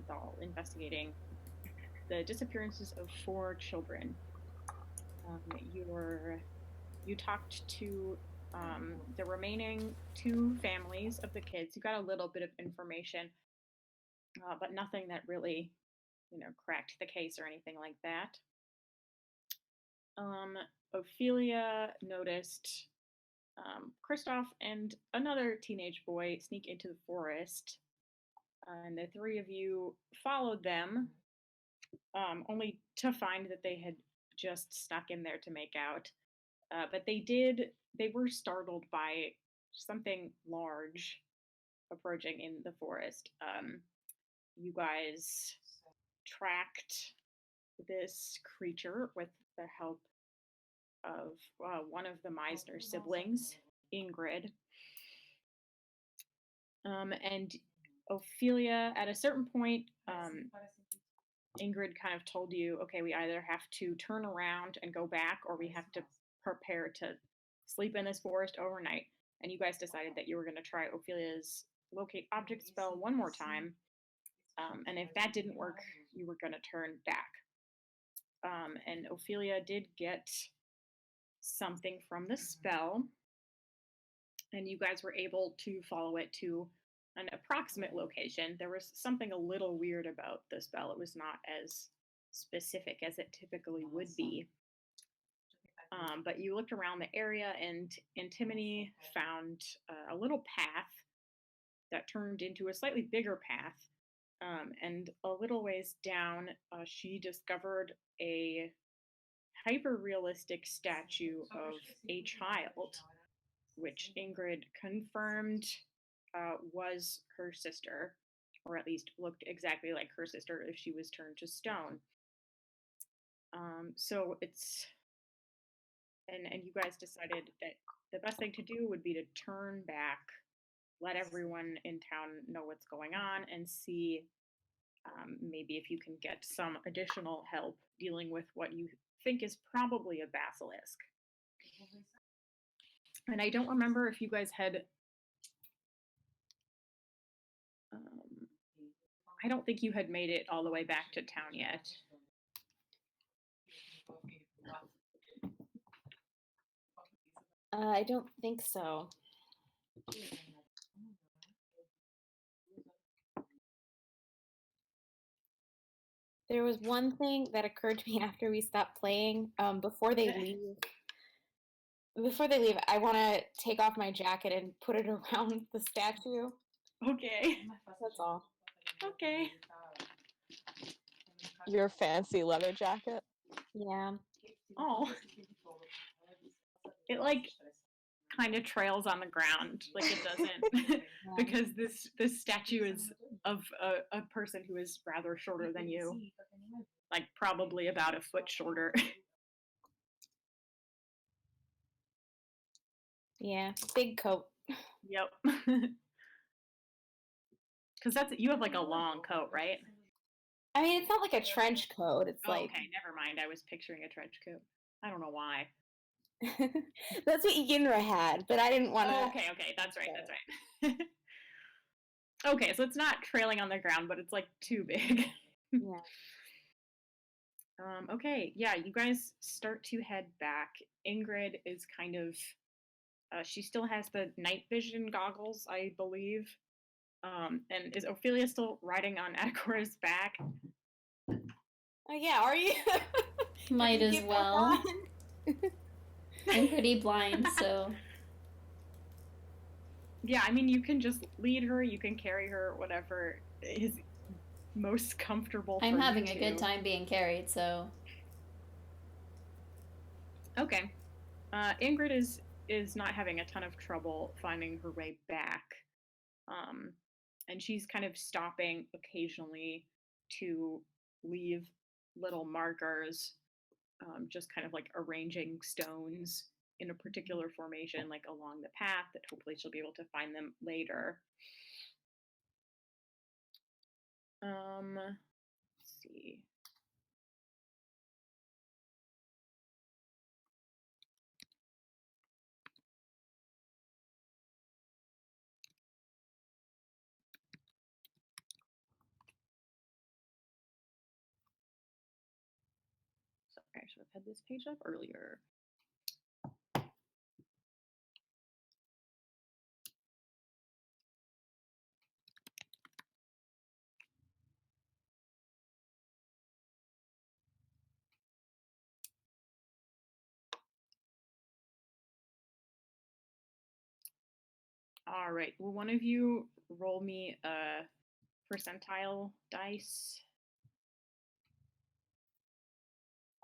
Neanderthal investigating the disappearances of 4 children. You talked to the remaining 2 families of the kids. You got a little bit of information, but nothing that really, cracked the case or anything like that. Ophelia noticed Kristoff and another teenage boy sneak into the forest, and the 3 of you followed them, only to find that they had just snuck in there to make out. But they were startled by something large approaching in the forest. You guys tracked this creature with the help of one of the Meisner siblings, Ingrid. And Ophelia, at a certain point, Ingrid kind of told you, okay, we either have to turn around and go back, or we have to prepare to sleep in this forest overnight. And you guys decided that you were going to try Ophelia's locate object spell one more time. And if that didn't work, you were going to turn back. And Ophelia did get something from the spell, and you guys were able to follow it to an approximate location. There was something a little weird about the spell. It was not as specific as it typically would be. But you looked around the area, and Antimony found a little path that turned into a slightly bigger path. And a little ways down, she discovered a hyper-realistic statue of a child, which Ingrid confirmed was her sister, or at least looked exactly like her sister if she was turned to stone. So it's, and you guys decided that the best thing to do would be to turn back, let everyone in town know what's going on, and see maybe if you can get some additional help dealing with what you think is probably a basilisk. And I don't remember if you guys had. I don't think you had made it all the way back to town yet. I don't think so. There was one thing that occurred to me after we stopped playing. Before they leave, I want to take off my jacket and put it around the statue. Okay. That's all. Okay. Your fancy leather jacket? Yeah. Oh. It kind of trails on the ground, it doesn't, because this statue is of a person who is rather shorter than you, probably about a foot shorter. Yeah, big coat. Yep. Because you have a long coat, right? I mean, it's not like a trench coat. It's okay, never mind. I was picturing a trench coat. I don't know why. That's what Yinra had, but I didn't want to. Okay, that's right. Okay, so it's not trailing on the ground, but it's too big. Yeah. Okay, yeah, you guys start to head back. Ingrid is kind of, she still has the night vision goggles, I believe. And is Ophelia still riding on Atacora's back? Oh yeah, are you? Might as well. I'm pretty blind, so. Yeah, I mean, you can just lead her, you can carry her, whatever is most comfortable for you. I'm having a good time being carried, so. Okay. Ingrid is not having a ton of trouble finding her way back. And she's kind of stopping occasionally to leave little markers, just kind of arranging stones in a particular formation, along the path, that hopefully she'll be able to find them later. Let's see. Okay, I should have had this page up earlier. All right. Will one of you roll me a percentile dice?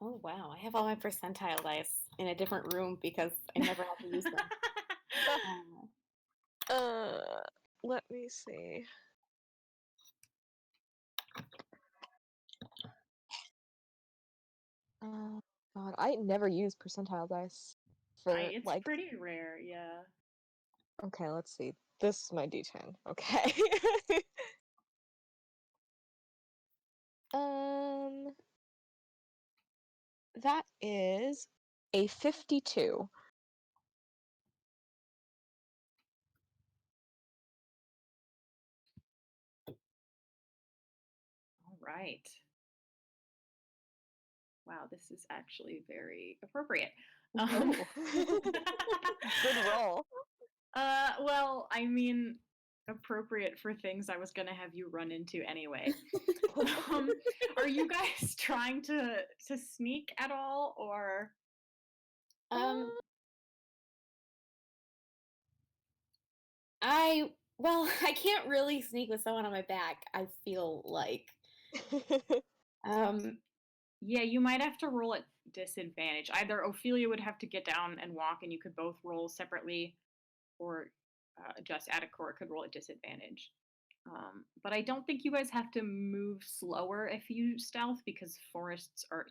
Oh wow, I have all my percentile dice in a different room because I never have to use them. Let me see. God, I never use percentile dice for It's like. pretty rare, yeah. Okay, let's see. This is my D10. Okay. um, that is a 52. All right. Wow, this is actually very appropriate. Oh. Good roll. Well, I mean, appropriate for things I was gonna have you run into anyway. Are you guys trying to sneak at all, or? I can't really sneak with someone on my back, I feel like. Yeah, you might have to roll at disadvantage. Either Ophelia would have to get down and walk, and you could both roll separately, or just Atticora could roll at disadvantage. But I don't think you guys have to move slower if you stealth, because forests are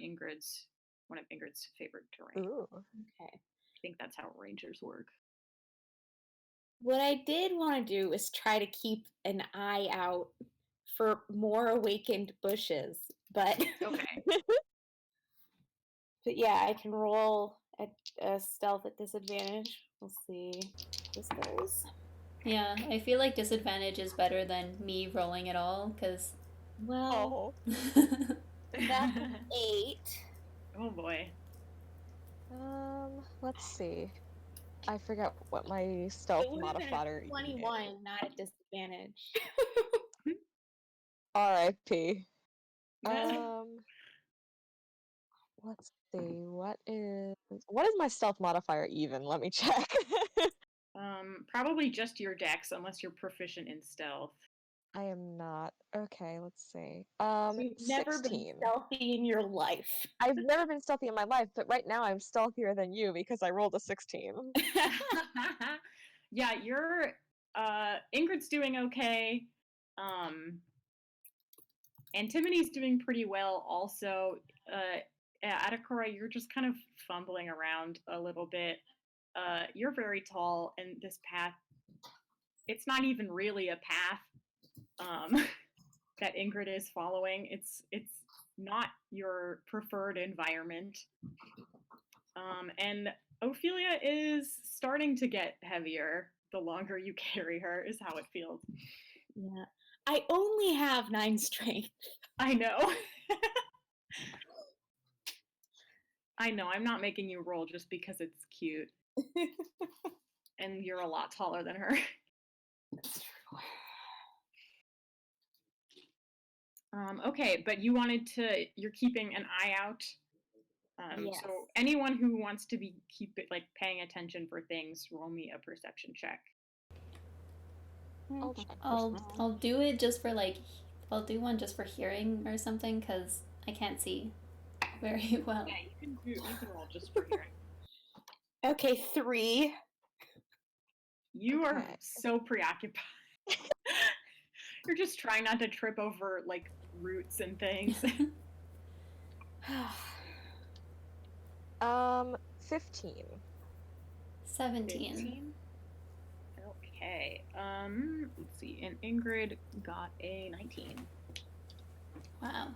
one of Ingrid's favorite terrain. Ooh. Okay. I think that's how rangers work. What I did want to do is try to keep an eye out for more awakened bushes, but Okay. but yeah, I can roll at stealth at disadvantage. We'll see how this goes. Yeah, I feel like disadvantage is better than me rolling at all, because. Well, Oh. that's an 8. Oh boy. Let's see. I forget what my stealth It would have been modifier a 21, not at disadvantage. R.I.P. Let's see. What is my stealth modifier even? Let me check. Probably just your dex, unless you're proficient in stealth. I am not. Okay, let's see. You've never been 16. stealthy in your life. I've never been stealthy in my life, but right now I'm stealthier than you because I rolled a 16. Yeah, Ingrid's doing okay. Antimone's doing pretty well also. Atticora, you're just kind of fumbling around a little bit. You're very tall, and this path, it's not even really a path that Ingrid is following. It's not your preferred environment. And Ophelia is starting to get heavier the longer you carry her, is how it feels. Yeah. I only have 9 strength. I know. I know, I'm not making you roll just because it's cute. And you're a lot taller than her. Okay, but you're keeping an eye out. Yes. So anyone who wants to be paying attention for things, roll me a perception check. I'll do it just for I'll do one just for hearing or something, because I can't see very well. Yeah, you can roll just for hearing. Okay, 3. You are so preoccupied. You're just trying not to trip over roots and things. 15. 17. Okay. Let's see. And Ingrid got a 19. Wow.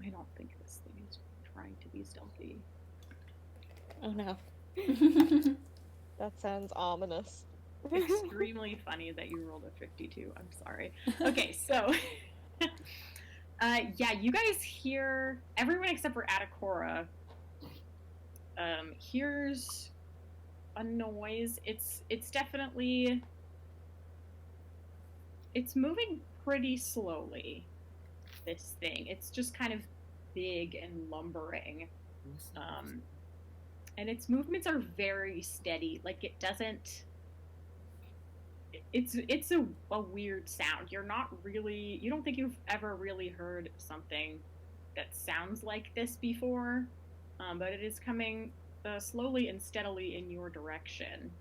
I don't think this thing is trying to be stealthy. Oh no. That sounds ominous. Extremely funny that you rolled a 52. I'm sorry. Okay, so Yeah, you guys hear everyone except for Adakora hears a noise. It's definitely it's moving pretty slowly. This thing, it's just kind of big and lumbering, and its movements are very steady. Like it doesn't. It's a weird sound. You don't think you've ever really heard something that sounds like this before, but it is coming slowly and steadily in your direction.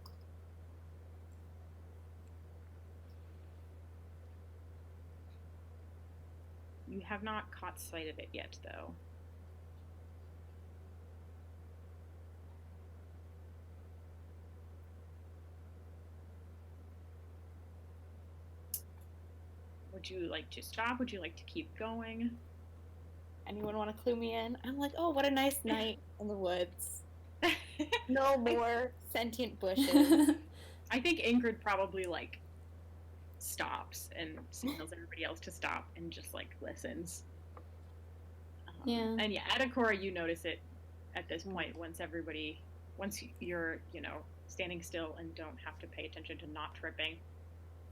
You have not caught sight of it yet, though. Would you like to stop? Would you like to keep going? Anyone want to clue me in? I'm like, oh, what a nice night in the woods. No more sentient bushes. I think Ingrid probably like stops and signals everybody else to stop and just like listens. Yeah. And yeah, Adakora, you notice it at this point once you're, standing still and don't have to pay attention to not tripping.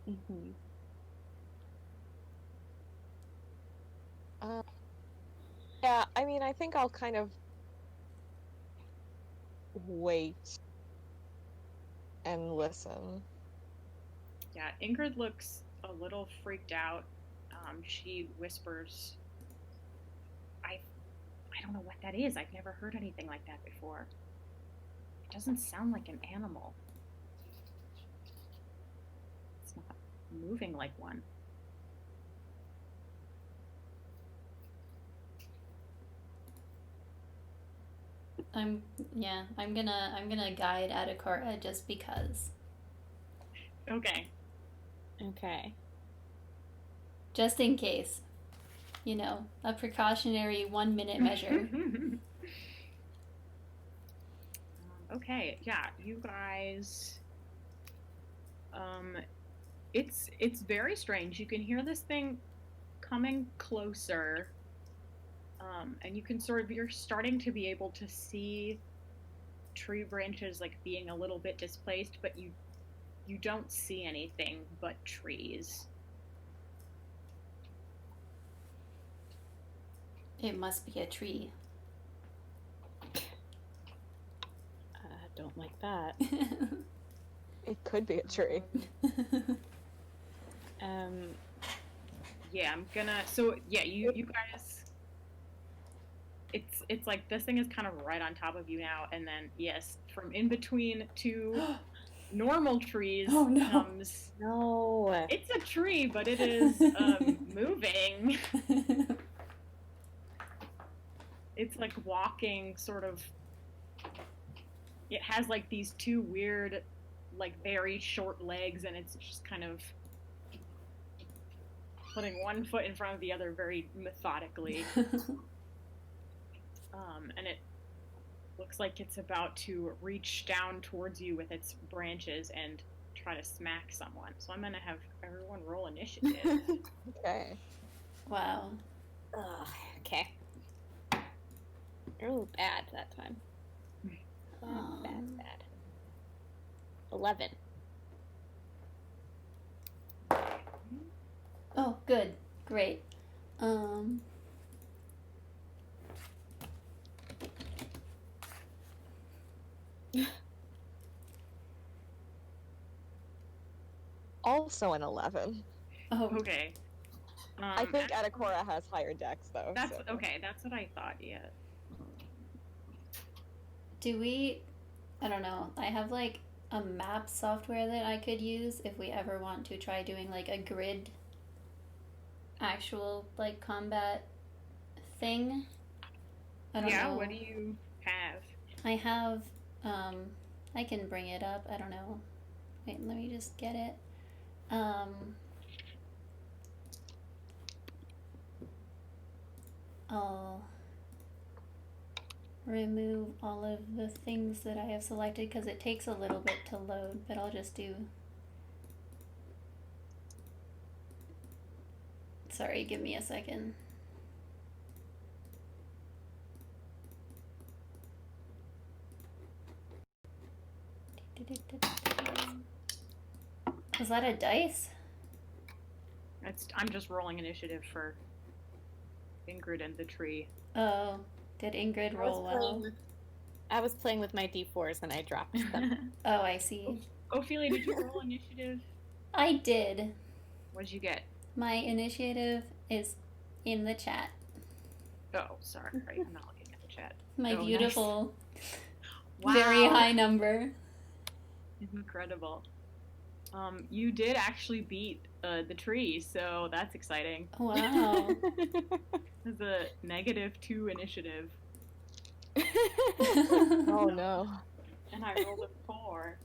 Mm-hmm. Yeah, I mean, I think I'll kind of wait and listen. Yeah, Ingrid looks a little freaked out. She whispers, I don't know what that is. I've never heard anything like that before. It doesn't sound like an animal. It's not moving like one. I'm gonna guide Adakora just because. Okay. Okay. Just in case. A precautionary 1 minute measure. Okay, yeah, you guys. It's very strange. You can hear this thing coming closer, and you're starting to be able to see tree branches like being a little bit displaced, but you don't see anything but trees. It must be a tree. Don't like that. It could be a tree. Yeah, I'm gonna. So yeah, you guys. It's like this thing is kind of right on top of you now, and then yes, from in between two normal trees comes. No. It's a tree, but it is moving. It's like walking, sort of. It has like these two weird, like very short legs, and it's just kind of putting one foot in front of the other very methodically. And it looks like it's about to reach down towards you with its branches and try to smack someone. So I'm gonna have everyone roll initiative. Okay. Wow. Ugh, okay. Oh, bad that time. Bad. 11. Oh, good. Great. Also an 11. Oh, Okay. I think Adakora has higher dex though. That's so. okay. That's what I thought. Yeah. do we... I don't know. I have like a map software that I could use if we ever want to try doing like a grid actual like combat thing. I don't know. What do you have? I have I can bring it up. I don't know. Wait, let me just get it. I'll remove all of the things that I have selected because it takes a little bit to load, but I'll just do... Sorry, give me a second. Was that a dice? I'm just rolling initiative for Ingrid and the tree. Oh, did Ingrid roll well? I was playing with my d4s and I dropped them. Oh, I see. Ophelia, did you roll initiative? I did. What'd you get? My initiative is in the chat. Oh, sorry. Right, I'm not looking at the chat. My Oh, nice. beautiful, Wow. very high number. Incredible. You did actually beat the tree, so that's exciting. Wow. It's a -2 initiative, Oh no. and I rolled a 4.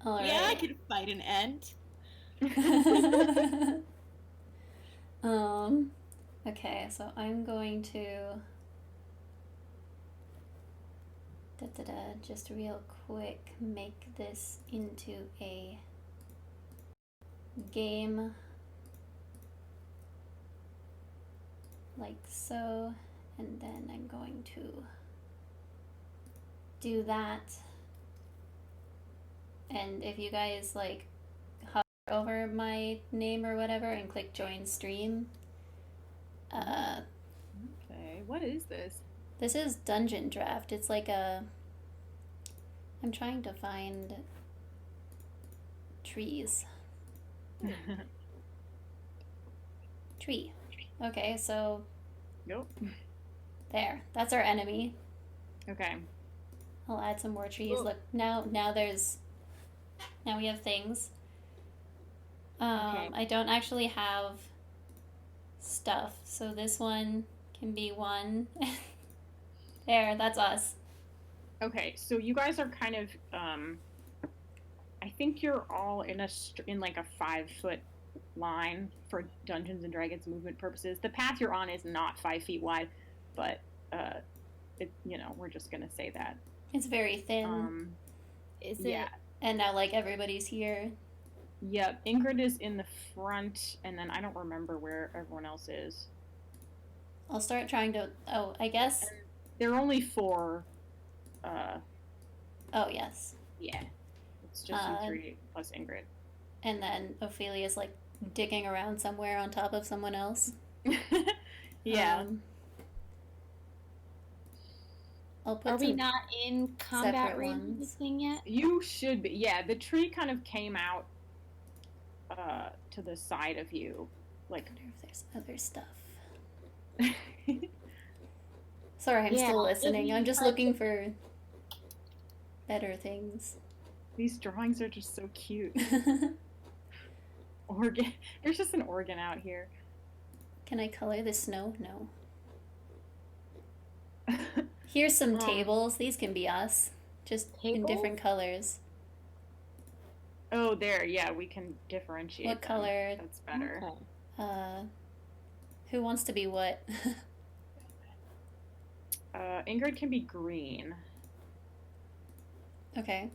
All Yeah, I right. could fight an ent. Okay, so I'm going to just real quick make this into a game like so, and then I'm going to do that. And if you guys like hover over my name or whatever and click join stream, Okay, what is this? this is Dungeon Draft. It's like a. I'm trying to find trees. Tree. Okay, so Nope. there. That's our enemy. Okay. I'll add some more trees. Cool. Look, now we have things. Okay. I don't actually have stuff, so this one can be one. There, that's us. Okay, so you guys are kind of, I think you're all in like a 5-foot line for Dungeons and Dragons movement purposes. The path you're on is not 5 feet wide, but we're just gonna say that. It's very thin. Is Yeah. it? And now like everybody's here. Yep. Ingrid is in the front, and then I don't remember where everyone else is. I'll start trying to. Oh, I guess. There are only 4. Oh yes. Yeah. It's just you 3 plus Ingrid. And then Ophelia's like digging around somewhere on top of someone else. Yeah. I'll put Are we some not in combat separate range of this ones. thing yet? You should be. Yeah, the tree kind of came out to the side of you. Like, I wonder if there's other stuff. Sorry, I'm Yeah, still it listening. I'm means just like- looking for better things. these drawings are just so cute. Organ. There's just an organ out here. Can I color the snow? No. Here's some Um, tables. These can be us. Just in different colors. Oh, there. Yeah, we can differentiate. What them. color? That's better. Okay. Who wants to be what? Ingrid can be green. Okay.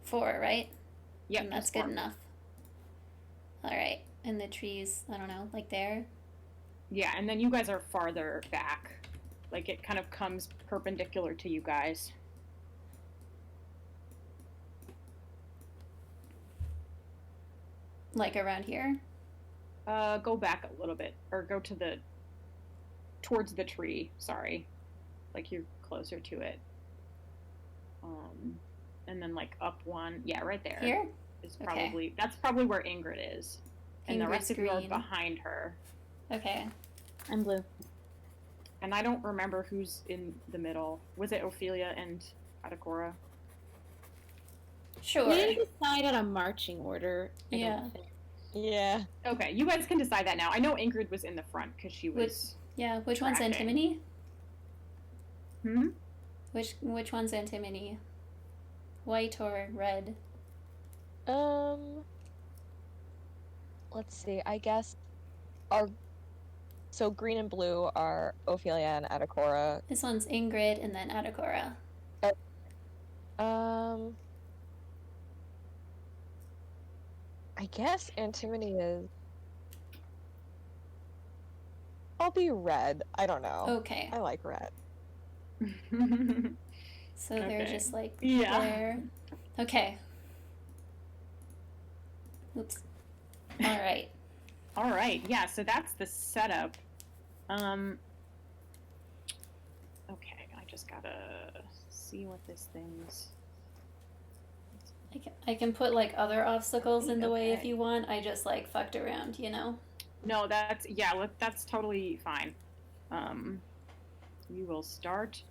4, right? Yep, And that's just good 4. enough. Alright. And the trees, I don't know, like there? Yeah, and then you guys are farther back. Like, it kind of comes perpendicular to you guys. Like around here? Go back a little bit, or go towards the tree. Sorry, like you're closer to it. And then like up one. Yeah, right there. Here? Is Okay. probably that's probably where Ingrid is, and the rest Ingrid's of you are green. behind her. Okay. I'm blue. And I don't remember who's in the middle. Was it Ophelia and Adakora? Sure. We didn't decide on a marching order. I don't Yeah. think. Yeah. Okay, you guys can decide that now. I know Ingrid was in the front because she was. Yeah, which one's Tracking. antimony? Hmm. Which one's antimony? White or red? Let's see. I guess so green and blue are Ophelia and Adakora. This one's Ingrid and then Adakora. I guess antimony is. I'll be red. I don't know. Okay. I like red. So they're Okay. just like Yeah. there. Okay. Oops. All right. All right. Yeah. So that's the setup. Okay. I just gotta see what this thing's. I can put like other obstacles in the way if Okay. you want. I just like fucked around, you know? No, that's totally fine. You will start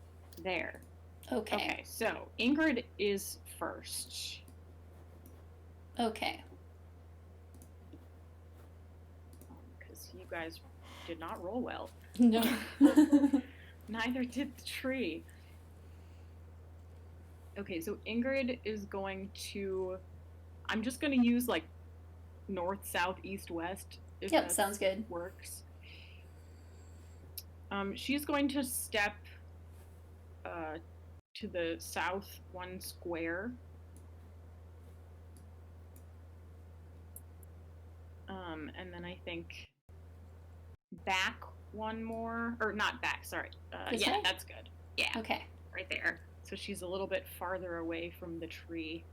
there. Okay. Okay. So Ingrid is first. Okay. Because you guys did not roll well. No. Neither did the tree. Okay, so Ingrid is going to. I'm just going to use like north, south, east, west. If Yep, that sounds good. works. She's going to step to the south one square. And then I think back one more, or not back. Sorry. This Yeah, way? that's good. Yeah, Okay. right there. So she's a little bit farther away from the tree.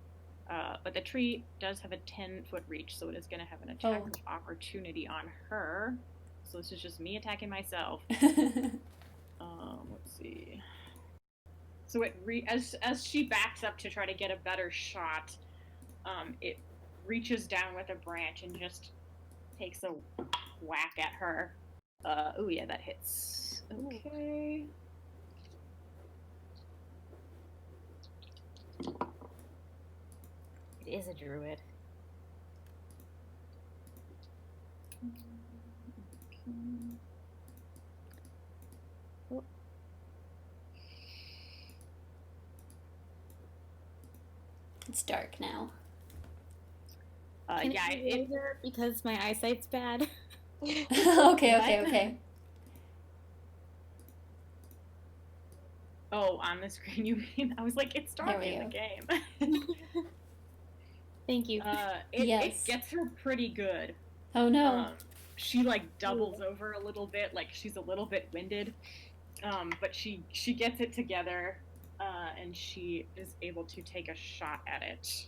But the tree does have a 10-foot reach, so it is going to have an attack Oh. of opportunity on her. So this is just me attacking myself. Let's see. So as she backs up to try to get a better shot, it reaches down with a branch and just takes a whack at her. Oh yeah, that hits. Okay. It is a druid. It's dark now. Can Yeah, it be later because my eyesight's bad? Okay. Oh, on the screen you mean? I was like, it's dark There we in the go. game. Thank you. It Yes. gets her pretty good. Oh no. She like doubles over a little bit, like she's a little bit winded. But she gets it together, and she is able to take a shot at it.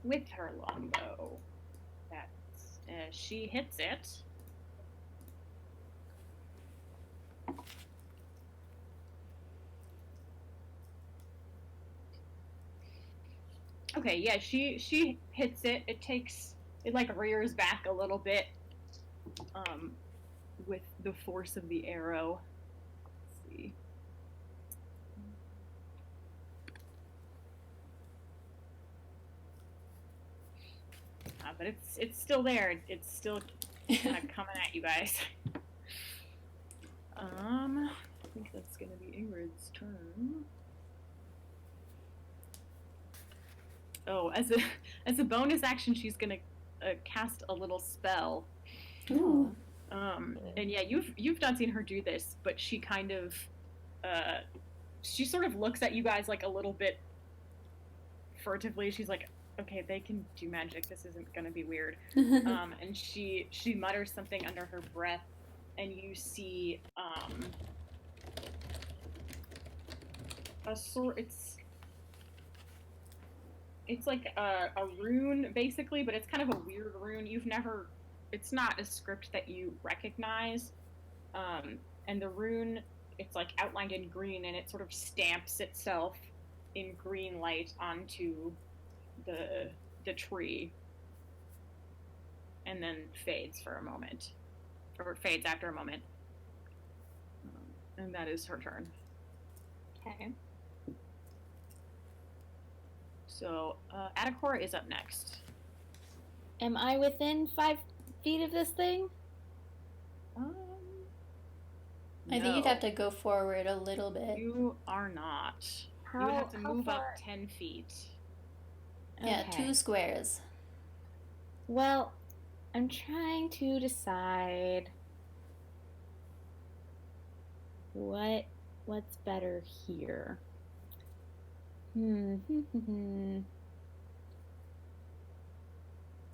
With her longbow. That's she hits it. Okay, yeah, she hits it. It like rears back a little bit, with the force of the arrow. Let's see. But it's still there. It's still kind of coming at you guys. I think that's gonna be Ingrid's turn. Oh, as a bonus action, she's gonna cast a little spell. Ooh. And yeah, you've not seen her do this, but she kind of she sort of looks at you guys like a little bit furtively. She's like, okay, they can do magic. This isn't gonna be weird. And she mutters something under her breath, and you see a sword. It's like a rune basically, but it's kind of a weird rune. It's not a script that you recognize. And the rune, it's like outlined in green, and it sort of stamps itself in green light onto the tree, and then fades for a moment, or fades after a moment. And that is her turn. Okay. So Atacora is up next. Am I within 5 feet of this thing? I think you'd have to go forward a little bit. You are not. You would have to move up 10 feet. Yeah, Okay. 2 squares. Well, I'm trying to decide what's better here.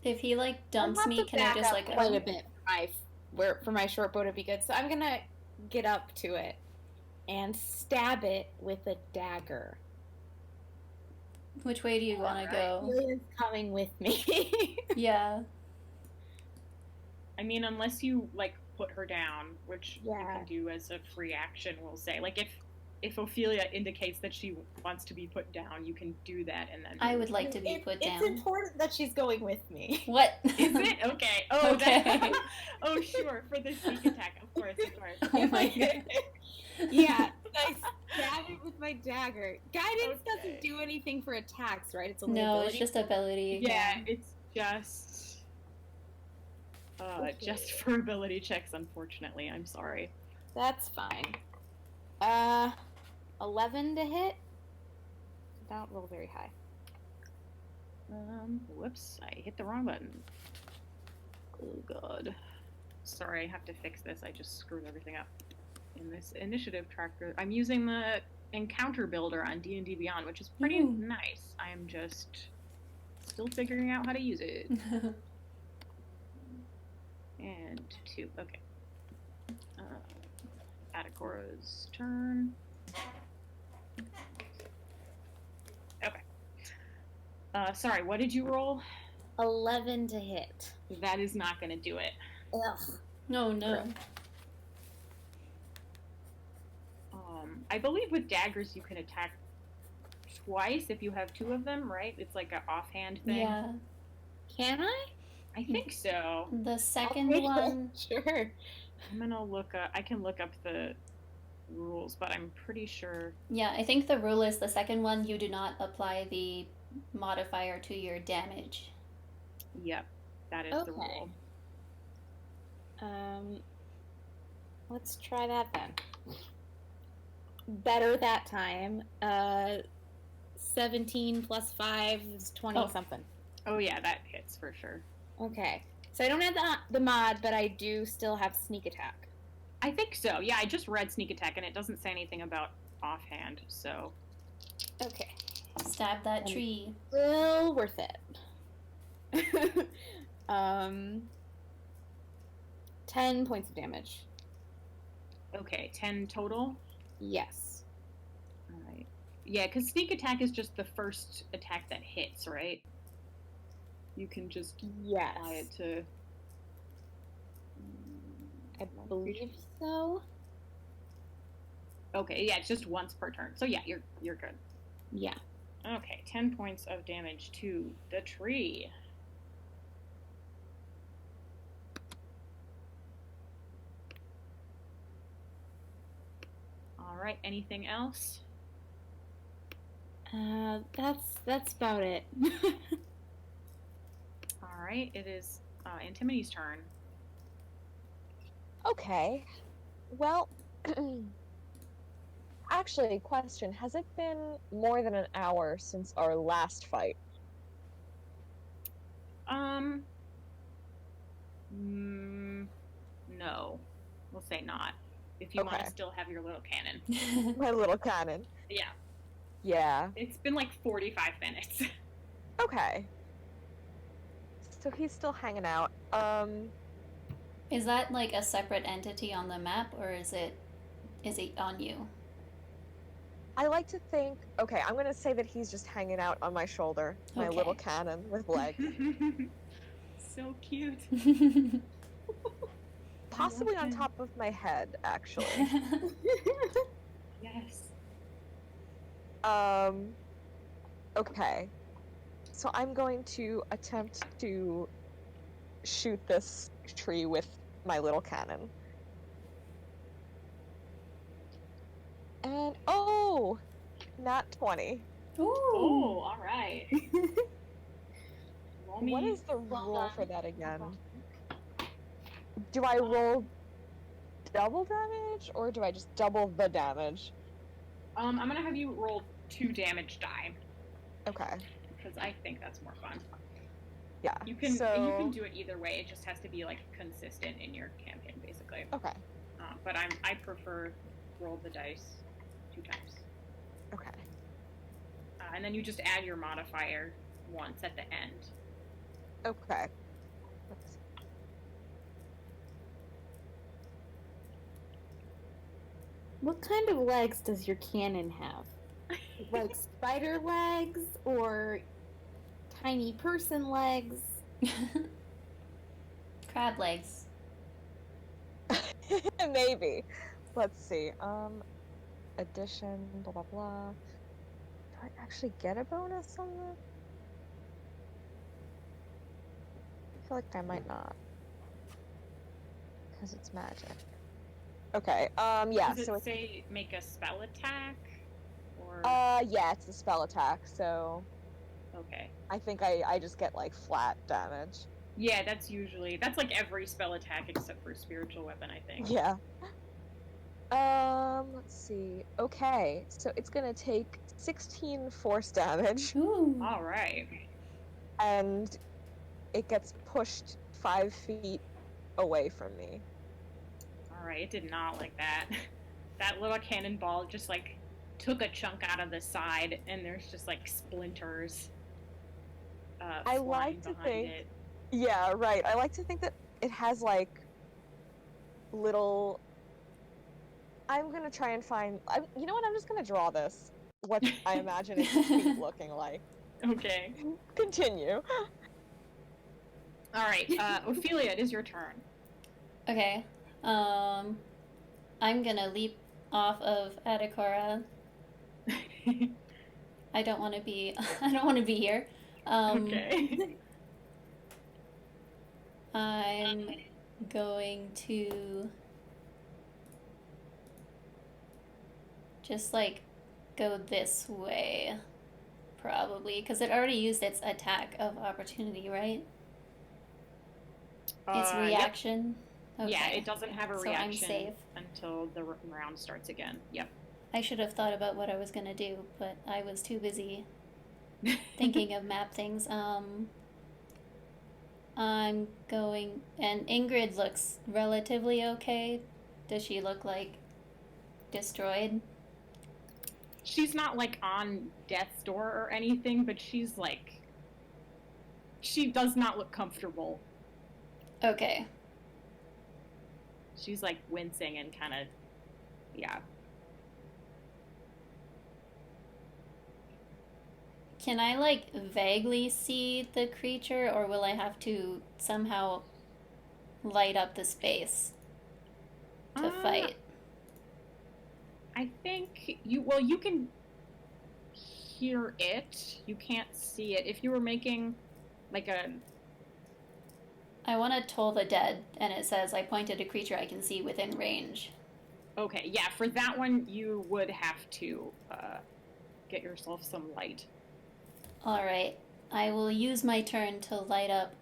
If he like dumps I'll have me, to can I back just up like quite a bit where for my short bow to be good. So I'm gonna get up to it and stab it with a dagger. Which way do you want to go? Opelia's coming with me. Yeah. I mean, unless you like put her down, which you Yeah. can do as a free action, we'll say. Like if Ophelia indicates that she wants to be put down, you can do that, and then I would like to be put down. It's important that she's going with me. What? Is it okay? Oh, Okay. Oh, sure. For the sneak attack, of course. Oh my god. Yeah, I stab it with my dagger. Guidance Okay. doesn't do anything for attacks, right? It's only No, ability. it's just ability. Yeah, it's just for ability checks. Unfortunately, I'm sorry. That's fine. 11 to hit. Don't roll very high. Whoops, I hit the wrong button. Oh god. Sorry, I have to fix this. I just screwed everything up. In this initiative tracker, I'm using the encounter builder on D&D Beyond, which is pretty Ooh. nice. I'm just still figuring out how to use it. And 2, okay. Atakora's turn. Okay. Sorry, what did you roll? 11 to hit. That is not going to do it. Ugh. No, no. I believe with daggers you can attack twice if you have 2 of them, right? It's like an offhand thing. Yeah. Can I? I think so. The second Okay, one. Sure. I'm gonna look up. I can look up the rules, but I'm pretty sure. Yeah, I think the rule is the second one you do not apply the modifier to your damage. Yep, that is the Okay. rule. Let's try that then. Better that time. 17 plus 5 is 20 Oh. something. Oh yeah, that hits for sure. Okay. So I don't have the mod, but I do still have sneak attack. I think so. Yeah, I just read sneak attack and it doesn't say anything about offhand. So Okay. Stab that tree. Still worth it. 10 points of damage. okay, 10 total. Yes. All right. Yeah, because sneak attack is just the first attack that hits, right? You can just Yes. apply it to. I believe so. Okay, yeah, it's just once per turn. So yeah, you're good. Yeah. Okay, 10 points of damage to the tree. All right, anything else? That's about it. All right, it is Antimity's turn. Okay. Well, actually, question. Has it been more than an hour since our last fight? No. We'll say not. If you want Okay. to still have your little cannon. My little cannon. Yeah. Yeah. It's been like 45 minutes. Okay. So he's still hanging out. Is that like a separate entity on the map, or is it on you? I like to think. Okay, I'm gonna say that he's just hanging out on my shoulder, my little Okay. cannon with legs, So cute. possibly on him. top of my head, actually. Yes. Okay. So I'm going to attempt to shoot this tree with my little cannon. And oh, not 20. Ooh. Oh, all right. Roll me. What is the Well rule done. for that again? Do I roll double damage or do I just double the damage? I'm gonna have you roll 2 damage die Okay. because I think that's more fun. Yeah. You can so... do it either way. It just has to be like consistent in your campaign, basically. Okay. But I prefer roll the dice 2 times, Okay. and then you just add your modifier once at the end. Okay. Let's see. What kind of legs does your cannon have? Like spider legs or tiny person legs? Crab legs. Maybe. Let's see. Addition, blah blah blah. Do I actually get a bonus on this? I feel like I might not. Because it's magic. Okay, yeah, Does so it it's say make a spell attack? Or yeah, it's a spell attack, so okay. I think I just get like flat damage. Yeah, that's like every spell attack except for spiritual weapon, I think. Yeah. Let's see. Okay, so it's gonna take 16 force damage, Ooh. All right. and it gets pushed 5 feet away from me. All right. It did not like that. That little cannonball just like took a chunk out of the side, and there's just like splinters. I flying like to behind think- it. Yeah, right. I like to think that it has like little. I'm gonna try and find. You know what? I'm just gonna draw this. What I imagine its feet looking like. Okay. Continue. All right. Ophelia, it is your turn. Okay. I'm gonna leap off of Adakora. I don't want to be. I don't want to be here. Okay. I'm going to just like go this way, probably, because it already used its attack of opportunity, right? Its Yep. reaction. Okay. Yeah, it doesn't have a So I'm reaction safe. until the round starts again. Yep. I should have thought about what I was gonna do, but I was too busy thinking of map things. I'm going, and Ingrid looks relatively okay. Does she look like destroyed? She's not like on death's door or anything, but she's like, she does not look comfortable. Okay. She's like wincing and kind of, yeah. Can I like vaguely see the creature, or will I have to somehow light up the space to fight? I think you can hear it. You can't see it. If you were making like a I want to toll the dead, and it says I pointed a creature I can see within range. okay, yeah, for that one you would have to get yourself some light. All right, I will use my turn to light up.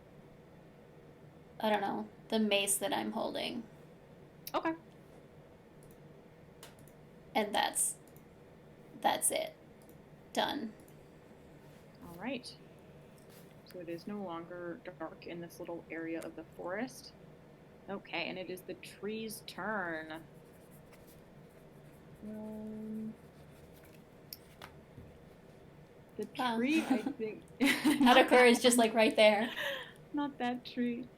I don't know, the mace that I'm holding, Okay. and that's it. Done. All right. So it is no longer dark in this little area of the forest. Okay, and it is the tree's turn. The Wow. tree, I think. Adakura is just like right there. Not that tree.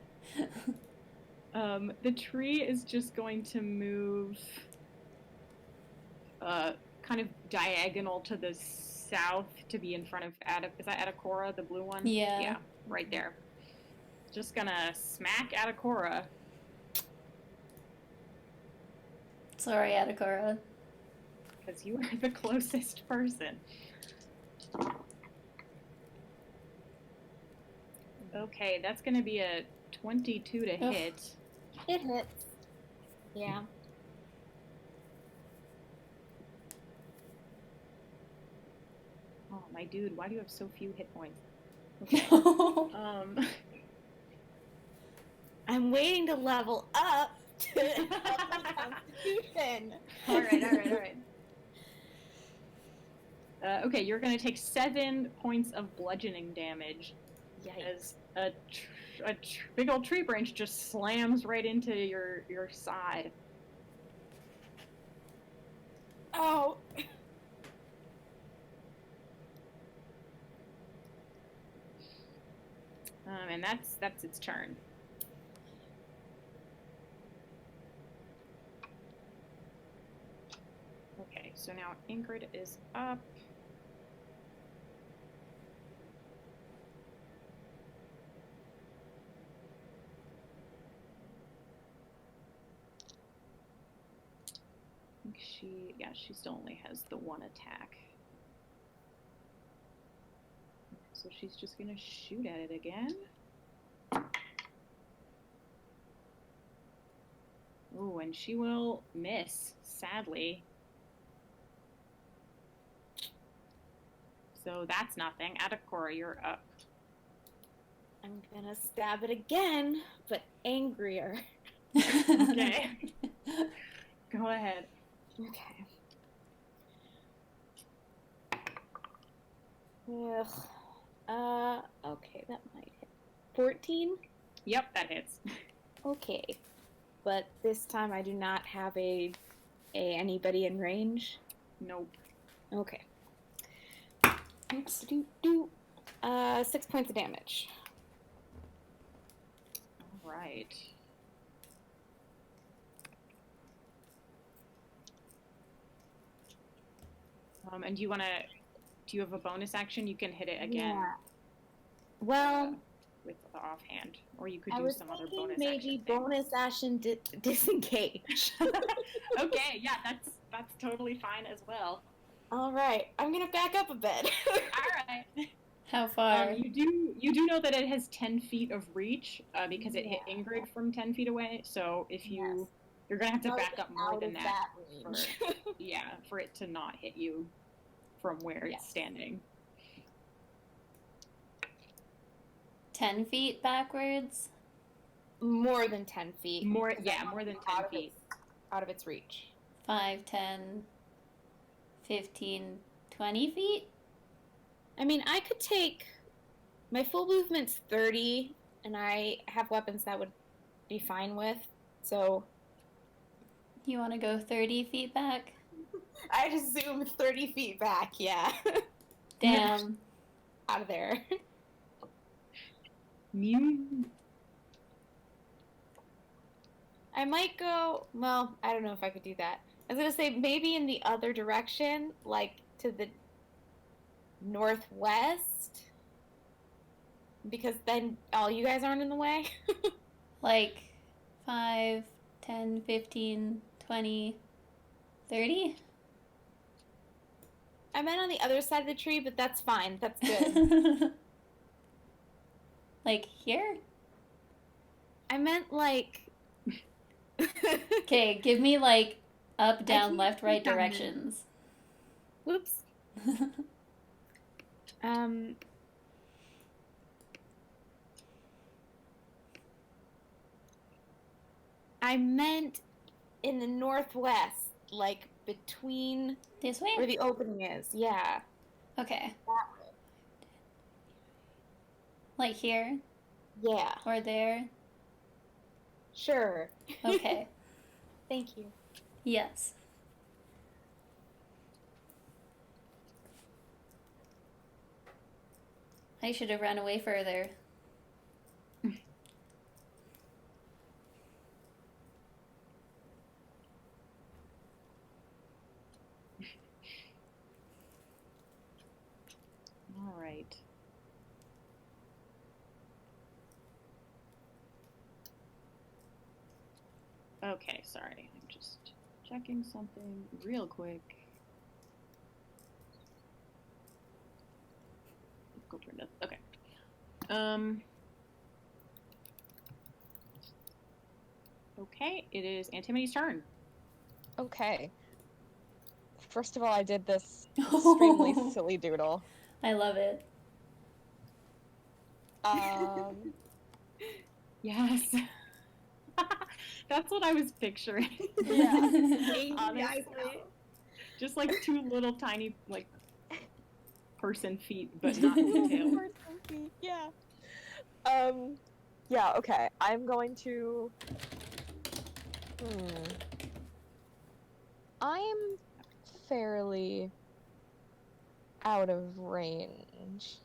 The tree is just going to move kind of diagonal to the south to be in front of is that Adakora, the blue one? Yeah. Yeah, right there. Just gonna smack Adakora. Sorry, Adakura. Because you are the closest person. Okay, that's gonna be a 22 to Ugh. hit. It hits. Yeah. Oh, my dude, why do you have so few hit points? Okay. I'm waiting to level up to up my constitution. all right. Okay, you're gonna take 7 points of bludgeoning damage as a big old tree branch just slams right into your side. Oh. And that's its turn. so now Ingrid is up. I think she still only has the one attack. So she's just gonna shoot at it again. Ooh, and she will miss, sadly. So that's nothing. Adakora, you're up. I'm gonna stab it again, but angrier. Okay. Go ahead. Okay. Ugh. Okay, that might hit. 14? Yep, that hits. Okay. But this time I do not have anybody in range. Nope. Okay. Oops. 6 points of damage. All right. And do you have a bonus action? You can hit it again. Yeah. Well, With the offhand, or you could I do was some other thinking bonus maybe action thing. bonus action disengage. Okay, yeah, that's totally fine as well. All right, I'm gonna back up a bit. All right. How far? You do know that it has 10 feet of reach because it hit Yeah. Ingrid from 10 feet away. So if Yes. you're gonna have to I'll back get up more out than of that. range. For it to not hit you from where Yes. it's standing. 10 feet backwards? More than 10 feet. More because I'm than 10 out feet. out of its reach. 5, 10, 15, 20 feet? I mean, I could take my full movement's 30, and I have weapons that would be fine with. So You want to go 30 feet back? I just zoom 30 feet back. Yeah, Damn. out of there. Mew. I might go. Well, I don't know if I could do that. I was gonna say maybe in the other direction, like to the northwest, because then all you guys aren't in the way. Like 5, 10, 15, 20, 30? I meant on the other side of the tree, but that's fine. That's good. Like here? I meant like. Okay, give me like up, down, can't left, right click on them. directions. Whoops. I meant in the northwest, like between This way? where the opening is. Yeah. Okay. That way. Like here Yeah. or there? Sure. Okay. Thank you. Yes. I should have run away further. All right. Okay, sorry. I'm just checking something real quick. Go turn this. Okay. Okay, it is Antimity's turn. Okay. First of all, I did this extremely silly doodle. I love it. Yes. That's what I was picturing. Honestly. Just like two little tiny like person feet, but not in tail. Yeah. Yeah, okay. I'm going to I'm fairly out of range.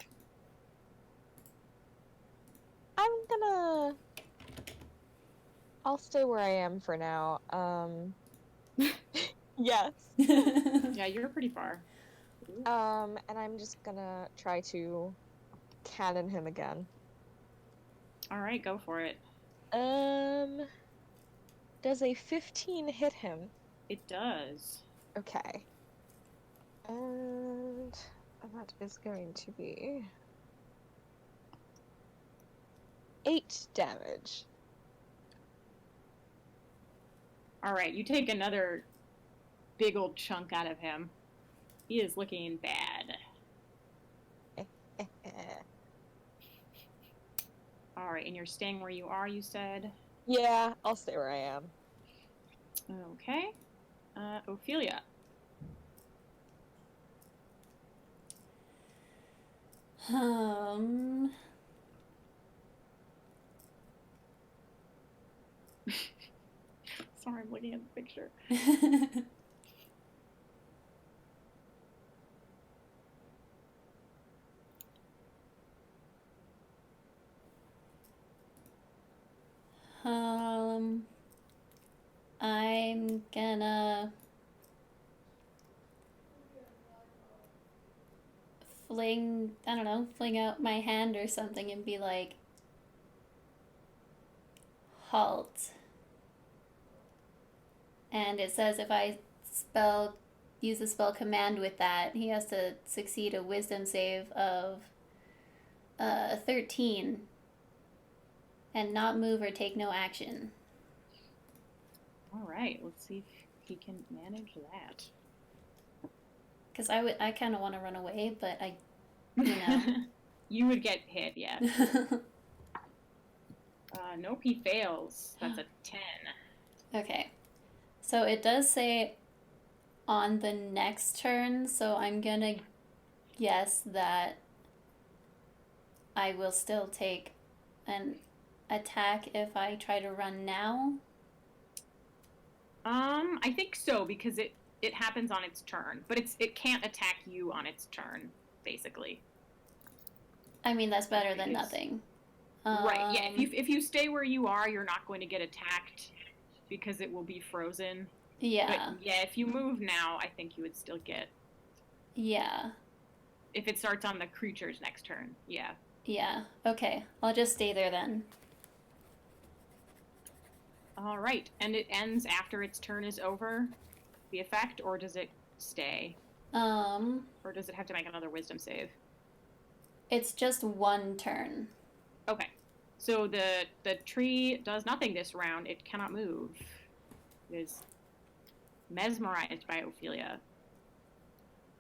I'll stay where I am for now. Yes. Yeah, you're pretty far. Ooh. And I'm just gonna try to cannon him again. All right, go for it. Does a 15 hit him? It does. Okay. And that is going to be 8 damage. All right, you take another big old chunk out of him. He is looking bad. All right, and you're staying where you are, you said? Yeah, I'll stay where I am. Okay. Ophelia. Um, Sorry, I'm looking at the picture. um, I'm gonna fling out my hand or something and be like, halt. And it says if I use the spell command with that, he has to succeed a wisdom save of 13 and not move or take no action. All right, let's see if he can manage that. Because I kind of want to run away, but you know. You would get hit, yeah. Nope, he fails. That's a 10. Okay. So it does say on the next turn, so I'm gonna guess that I will still take an attack if I try to run now. I think so because it happens on its turn, but it can't attack you on its turn, basically. I mean, that's better than nothing. Right. Yeah. If you stay where you are, you're not going to get attacked because it will be frozen. Yeah. But yeah, if you move now, I think you would still get. Yeah. If it starts on the creature's next turn, yeah. Yeah. Okay. I'll just stay there then. All right, and it ends after its turn is over, the effect, or does it stay? Or does it have to make another wisdom save? It's just one turn. Okay, so the tree does nothing this round. It cannot move. It is mesmerized by Ophelia,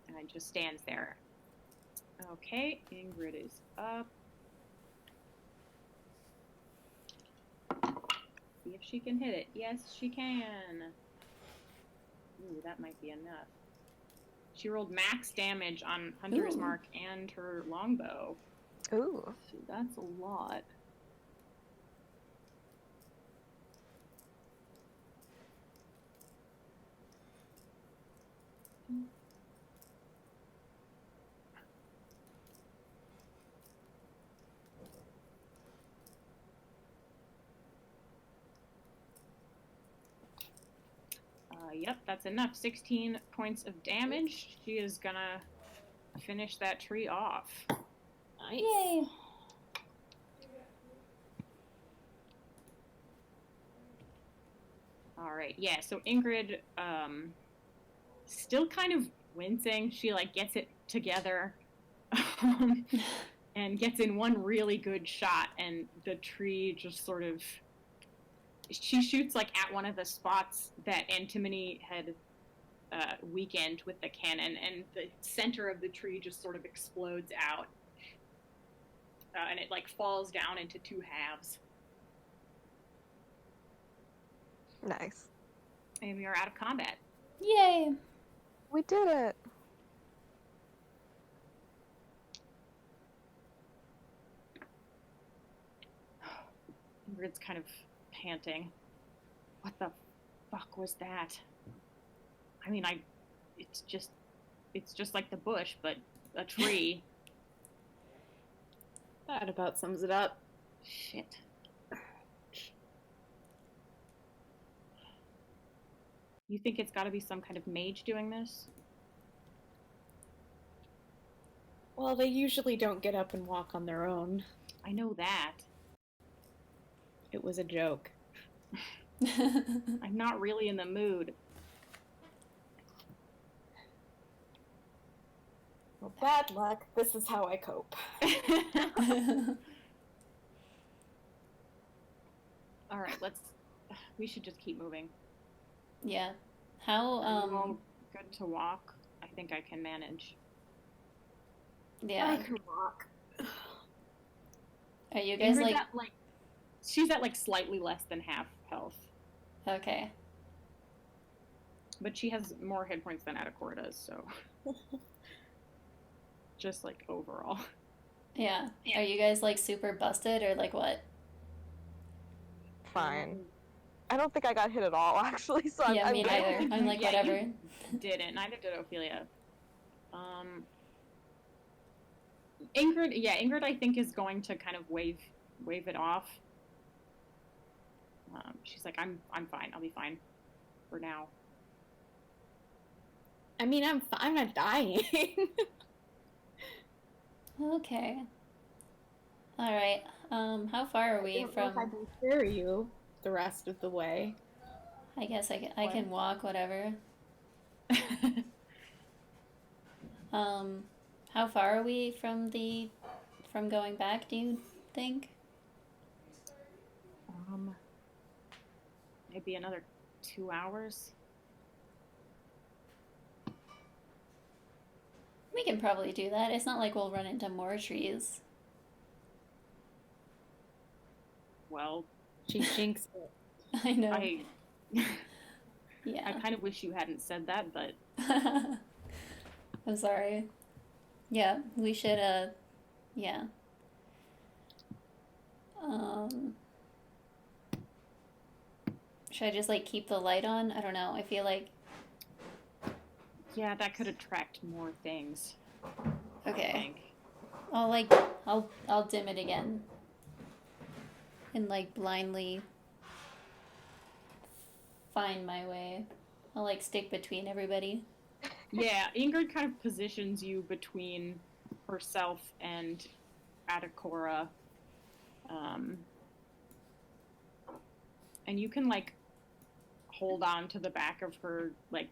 and it just stands there. Okay, Ingrid is up. See if she can hit it. Yes, she can. Ooh, that might be enough. She rolled max damage on Hunter's Mark and her longbow. Ooh. So that's a lot. Yep, that's enough. 16 points of damage. She is gonna finish that tree off. Nice. Yay! All right, yeah. So Ingrid, still kind of wincing. She like gets it together, and gets in one really good shot, and the tree just sort of. She shoots like at one of the spots that Antimony had weakened with the cannon, and the center of the tree just sort of explodes out, and it like falls down into two halves. Nice. And we are out of combat. Yay! We did it. Ingrid's kind of panting. What the fuck was that? I mean, it's just like the bush, but a tree. That about sums it up. Shit. You think it's got to be some kind of mage doing this? Well, they usually don't get up and walk on their own. I know that. It was a joke. I'm not really in the mood. Well, bad luck. This is how I cope. All right, let's. We should just keep moving. Yeah. How Are you all good to walk? I think I can manage. yeah. I can walk. Are you guys Ingrid's like she's at like slightly less than half health, okay. but she has more hit points than Adakora does, so just like overall. Yeah. Are you guys like super busted or like what? Fine. I don't think I got hit at all, actually. So Yeah, I'm me good. neither. I'm like, Yeah, whatever. you didn't. Neither did Ophelia. Ingrid, I think, is going to kind of wave it off. She's like, I'm fine. I'll be fine for now. I mean, I'm not dying. Okay. All right. How far are we I don't know if I from? can carry you the rest of the way. I guess I can walk, whatever. How far are we from going back, do you think? Maybe another 2 hours. We can probably do that. It's not like we'll run into more trees. Well, She jinxed it. I know. I Yeah. kind of wish you hadn't said that, but I'm sorry. Yeah, we should yeah. Should I just like keep the light on? I don't know. I feel like yeah, that could attract more things. I okay. think. I'll dim it again. And like blindly find my way. I'll like stick between everybody. Yeah, Ingrid kind of positions you between herself and Adakora. And you can like hold on to the back of her, like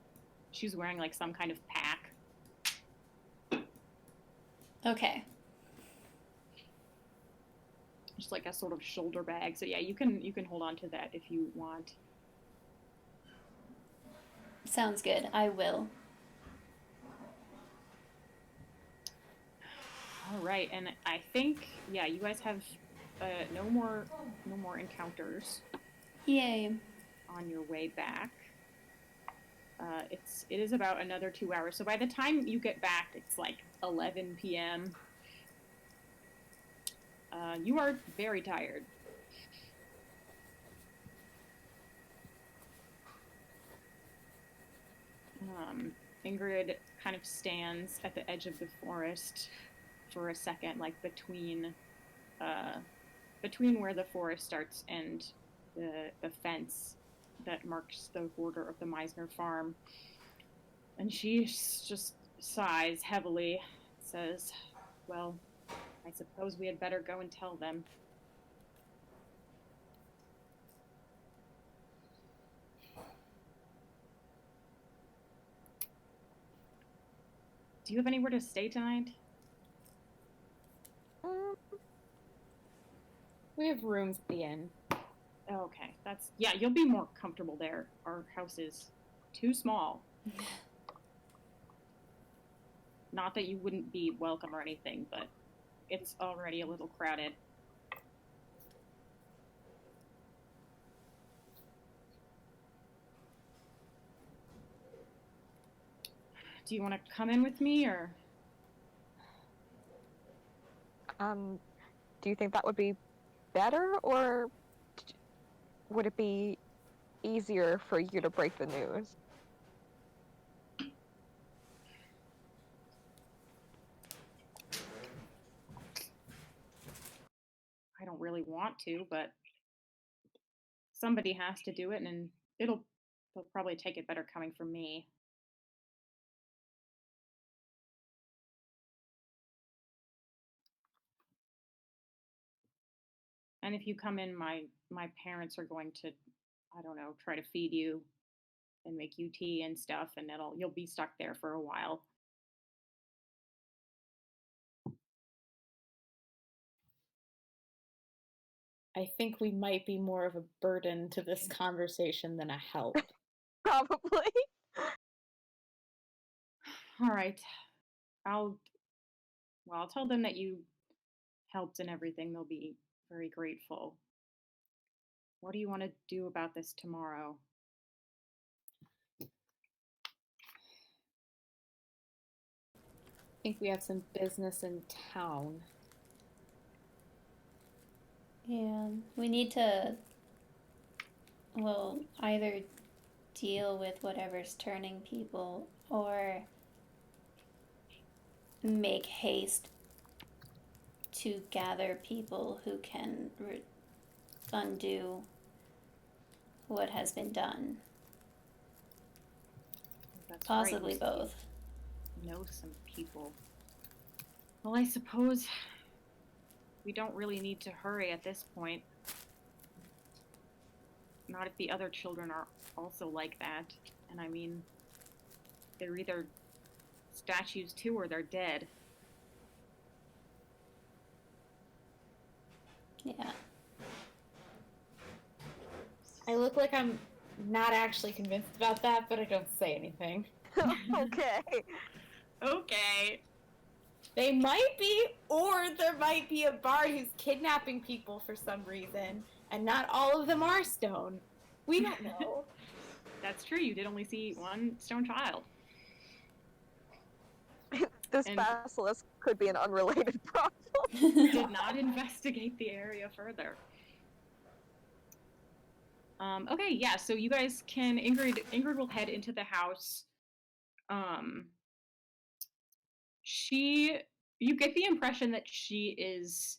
she's wearing like some kind of pack. Okay. Just like a sort of shoulder bag. So yeah, you can hold on to that if you want. Sounds good. I will. All right, and I think yeah, you guys have no more encounters Yay. on your way back. It is about another 2 hours. So by the time you get back, it's like 11 p.m. You are very tired. Ingrid kind of stands at the edge of the forest for a second, like between where the forest starts and the fence that marks the border of the Meisner farm. And she just sighs heavily, says, well, I suppose we had better go and tell them. Do you have anywhere to stay tonight? We have rooms at the inn. Okay, yeah, you'll be more comfortable there. Our house is too small. Not that you wouldn't be welcome or anything, but it's already a little crowded. Do you want to come in with me, or? Do you think that would be better, or would it be easier for you to break the news? I don't really want to, but somebody has to do it, and it'll they'll probably take it better coming from me. And if you come in, my parents are going to, I don't know, try to feed you and make you tea and stuff, and you'll be stuck there for a while. I think we might be more of a burden to this conversation than a help. Probably. All right. I'll I'll tell them that you helped and everything. They'll be very grateful. What do you want to do about this tomorrow? I think we have some business in town. Yeah, we need to, well, either deal with whatever's turning people or make haste to gather people who can undo what has been done. That's Possibly right. both. Know some people. Well, I suppose we don't really need to hurry at this point. Not if the other children are also like that. And I mean, they're either statues too or they're dead. Yeah. I look like I'm not actually convinced about that, but I don't say anything. Okay. Okay. They might be, or there might be a bard who's kidnapping people for some reason, and not all of them are stone. We don't know. That's true. You did only see one stone child. This And- basilisk could be an unrelated problem. Did not investigate the area further. Okay, yeah, so you guys can Ingrid will head into the house. You get the impression that she is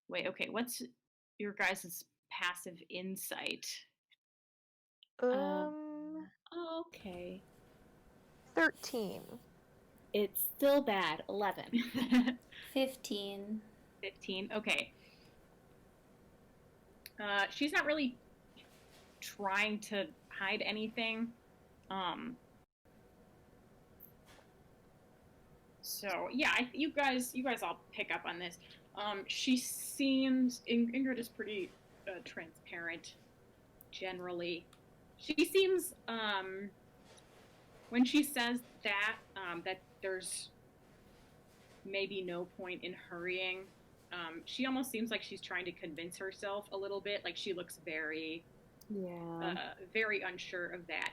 wait, okay, what's your guys' passive insight? Oh, okay. 13. It's still bad. 11. 15. 15. Okay. She's not really trying to hide anything. So yeah, you guys all pick up on this. She seems Ingrid is pretty transparent generally. She seems when she says that that there's maybe no point in hurrying. She almost seems like she's trying to convince herself a little bit. Like she looks very very unsure of that.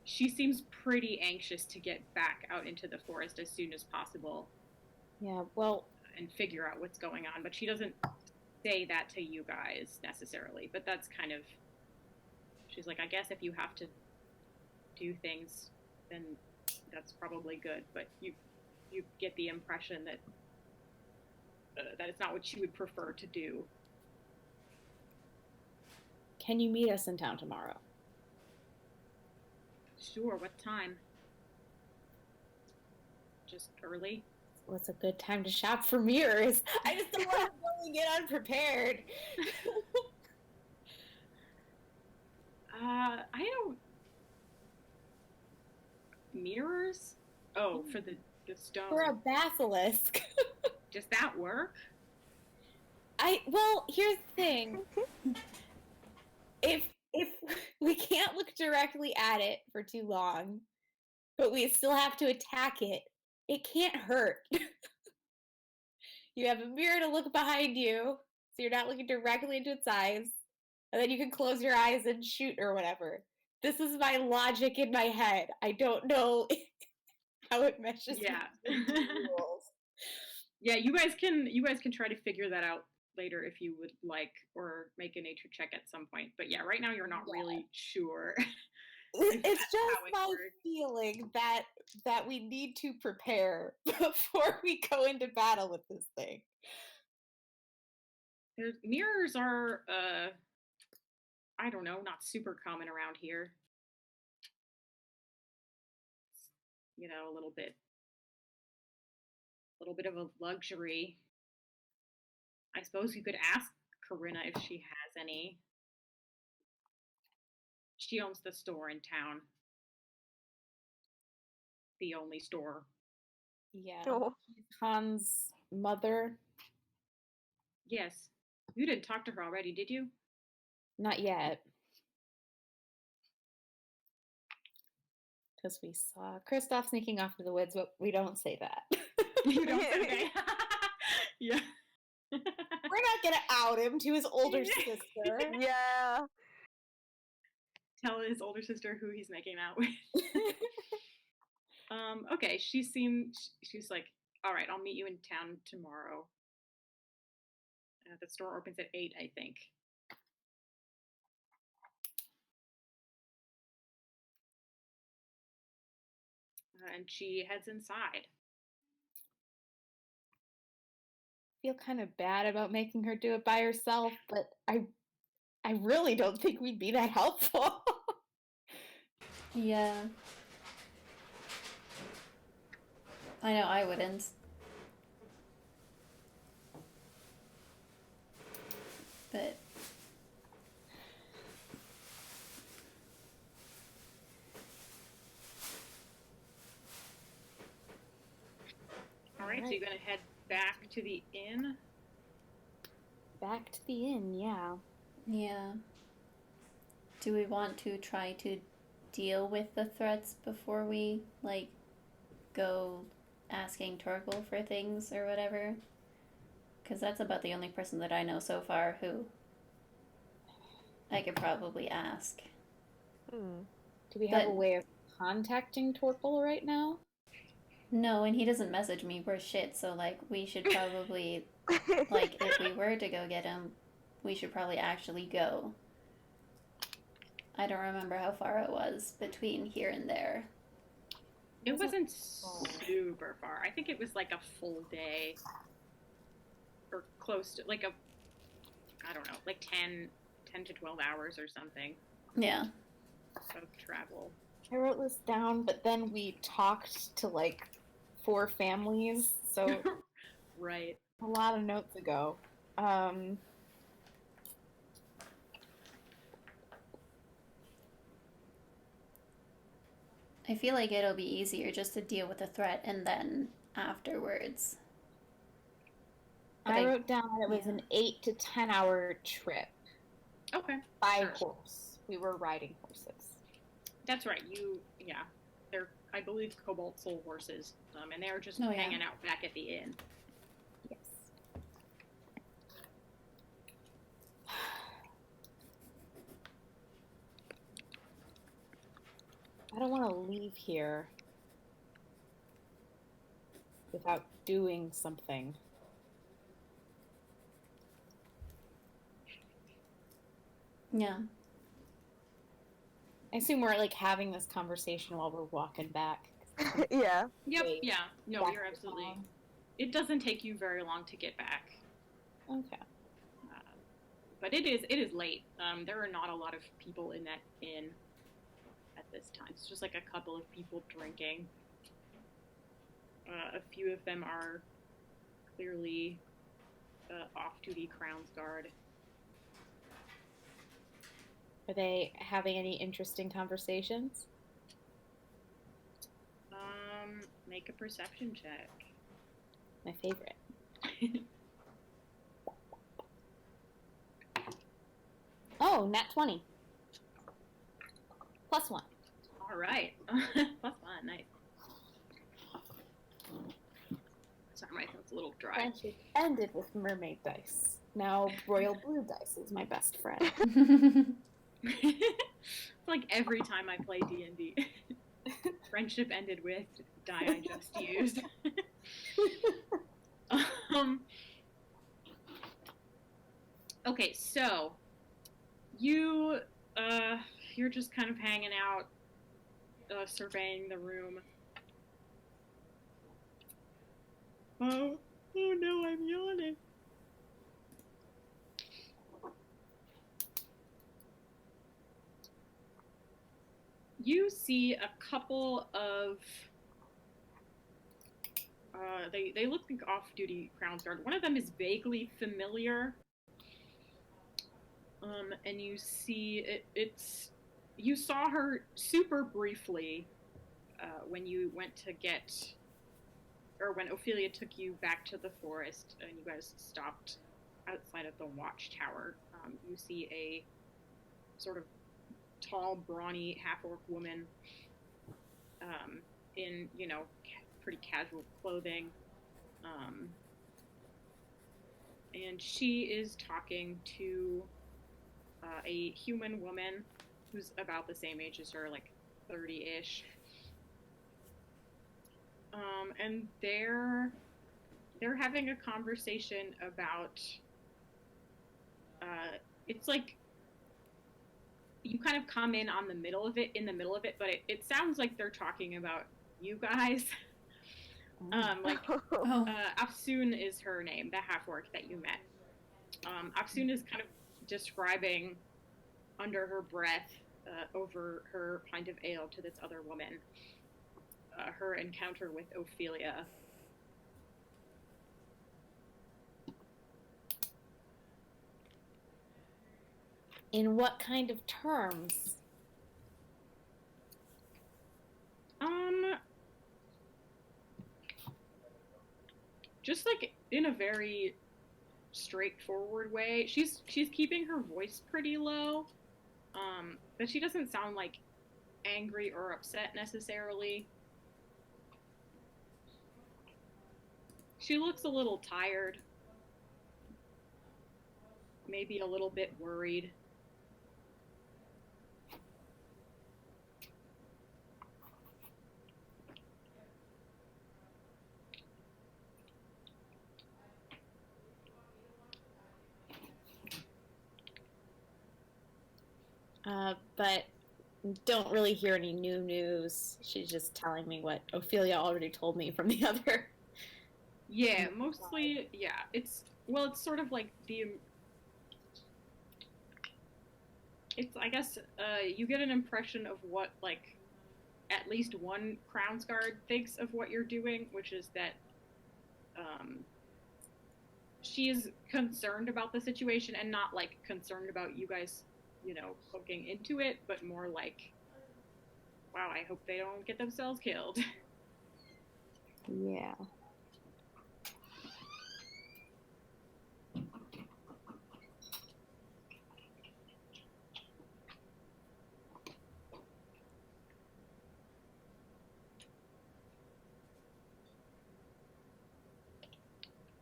She seems pretty anxious to get back out into the forest as soon as possible. Yeah, well, and figure out what's going on, but she doesn't say that to you guys necessarily. But that's kind of, she's like, I guess if you have to do things, then that's probably good. But you get the impression that that it's not what she would prefer to do. Can you meet us in town tomorrow? Sure, what time? Just early? What's a good time to shop for mirrors? I just don't want to go and get unprepared. I don't... Mirrors? Oh, for the stone. For a basilisk. Does that work? Well, here's the thing. If we can't look directly at it for too long, but we still have to attack it, it can't hurt. You have a mirror to look behind you, so you're not looking directly into its eyes, and then you can close your eyes and shoot or whatever. This is my logic in my head. I don't know how it meshes with the rules. Yeah, you guys can try to figure that out later if you would like, or make a nature check at some point. But yeah, right now you're not really sure. It's just my feeling that we need to prepare before we go into battle with this thing. Mirrors are, I don't know, not super common around here. You know, a little bit of a luxury. I suppose you could ask Corinna if she has any. She owns the store in town. The only store. Yeah. Oh, Han's mother. Yes. You didn't talk to her already, did you? Not yet. Because we saw Kristoff sneaking off to the woods, but we don't say that. You don't say okay. Yeah. We're not gonna out him to his older sister. yeah. Tell his older sister who he's making out with. Okay, she's like, all right, I'll meet you in town tomorrow. The store opens at 8, I think. And she heads inside. Feel kind of bad about making her do it by herself, but I really don't think we'd be that helpful. Yeah. I know I wouldn't. But All right, so you're gonna head back to the inn. Back to the inn, yeah. yeah. Do we want to try to deal with the threats before we like go asking Torgal for things or whatever? Because that's about the only person that I know so far who I could probably ask. Do we have a But- way of contacting Torkel right now? No, and he doesn't message me. We're shit, so like we should probably like if we were to go get him, we should probably actually go. I don't remember how far it was between here and there. It wasn't super far. I think it was like a full day. Or close to, like I don't know, like 10 to 12 hours or something Yeah. of travel. I wrote this down, but then we talked to like 4 families, so Right. a lot of notes ago. I feel like it'll be easier just to deal with the threat and then afterwards. But I wrote down that it was yeah. an 8 to 10 hour trip Okay. by Sure. horse. We were riding horses. That's right. They're, I believe, Cobalt Soul horses. And they're just Oh, yeah. hanging out back at the inn. Yes. I don't want to leave here without doing something. Yeah. I assume we're like having this conversation while we're walking back. yeah. Yep. Wait, Yeah. No, back you're to absolutely. town. It doesn't take you very long to get back. Okay. But it is late. There are not a lot of people in that inn at this time. It's just like a couple of people drinking. A few of them are clearly off-duty Crown's Guard. Are they having any interesting conversations? Make a perception check. My favorite. Oh, nat 20. +1. All right. +1, nice. Sorry, my throat's a little dry. Friendship ended with mermaid dice. Now royal blue dice is my best friend. Like every time I play D&D. Friendship ended with die I just used. Okay, so you're just kind of hanging out, surveying the room. Oh no, I'm yawning. you see a couple of they look like off-duty Crownsguard. One of them is vaguely familiar. And you see you saw her super briefly when you went to get, or when Ophelia took you back to the forest and you guys stopped outside of the watchtower. You see a sort of tall, brawny half-orc woman in, pretty casual clothing. And she is talking to a human woman who's about the same age as her, like 30-ish. And they're having a conversation about it's like you kind of come in the middle of it, but it sounds like they're talking about you guys. Afsoon is her name, the half-orc that you met. Afsoon is kind of describing under her breath over her pint of ale to this other woman her encounter with Ophelia. In what kind of terms? Just like in a very straightforward way. She's keeping her voice pretty low, but she doesn't sound like angry or upset necessarily. She looks a little tired, maybe a little bit worried. But don't really hear any new news. She's just telling me what Ophelia already told me from the other. Yeah, mostly, yeah. It's sort of like I guess, you get an impression of what, like, at least one Crownsguard thinks of what you're doing, which is that, she is concerned about the situation and not, like, concerned about you guys, looking into it, but more like, wow, I hope they don't get themselves killed. Yeah.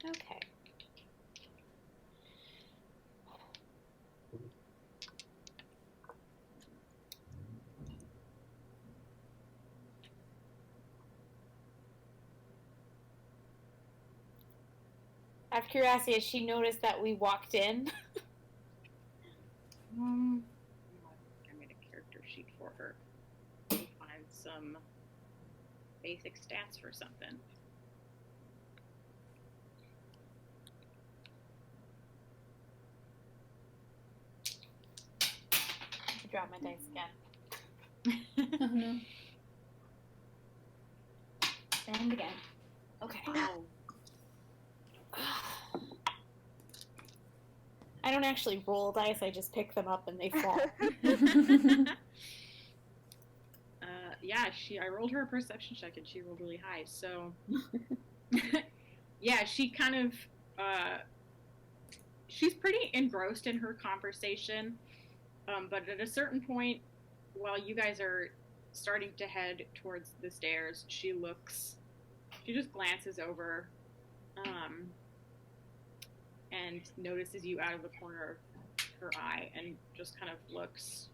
Okay. Out of curiosity, has she noticed that we walked in? I made a character sheet for her. Find some basic stats for something. I dropped my dice again. Oh no. And again. Okay. Oh. I don't actually roll dice, I just pick them up and they fall. Yeah, I rolled her a perception check and she rolled really high, so yeah, she kind of she's pretty engrossed in her conversation, but at a certain point, while you guys are starting to head towards the stairs, she just glances over and notices you out of the corner of her eye and just kind of looks.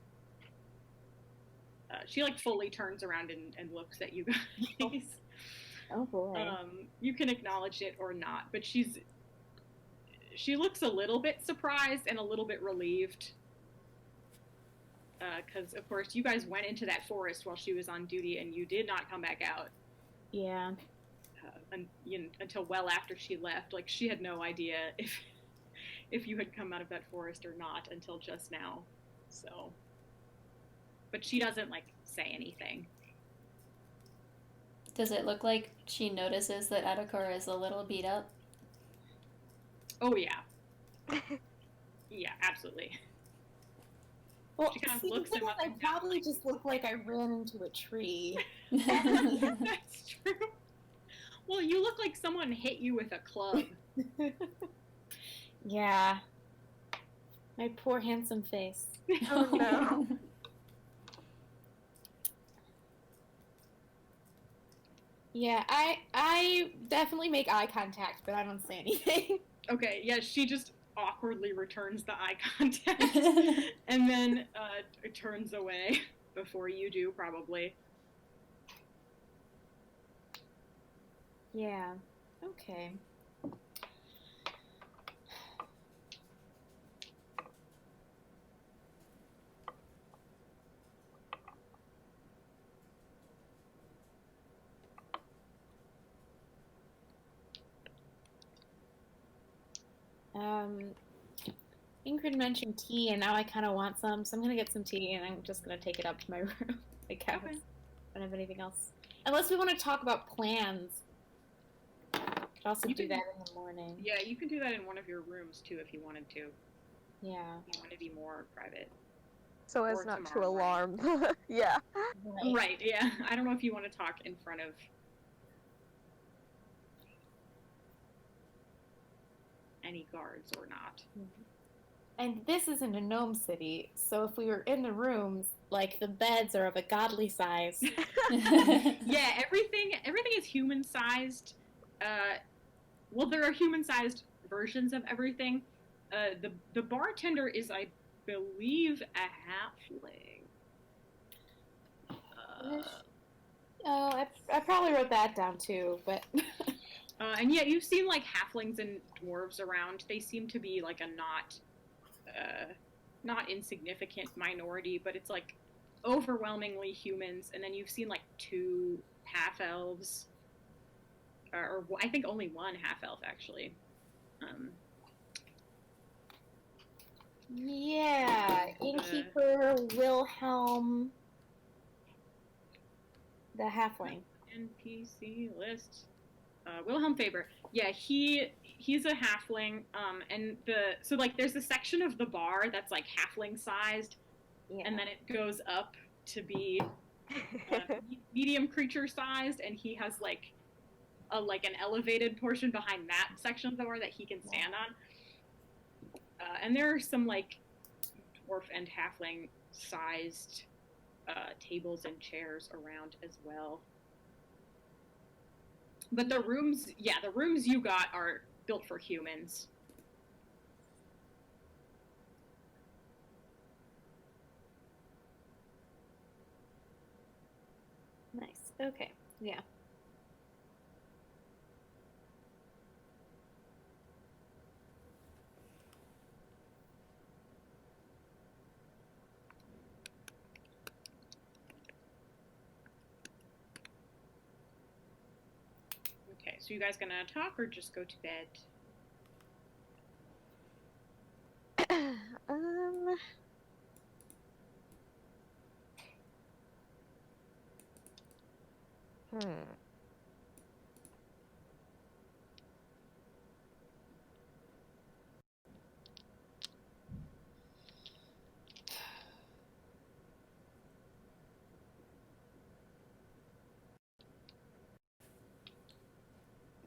She like fully turns around and looks at you guys. Oh boy. You can acknowledge it or not, but she looks a little bit surprised and a little bit relieved. Because of course you guys went into that forest while she was on duty and you did not come back out. Yeah. Until well after she left. Like, she had no idea if you had come out of that forest or not until just now. So but she doesn't like say anything. Does it look like she notices that Adakora is a little beat up? Oh yeah, yeah, absolutely. Well, She kind of see, looks the him thing up is, I and down, probably like- just look like I ran into a tree. That's true. Well, you look like someone hit you with a club. Yeah. My poor handsome face. Oh no. Yeah, I definitely make eye contact, but I don't say anything. Okay, yeah, she just awkwardly returns the eye contact and then turns away before you do, probably. Yeah. Okay. Ingrid mentioned tea, and now I kind of want some, so I'm gonna get some tea, and I'm just gonna take it up to my room. I guess. Okay. I don't have anything else. Unless we want to talk about plans. Could also You do can- that in the morning. Yeah, you can do that in one of your rooms too if you wanted to. Yeah. If you want to be more private. So as Or not to tomorrow alarm. Yeah. Right, yeah. I don't know if you want to talk in front of any guards or not. And this isn't a gnome city, so if we were in the rooms, like the beds are of a godly size. Yeah, everything is human sized. Well, there are human sized versions of everything. The bartender is, I believe, a halfling. Oh, I probably wrote that down too, but And yet you've seen like halflings and dwarves around. They seem to be like a not insignificant minority, but it's like overwhelmingly humans. And then you've seen like 2 half elves, or I think only 1 half elf actually. yeah, innkeeper Wilhelm, the halfling. NPC list. Wilhelm Faber. Yeah, he's a halfling. And so like there's a section of the bar that's like halfling sized, Yeah. and then it goes up to be medium creature sized, and he has like an elevated portion behind that section of the bar that he can stand on. And there are some like dwarf and halfling sized tables and chairs around as well. But the rooms you got are built for humans. Nice. Okay. Yeah. Okay, so you guys gonna talk or just go to bed? um. Hmm.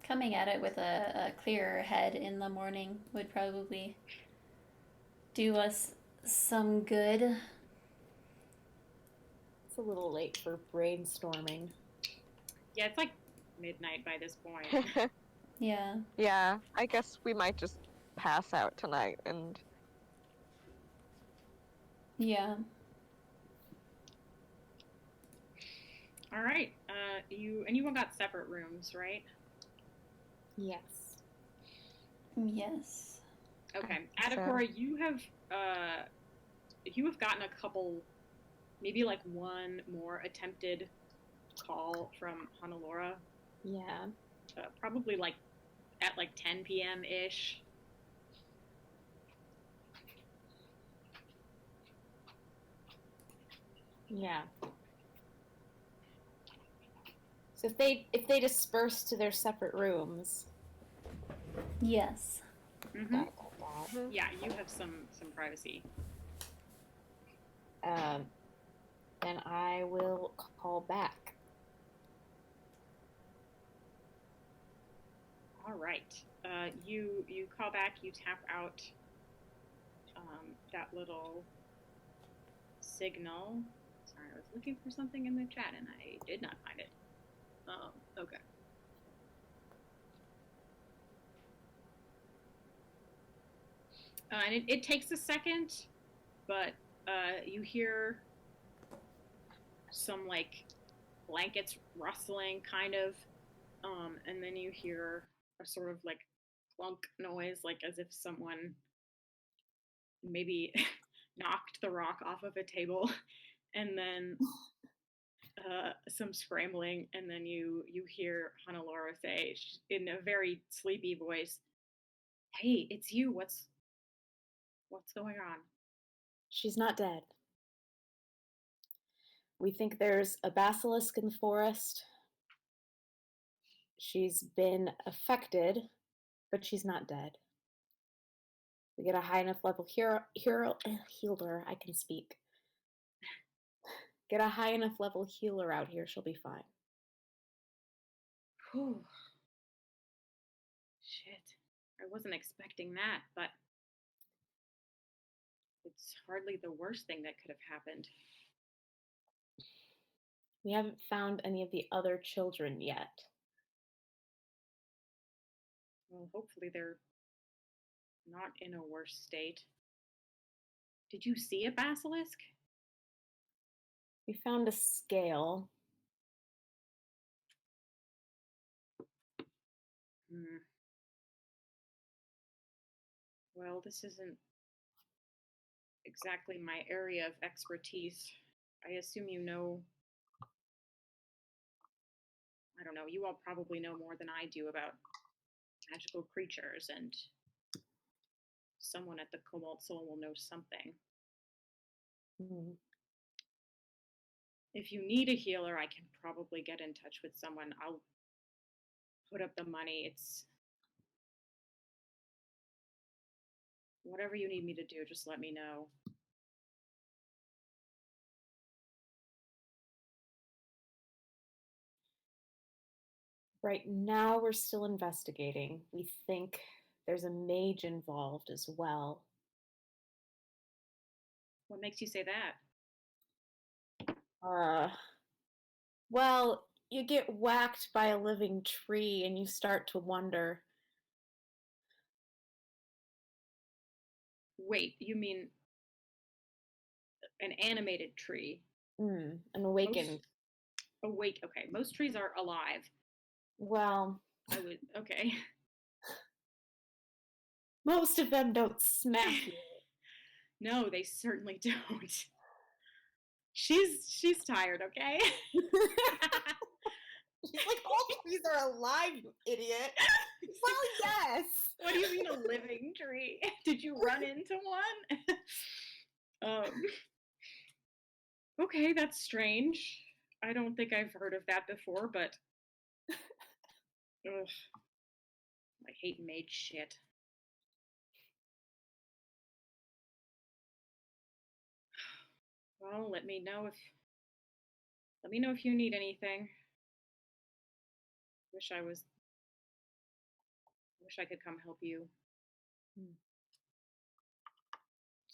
Coming at it with a clearer head in the morning would probably do us some good. It's a little late for brainstorming. Yeah, it's like midnight by this point. Yeah. Yeah, I guess we might just pass out tonight and Yeah. All right. Anyone got separate rooms, right? Yes. Yes. Okay. So- Adakora, you have gotten a couple, maybe like 1 more attempted call from Hanalora. Yeah. Probably like at like 10 p.m. ish. Yeah. So if they disperse to their separate rooms, Yes. Hmm. Mhm. Yeah, you have some privacy. then I will call back. All right. You call back. You tap out that little signal. Sorry, I was looking for something in the chat and I did not find it. Okay. And it takes a second, but you hear some like blankets rustling, kind of, and then you hear a sort of like clunk noise, like as if someone maybe knocked the rock off of a table, and then some scrambling, and then you hear Hanalora say in a very sleepy voice, "Hey, it's you. What's going on?" She's not dead. We think there's a basilisk in the forest. She's been affected, but she's not dead. We get a high enough level healer. I can speak. Get a high enough level healer out here, she'll be fine. Whew. Shit. I wasn't expecting that, but it's hardly the worst thing that could have happened. We haven't found any of the other children yet. Well, hopefully they're not in a worse state. Did you see a basilisk? We found a scale. Hmm. Well, this isn't exactly my area of expertise. I assume you know. I don't know. You all probably know more than I do about magical creatures, and someone at the Cobalt Soul will know something. Mm. If you need a healer, I can probably get in touch with someone. I'll put up the money. It's whatever you need me to do, just let me know. Right now, we're still investigating. We think there's a mage involved as well. What makes you say that? Well, you get whacked by a living tree and you start to wonder. Wait, you mean an animated tree? An awakened. Awake. Okay, most trees are alive. Well, I would. Okay. most of them don't smack you. No, they certainly don't. She's tired. Okay. She's like, all trees are alive, you idiot. Well, yes. What do you mean a living tree? Did you run into one? Okay, that's strange. I don't think I've heard of that before, but ugh, I hate mage shit. Well, let me know if you need anything. Wish I could come help you.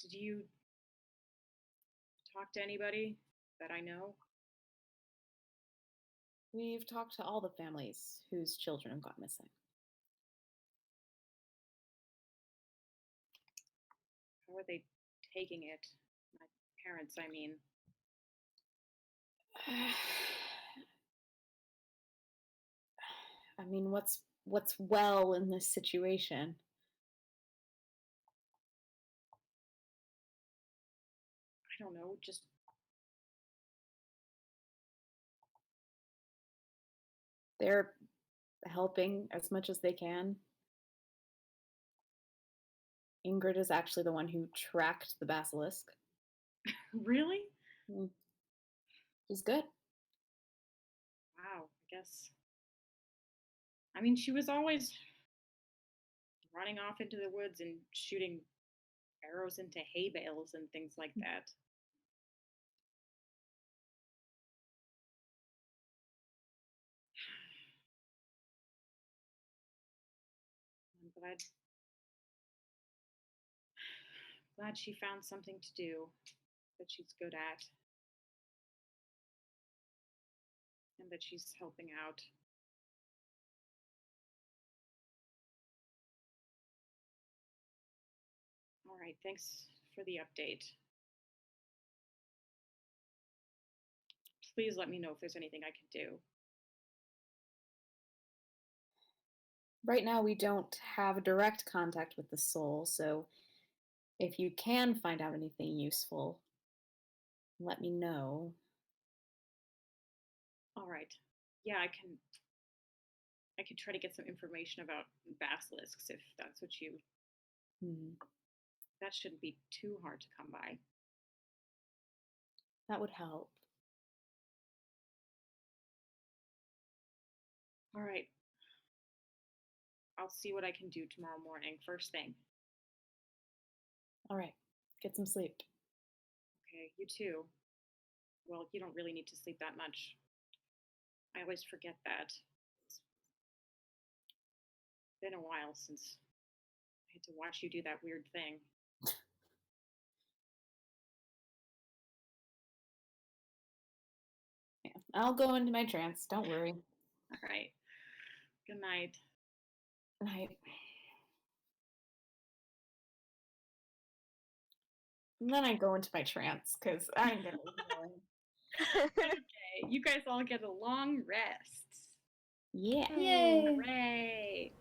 Did you talk to anybody that I know? We've talked to all the families whose children have gone missing. How are they taking it? My parents, I mean. I mean, what's well in this situation? I don't know, just They're helping as much as they can. Ingrid is actually the one who tracked the basilisk. really? Mm. She's good. Wow, I guess. I mean, she was always running off into the woods and shooting arrows into hay bales and things like that. I'm glad she found something to do that she's good at and that she's helping out. All right, thanks for the update. Please let me know if there's anything I can do. Right now, we don't have direct contact with the soul, so if you can find out anything useful, let me know. All right. Yeah, I can try to get some information about basilisks if that's what you. That shouldn't be too hard to come by. That would help. All right. I'll see what I can do tomorrow morning, first thing. All right. Get some sleep. Okay, you too. Well, you don't really need to sleep that much. I always forget that. It's been a while since I had to watch you do that weird thing. Yeah, I'll go into my trance. Don't worry. All right. Good night. Good night. And then I go into my trance because I'm gonna Okay, you guys all get a long rest. Yeah. Yay! Hooray!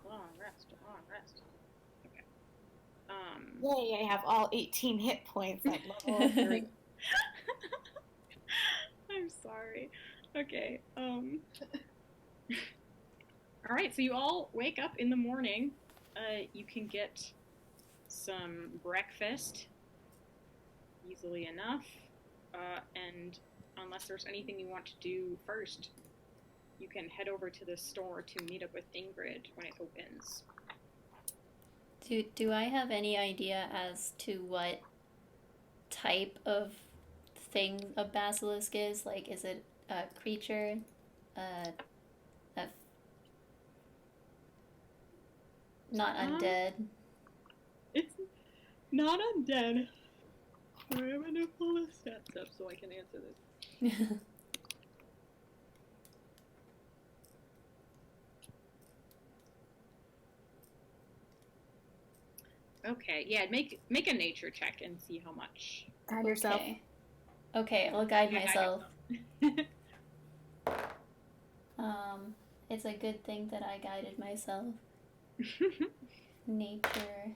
Long rest. Okay. Yay, I have all 18 hit points at level 3. I'm sorry. Okay. All right, so you all wake up in the morning. You can get some breakfast easily enough. And unless there's anything you want to do first, you can head over to the store to meet up with Ingrid when it opens. Do I have any idea as to what type of thing a basilisk is? Like, is it a creature? Not undead? It's not undead. Sorry, I'm gonna pull the stats up so I can answer this. Okay, yeah, make a nature check and see how much. Guide yourself. Okay, I'll guide Yeah, myself. It's a good thing that I guided myself. Nature.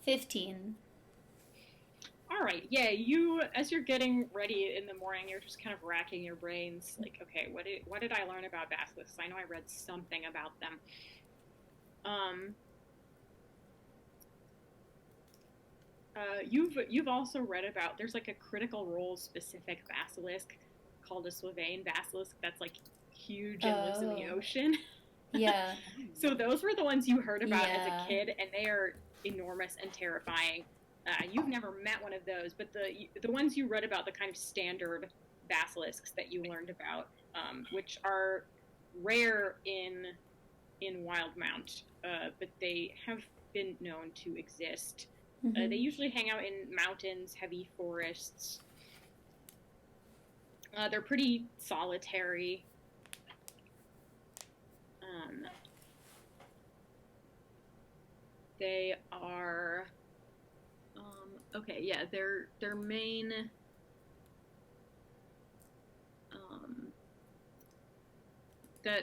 15. All right, yeah, you, as you're getting ready in the morning, you're just kind of racking your brains, like, okay, what did I learn about basilisks? I know I read something about them. You've also read about, there's like a Critical Role specific basilisk called a Slovene basilisk that's like huge and lives in the ocean. Yeah. So those were the ones you heard about as a kid, and they are enormous and terrifying. You've never met one of those, but the ones you read about, the kind of standard basilisks that you learned about, which are rare in Wildemount, but they have been known to exist. Mm-hmm. They usually hang out in mountains, heavy forests. They're pretty solitary. They are okay, yeah, their main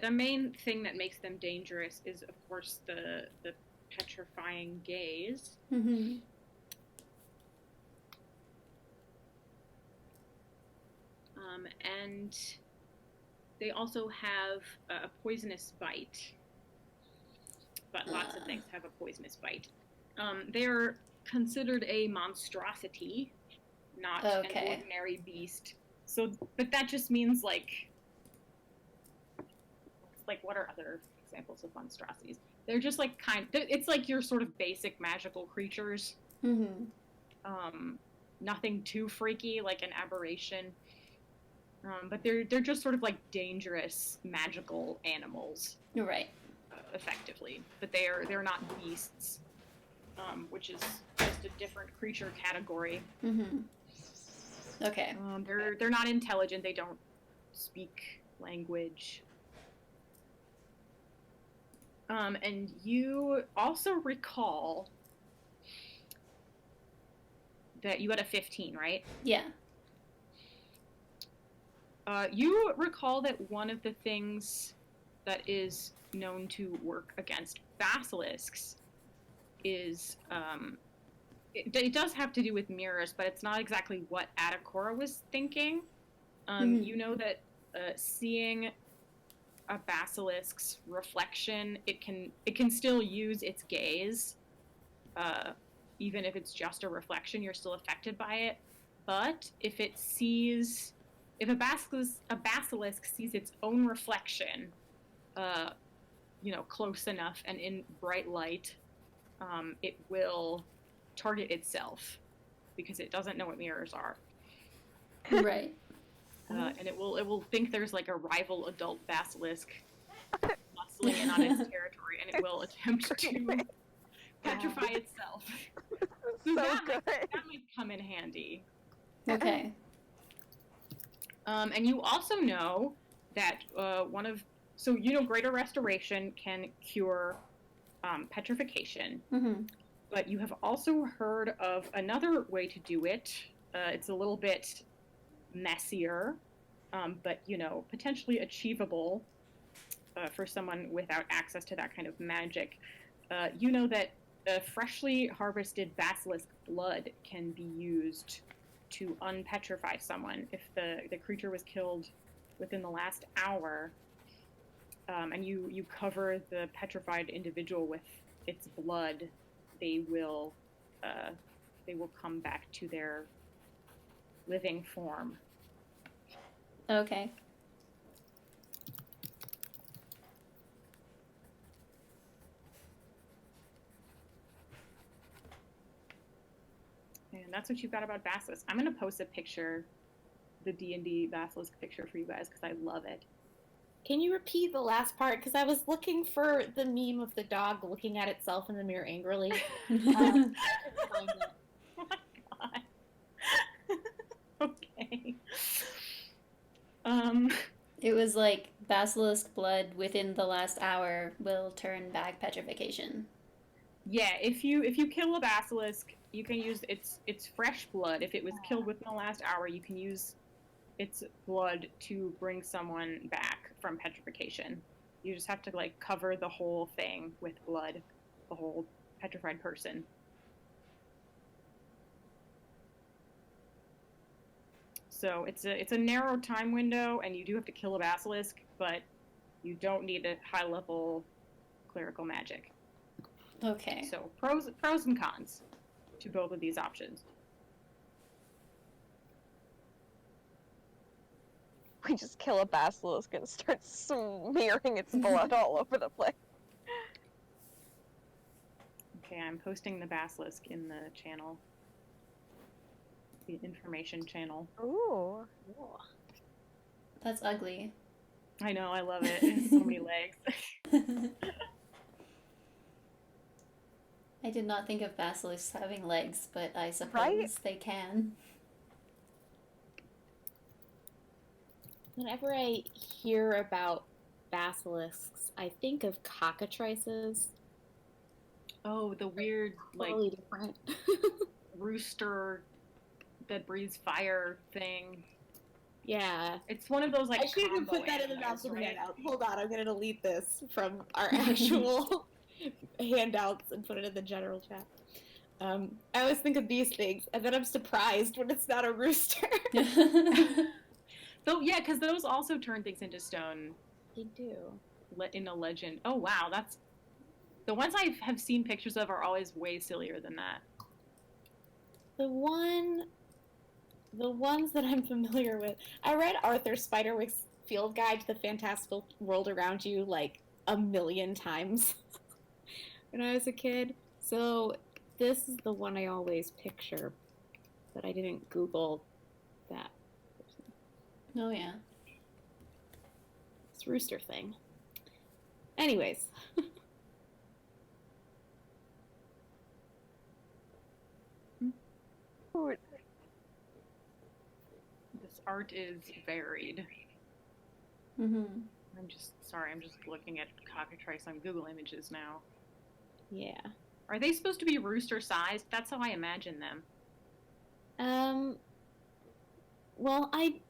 the main thing that makes them dangerous is, of course, the petrifying gaze. And they also have a poisonous bite. But lots of things have a poisonous bite. They're considered a monstrosity, not an ordinary beast. So, but that just means like what are other examples of monstrosities? They're just like it's like your sort of basic magical creatures. Nothing too freaky, like an aberration. But they're just sort of like dangerous magical animals. You're right. Effectively, but they're not beasts, which is just a different creature category. Okay. They're not intelligent. They don't speak language. And you also recall that you had a 15, right? Yeah. You recall that one of the things that is known to work against basilisks is it does have to do with mirrors, but it's not exactly what Adakora was thinking. You know that seeing a basilisk's reflection, it can still use its gaze, even if it's just a reflection. You're still affected by it. But if a basilisk sees its own reflection, close enough and in bright light, it will target itself because it doesn't know what mirrors are. Right. And it will think there's like a rival adult basilisk bustling in on its territory, and it will attempt to petrify itself. So that good. might come in handy. Okay. And you also know that Greater Restoration can cure petrification. But you have also heard of another way to do it. It's a little bit messier, but potentially achievable for someone without access to that kind of magic. You know that freshly harvested basilisk blood can be used to unpetrify someone if the creature was killed within the last hour, and you cover the petrified individual with its blood. They will come back to their living form. Okay. And that's what you've got about Basilisk. I'm going to post a picture, the D&D Basilisk picture for you guys, because I love it. Can you repeat the last part? Because I was looking for the meme of the dog looking at itself in the mirror angrily. Oh my god. Okay. It was like basilisk blood within the last hour will turn back petrification. Yeah, if you kill a basilisk, you can use its fresh blood. If it was killed within the last hour, you can use its blood to bring someone back from petrification. You just have to like cover the whole thing with blood, the whole petrified person. So it's a narrow time window, and you do have to kill a basilisk, but you don't need a high level clerical magic. Okay. So pros and cons to both of these options. We just kill a basilisk and start smearing its blood all over the place. Okay, I'm posting the basilisk in the channel. The information channel. Ooh. That's ugly. I know, I love it. It has so many legs. I did not think of basilisks having legs, but I suppose Right? they can. Whenever I hear about basilisks, I think of cockatrices. Oh, the weird, like, Totally different. rooster that breathes fire thing. Yeah. It's one of those, like, I shouldn't have combo put that in the animals, mouse of the right? handout. Hold on, I'm gonna delete this from our actual handouts and put it in the general chat. I always think of these things, and then I'm surprised when it's not a rooster. Though, yeah, because those also turn things into stone They do. in a legend. Oh, wow, that's... The ones I have seen pictures of are always way sillier than that. The ones that I'm familiar with, I read Arthur Spiderwick's Field Guide to the Fantastical World Around You like a million times when I was a kid. So this is the one I always picture, but I didn't Google that. Oh yeah. This rooster thing. Anyways. Ooh, This art is varied. Mm-hmm. I'm just looking at cockatrice on Google Images now. Yeah. Are they supposed to be rooster sized? That's how I imagine them. Well, I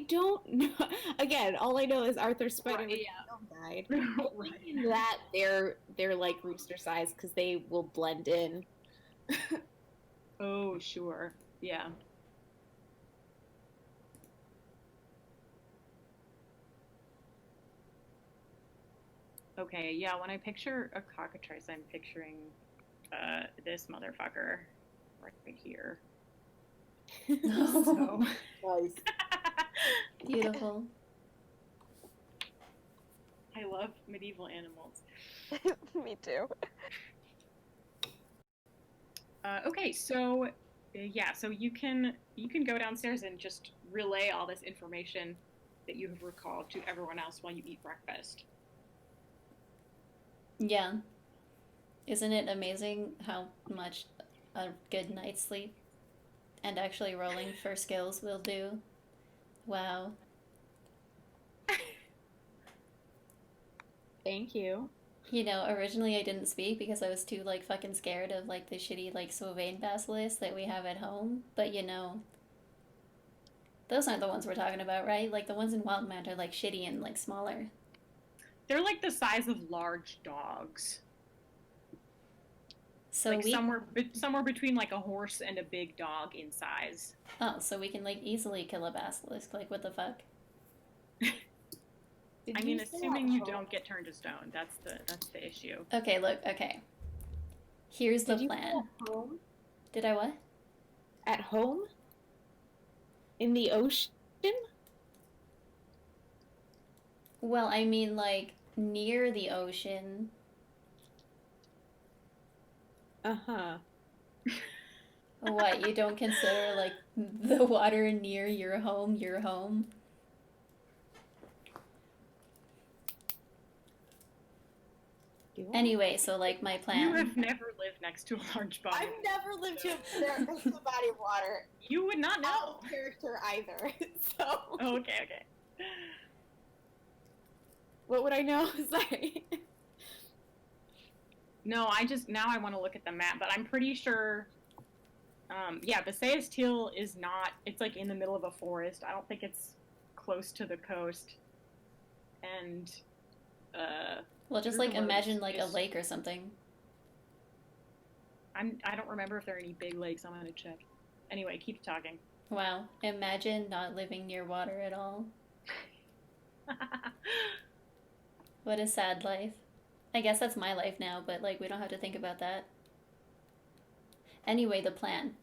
don't know. Again, all I know is Arthur Spiderwick's Right, Field Guide. I'm thinking that they're like rooster size because they will blend in. Oh, sure. Yeah. Okay, yeah, when I picture a cockatrice, I'm picturing this motherfucker right here. So Nice. Beautiful. I love medieval animals. me too. Okay, so yeah, so you can go downstairs and just relay all this information that you have recalled to everyone else while you eat breakfast. Yeah. Isn't it amazing how much a good night's sleep and actually rolling for skills will do? Wow. Thank you. You know, originally I didn't speak because I was too like fucking scared of like the shitty like Sylvain basilisk that we have at home. But you know, those aren't the ones we're talking about, right? Like the ones in Wildmount are like shitty and like smaller. They're like the size of large dogs. So like we somewhere between like a horse and a big dog in size. oh, so we can like easily kill a basilisk. Like what the fuck? I mean, assuming you don't get turned to stone, that's the issue. Okay, look, okay. Here's the Did you plan. at home? Did I what? At home? In the ocean? Well, I mean like near the ocean. Uh-huh. What, you don't consider like the water near your home your home? Anyway, so like my plan. You have never lived next to a large body. I've never lived to a body of water. You would not know. Out of character either. So Oh, okay. what would I know? Sorry. No, now I want to look at the map, but I'm pretty sure. Yeah, the Sayastil is not. It's like in the middle of a forest. I don't think it's close to the coast. And Well, just True like Words imagine like a is- lake or something. I don't remember if there are any big lakes. I'm gonna check. Anyway, keep talking. Wow, imagine not living near water at all. What a sad life. I guess that's my life now, but like we don't have to think about that. Anyway, the plan.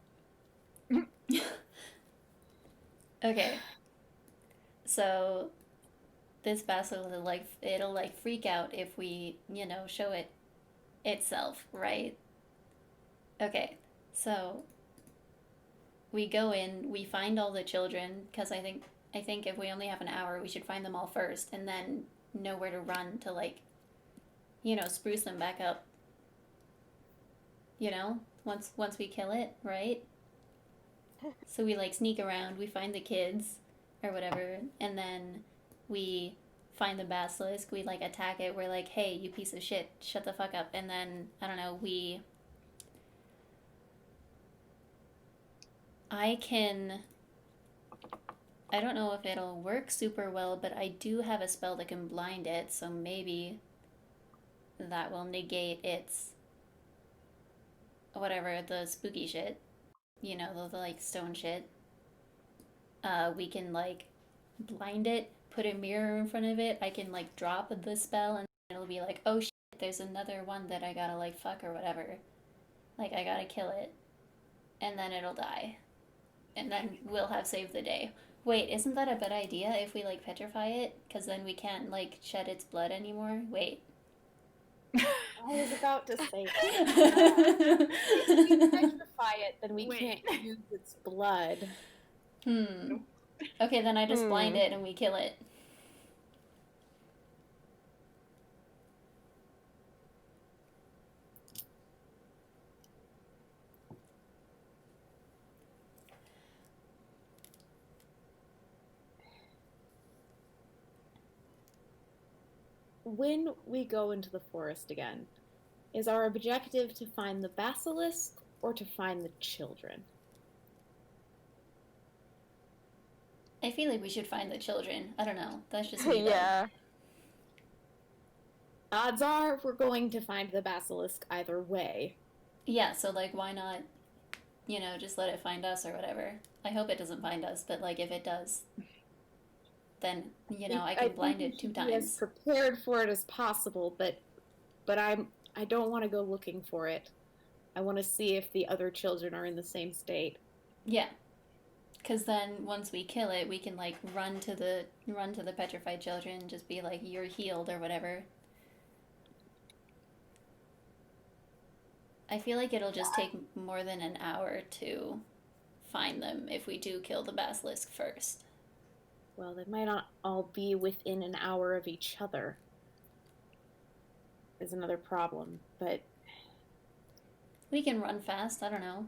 Okay. So this basilisk will like it'll like freak out if we, you know, show it itself, right? Okay. So we go in, we find all the children because I think if we only have an hour, we should find them all first and then know where to run to like, you know, spruce them back up. You know, once we kill it, right? So we like sneak around, we find the kids or whatever, and then we find the basilisk, we like attack it, we're like, hey, you piece of shit, shut the fuck up, and then I don't know, I don't know if it'll work super well, but I do have a spell that can blind it, so maybe that will negate its whatever, the spooky shit. You know, the like stone shit. We can like blind it, put a mirror in front of it, I can like drop the spell and it'll be like, oh shit, there's another one that I gotta like fuck or whatever. Like I gotta kill it. And then it'll die. And then we'll have saved the day. Wait, isn't that a bad idea if we like petrify it? Because then we can't like shed its blood anymore? Wait. I was about to say that. If we petrify it, then we Wait. can't use its blood. Okay, then I just blind it and we kill it. When we go into the forest again, is our objective to find the basilisk or to find the children? I feel like we should find the children. I don't know. That's just me. Yeah. Odds are we're going to find the basilisk either way. Yeah, so like why not, you know, just let it find us or whatever. I hope it doesn't find us, but like if it does, then you know I can blind think it 2 we should be as times. prepared for it as possible, but I don't want to go looking for it. I want to see if the other children are in the same state. Yeah. Cause then once we kill it, we can like run to the petrified children, and just be like, "You're healed" or whatever. I feel like it'll just take more than an hour to find them if we do kill the basilisk first. Well, they might not all be within an hour of each other. Is another problem, but We can run fast. I don't know.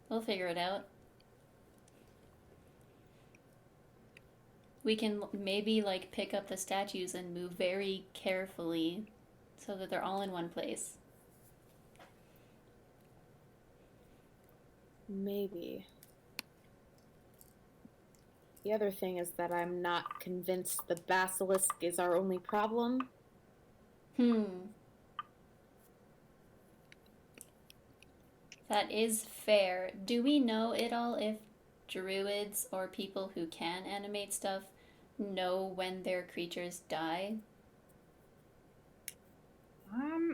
We'll figure it out. We can maybe like pick up the statues and move very carefully so that they're all in one place. maybe. The other thing is that I'm not convinced the basilisk is our only problem. That is fair. Do we know at all if druids or people who can animate stuff know when their creatures die?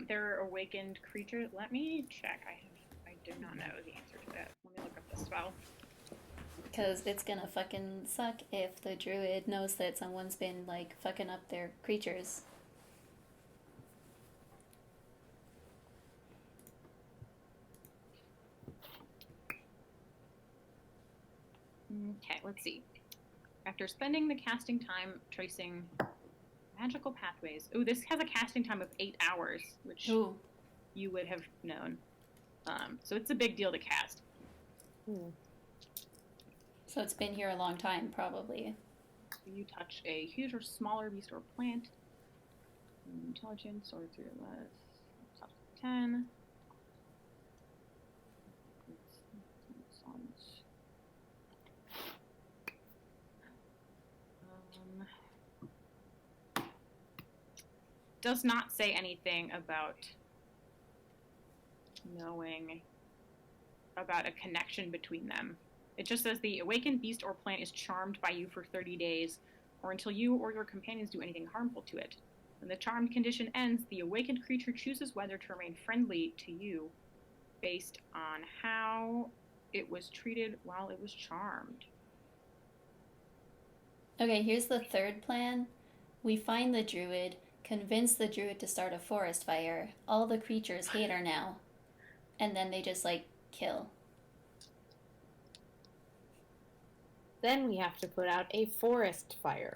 They're awakened creatures. Let me check. I do not know the answer to that. Let me look up the spell. Because it's gonna fucking suck if the druid knows that someone's been like fucking up their creatures. Okay, let's see. After spending the casting time tracing magical pathways. Ooh, this has a casting time of 8 hours, which Ooh. you would have known. So it's a big deal to cast. So it's been here a long time, probably. You touch a huge or smaller beast or plant. Intelligence or 3 or less. Top 10. Does not say anything about knowing about a connection between them. It just says the awakened beast or plant is charmed by you for 30 days, or until you or your companions do anything harmful to it. When the charmed condition ends, the awakened creature chooses whether to remain friendly to you based on how it was treated while it was charmed. Okay, here's the third plan. We find the druid, convince the druid to start a forest fire. All the creatures hate her now. And then they just, like, kill. Then we have to put out a forest fire.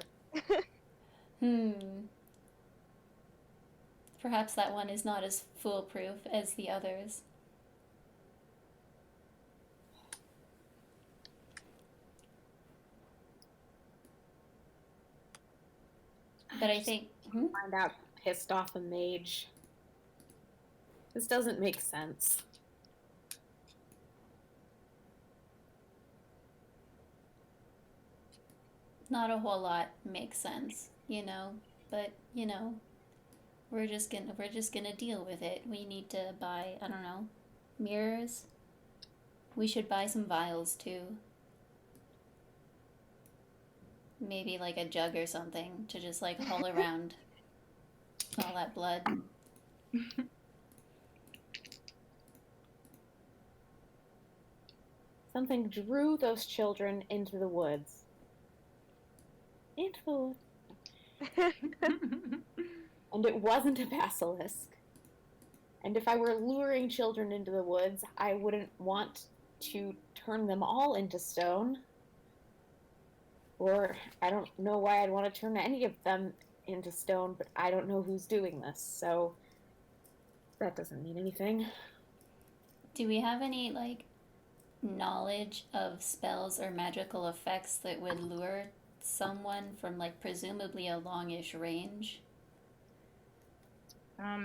Perhaps that one is not as foolproof as the others. But I think... Find out pissed off a mage. This doesn't make sense. Not a whole lot makes sense, you know, but you know, we're just gonna deal with it. We need to buy, I don't know, mirrors. We should buy some vials too. maybe like a jug or something to just like haul around all that blood. Something drew those children into the woods. Into the woods. And it wasn't a basilisk. And if I were luring children into the woods, I wouldn't want to turn them all into stone. Or I don't know why I'd want to turn any of them into stone, but I don't know who's doing this, so that doesn't mean anything. Do we have any like knowledge of spells or magical effects that would lure someone from like presumably a longish range?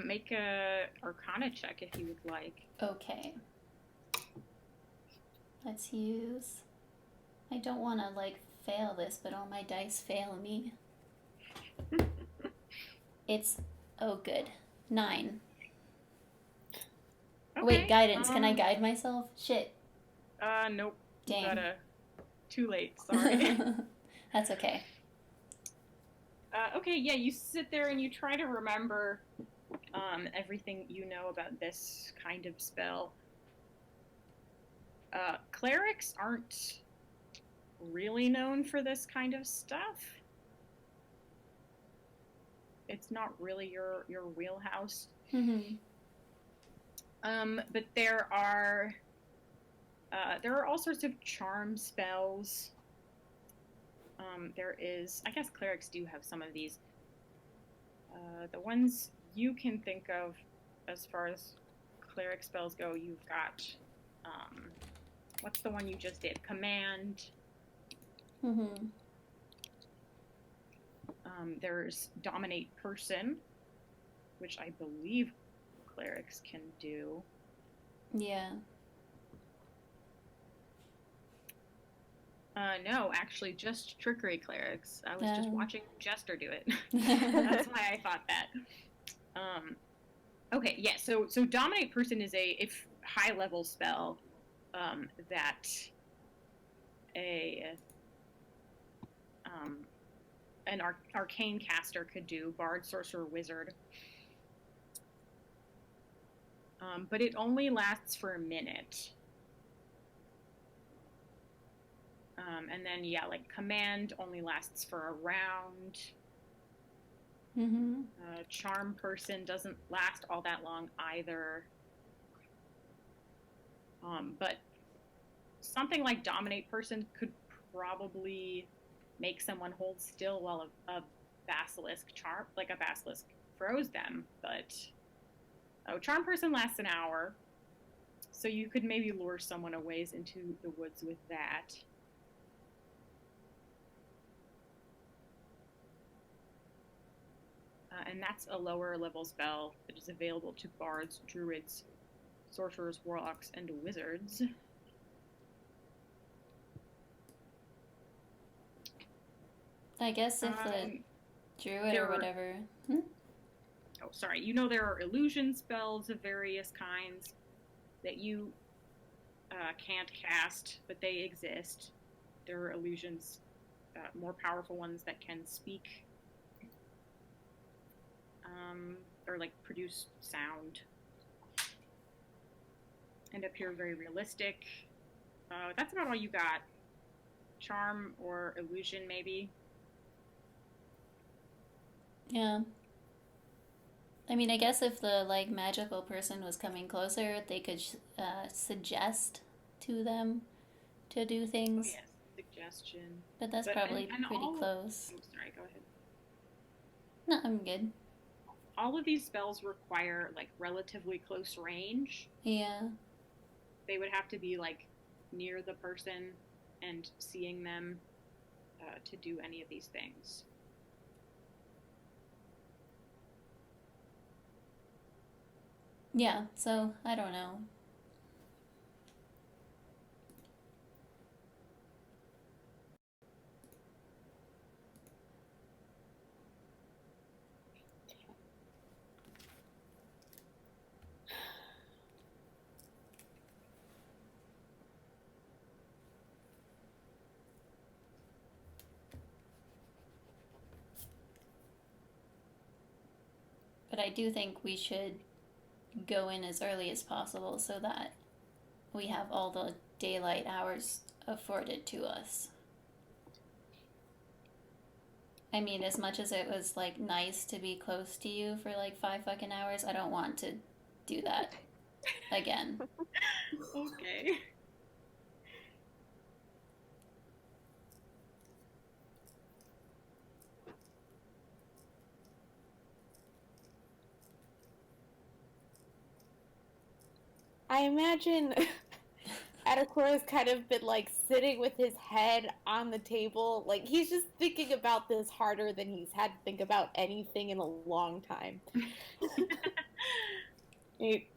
Make a Arcana check if you would like. Okay. Let's use. I don't want to like fail this, but all my dice fail me. It's good. 9. Okay, Wait, guidance. Can I guide myself? Shit. Nope. Dang. Too late. Sorry. That's okay. Okay, yeah, you sit there and you try to remember everything you know about this kind of spell. Clerics aren't really known for this kind of stuff. It's not really your wheelhouse. Mm-hmm. But there are all sorts of charm spells. There is, I guess clerics do have some of these. The ones you can think of as far as cleric spells go, you've got, what's the one you just did? Command. Mm-hmm. There's Dominate Person, which I believe clerics can do. Yeah. No, actually, just Trickery Clerics. I was just watching Jester do it. That's why I thought that. Okay, yeah. So Dominate Person is a high level spell that an arcane caster could do, bard, sorcerer, wizard. But it only lasts for a minute. And then, yeah, like Command only lasts for a round. Mm-hmm. Charm Person doesn't last all that long either. But something like Dominate Person could probably make someone hold still while a basilisk throws them. But Charm Person lasts an hour, so you could maybe lure someone a ways into the woods with that. And that's a lower level spell that is available to bards, druids, sorcerers, warlocks, and wizards. I guess if the druid or whatever. Oh, sorry. You know there are illusion spells of various kinds that you can't cast, but they exist. There are illusions, more powerful ones that can speak. Or like produce sound and appear very realistic. That's about all you got. Charm or illusion, maybe. Yeah. I mean, I guess if the like magical person was coming closer, they could suggest to them to do things. Oh, yes, suggestion. But that's probably pretty close. Oh, sorry, go ahead. No, I'm good. All of these spells require like relatively close range. Yeah. They would have to be like near the person and seeing them to do any of these things. Yeah, so I don't know. But I do think we should go in as early as possible so that we have all the daylight hours afforded to us. I mean, as much as it was like nice to be close to you for like 5 fucking hours, I don't want to do that again. Okay. I imagine Atakora's kind of been like sitting with his head on the table. Like he's just thinking about this harder than he's had to think about anything in a long time. He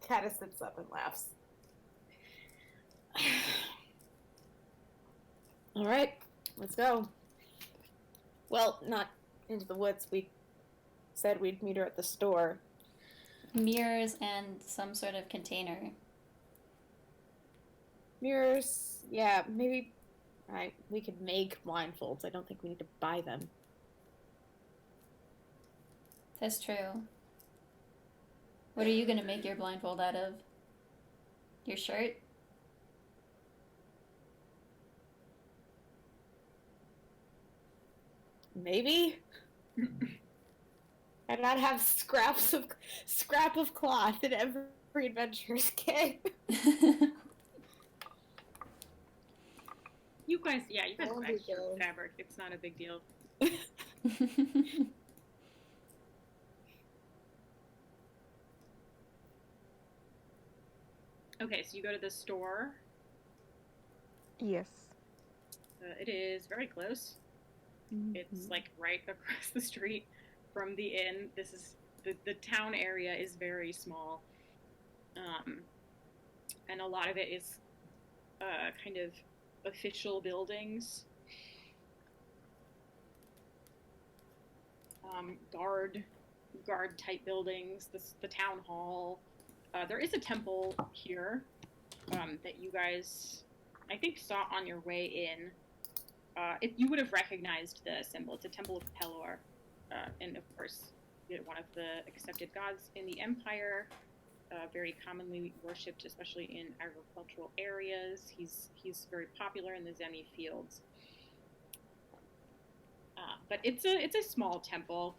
kind of sits up and laughs. All right, let's go. Well, not into the woods. We said we'd meet her at the store. Mirrors and some sort of container. Mirrors, yeah, maybe. Right, we could make blindfolds. I don't think we need to buy them. That's true. What are you gonna make your blindfold out of? Your shirt? Maybe. I not have scrap of cloth in every adventurer's kit. You guys There have we extra go. fabric. It's not a big deal. Okay, so you go to the store. Yes. It is very close. It's like right across the street from the inn. This is the town area is very small, and a lot of it is kind of official buildings, guard type buildings. The town hall. There is a temple here that you guys, I think, saw on your way in. You would have recognized the symbol. It's a temple of Pelor, and of course, one of the accepted gods in the empire. Very commonly worshipped, especially in agricultural areas. He's very popular in the Zemi fields. But it's a small temple.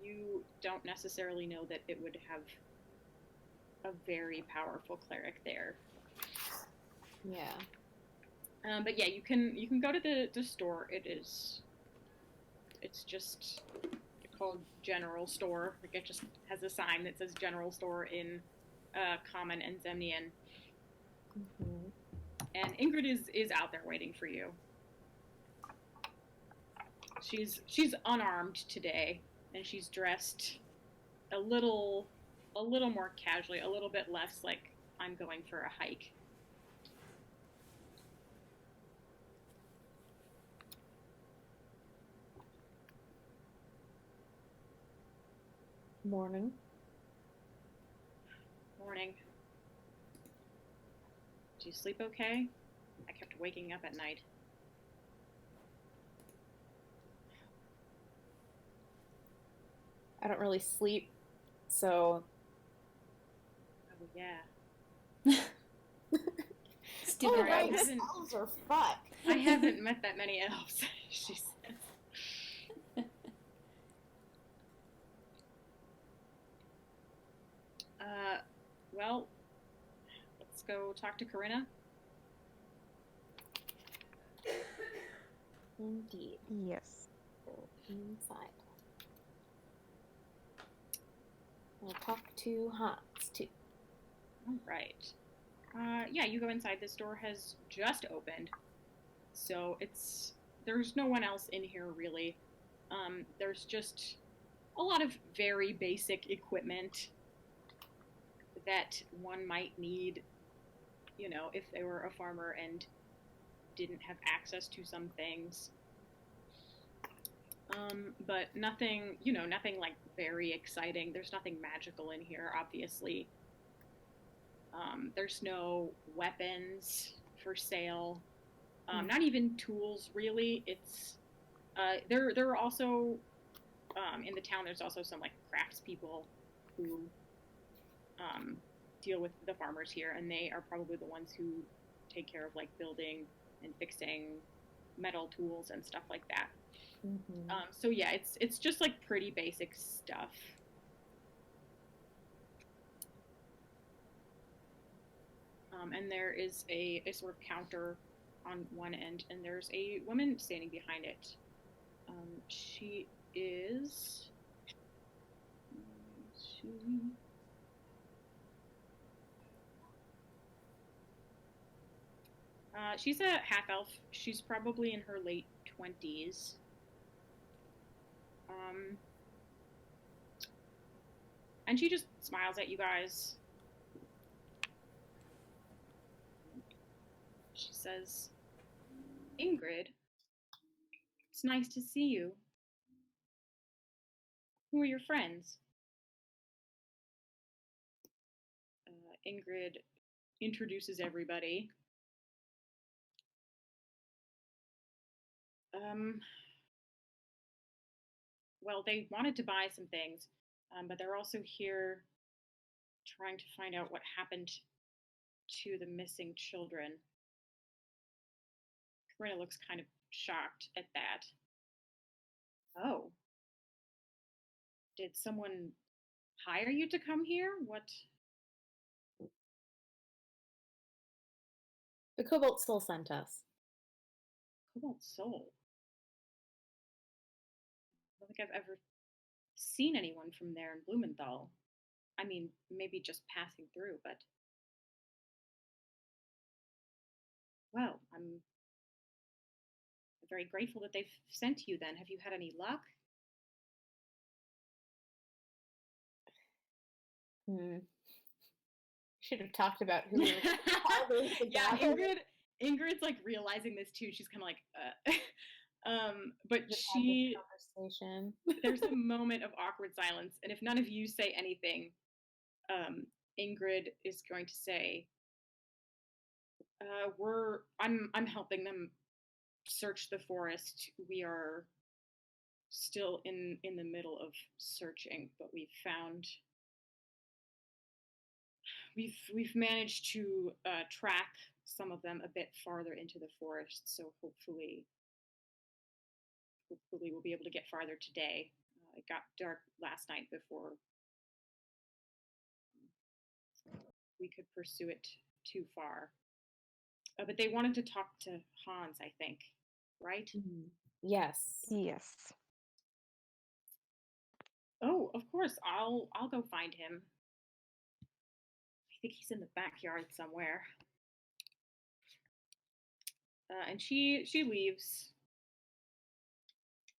You don't necessarily know that it would have a very powerful cleric there. Yeah. But yeah, you can go to the store. It's just called General Store. Like it just has a sign that says General Store in Common and Zemnian. Mm-hmm. And Ingrid is out there waiting for you. She's unarmed today, and she's dressed a little more casually, a little bit less like I'm going for a hike. Morning. Morning. Did you sleep okay? I kept waking up at night. I don't really sleep, so Oh yeah. Stupid right. right, elves. Haven't- elves are fuck. I haven't met that many elves, she says. Well, let's go talk to Corinna. Indeed. Yes. Inside. We'll talk to Hans too. All right. Yeah, you go inside. This door has just opened, so there's no one else in here really. There's just a lot of very basic equipment that one might need, if they were a farmer and didn't have access to some things. But nothing, nothing like very exciting. There's nothing magical in here, obviously. There's no weapons for sale. Not even tools, really. It's there are also in the town, there's also some like craftspeople who deal with the farmers here, and they are probably the ones who take care of like building and fixing metal tools and stuff like that. Mm-hmm. So yeah, it's just like pretty basic stuff. And there is a sort of counter on one end, and there's a woman standing behind it. She is. She's a half elf. She's probably in her late 20s. And she just smiles at you guys. She says, Ingrid, it's nice to see you. Who are your friends? Ingrid introduces everybody. Well, they wanted to buy some things, but they're also here trying to find out what happened to the missing children. Corinna looks kind of shocked at that. Oh. Did someone hire you to come here? What? The Cobalt Soul sent us. Cobalt Soul? I don't think I've ever seen anyone from there in Blumenthal. I mean, maybe just passing through, but... Well, I'm very grateful that they've sent you then. Have you had any luck? Should have talked about who we were Yeah, Ingrid's like realizing this too. She's kind of like, but she conversation. There's a moment of awkward silence, and if none of you say anything, Ingrid is going to say, I'm helping them search the forest. We are still in the middle of searching, but we've managed to track some of them a bit farther into the forest, so hopefully we'll be able to get farther today. It got dark last night before we could pursue it too far. But they wanted to talk to Hans, I think, right? Yes. Yes. Oh, of course. I'll go find him. I think he's in the backyard somewhere. And she leaves.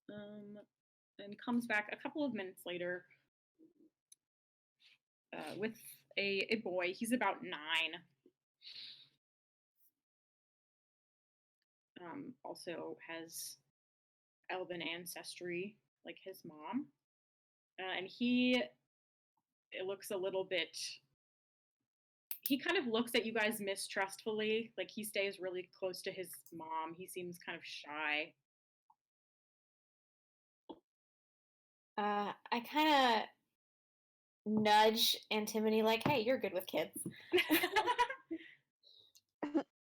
And comes back a couple of minutes later with a boy. He's about 9. Also has elven ancestry, like his mom. And it looks a little bit... He kind of looks at you guys mistrustfully. Like, he stays really close to his mom. He seems kind of shy. I kind of nudge Antimony like, hey, you're good with kids.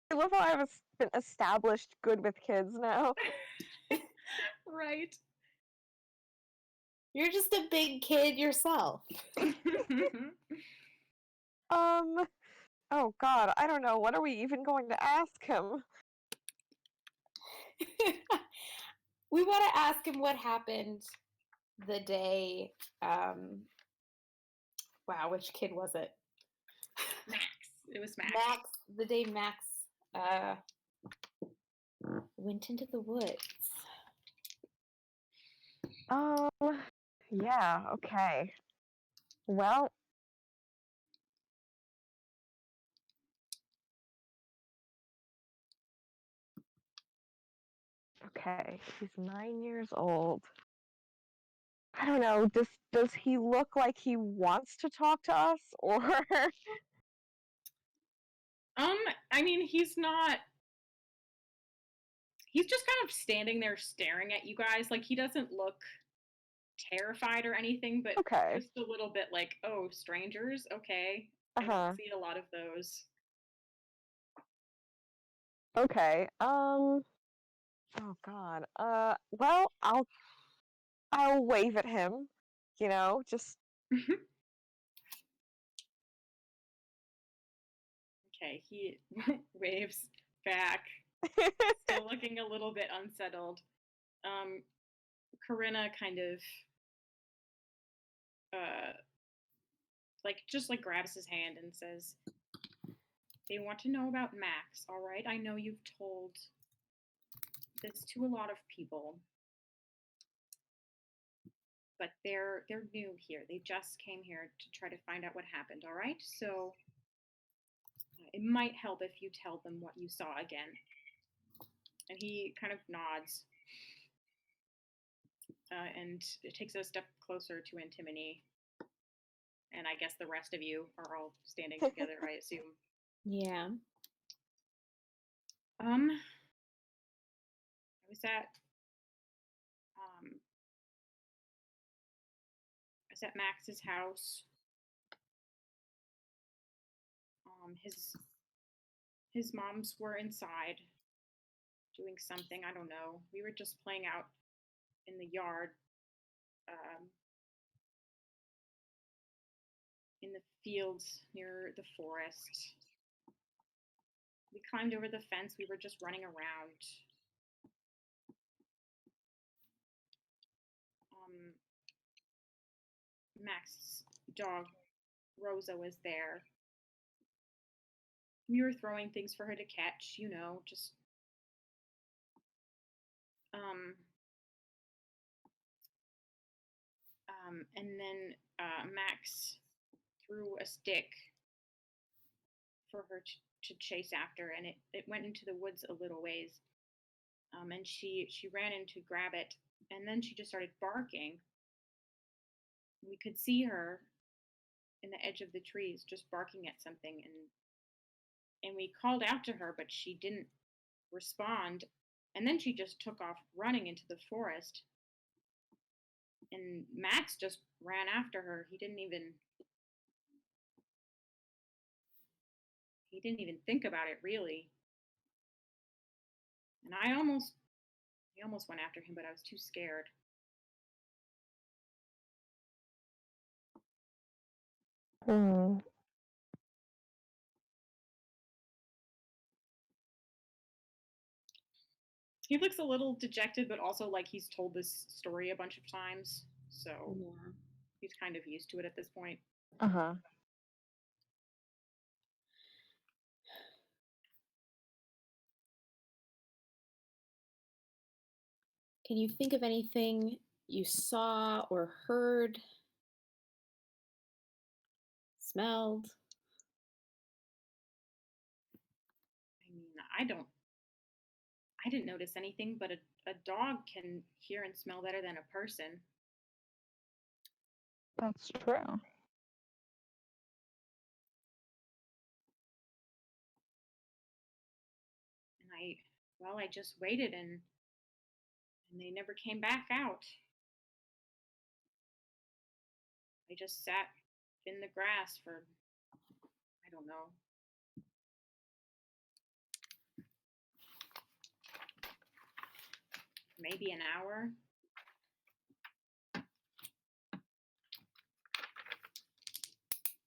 I love how I've been established good with kids now. Right. You're just a big kid yourself. Oh god, I don't know. What are we even going to ask him? We want to ask him what happened the day, wow, which kid was it? Max. It was Max. The day Max went into the woods. Oh, yeah, okay. Well, okay, he's 9 years old. I don't know, does he look like he wants to talk to us, or... I mean, he's just kind of standing there staring at you guys. Like, he doesn't look terrified or anything, but Okay. just a little bit like, oh, strangers, okay. I Uh-huh. don't see a lot of those. Okay. Oh God. Well, I'll wave at him. You know, just Okay, he waves back, still looking a little bit unsettled. Corinna kind of uh just like grabs his hand and says, "They want to know about Max, all right? I know you've told this to a lot of people, but they're new here. They just came here to try to find out what happened, all right? So it might help if you tell them what you saw again." And he kind of nods, and it takes a step closer to Antimony. And I guess the rest of you are all standing together, I assume. Yeah. I was at um I was at Max's house. His moms were inside doing something, I don't know. We were just playing out in the yard, um, in the fields near the forest. We climbed over the fence. We were just running around. Um, Max's dog, Rosa, was there. We were throwing things for her to catch, you know, just um, and then Max threw a stick for her to chase after, and it went into the woods a little ways. And she ran in to grab it, and then she just started barking. We could see her in the edge of the trees, just barking at something, and we called out to her, but she didn't respond. And then she just took off running into the forest, and Max just ran after her. He didn't even think about it really. And he almost went after him, but I was too scared. Hmm. He looks a little dejected, but also like he's told this story a bunch of times, so Yeah. he's kind of used to it at this point. Uh-huh. Can you think of anything you saw or heard, smelled? I mean, I didn't notice anything, but a dog can hear and smell better than a person. That's true. And I just waited, and they never came back out. I just sat in the grass for, I don't know, maybe an hour.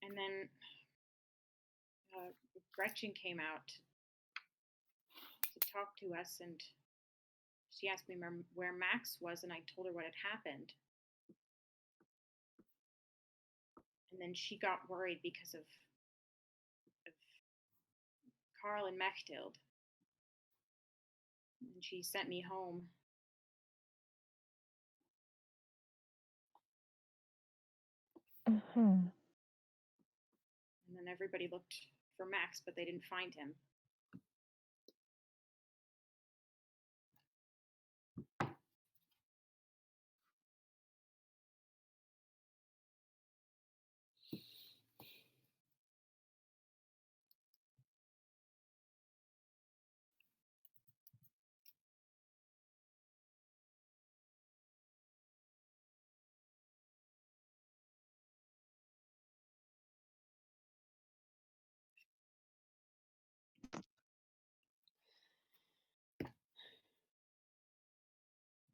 And then Gretchen came out to talk to us, and she asked me where Max was, and I told her what had happened. And then she got worried because of Carl and Mechthild. And she sent me home. Hmm. And then everybody looked for Max, but they didn't find him.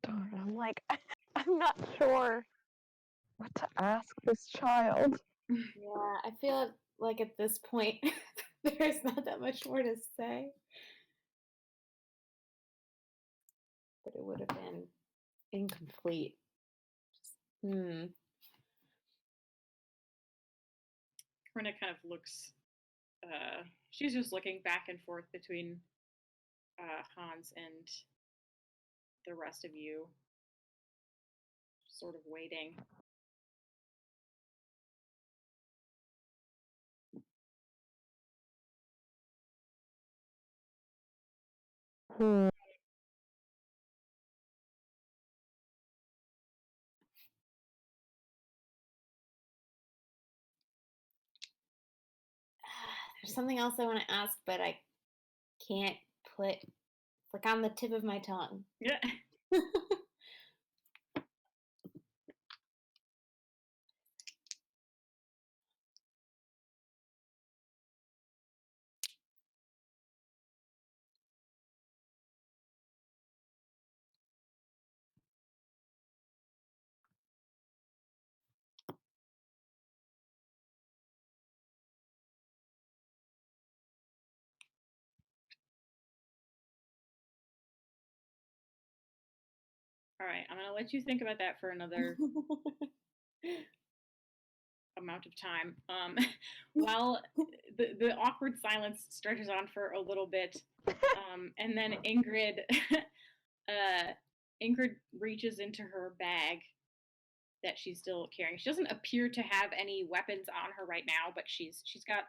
Darn, I'm like, I'm not sure what to ask this child. Yeah, I feel like at this point there's not that much more to say. But it would have been incomplete. Hmm. Corinna kind of looks. She's just looking back and forth between Hans and the rest of you, sort of waiting. Hmm. There's something else I want to ask, but I can't put like on the tip of my tongue. Yeah. All right, I'm gonna let you think about that for another amount of time. While the awkward silence stretches on for a little bit, and then Ingrid reaches into her bag that she's still carrying. She doesn't appear to have any weapons on her right now, but she's got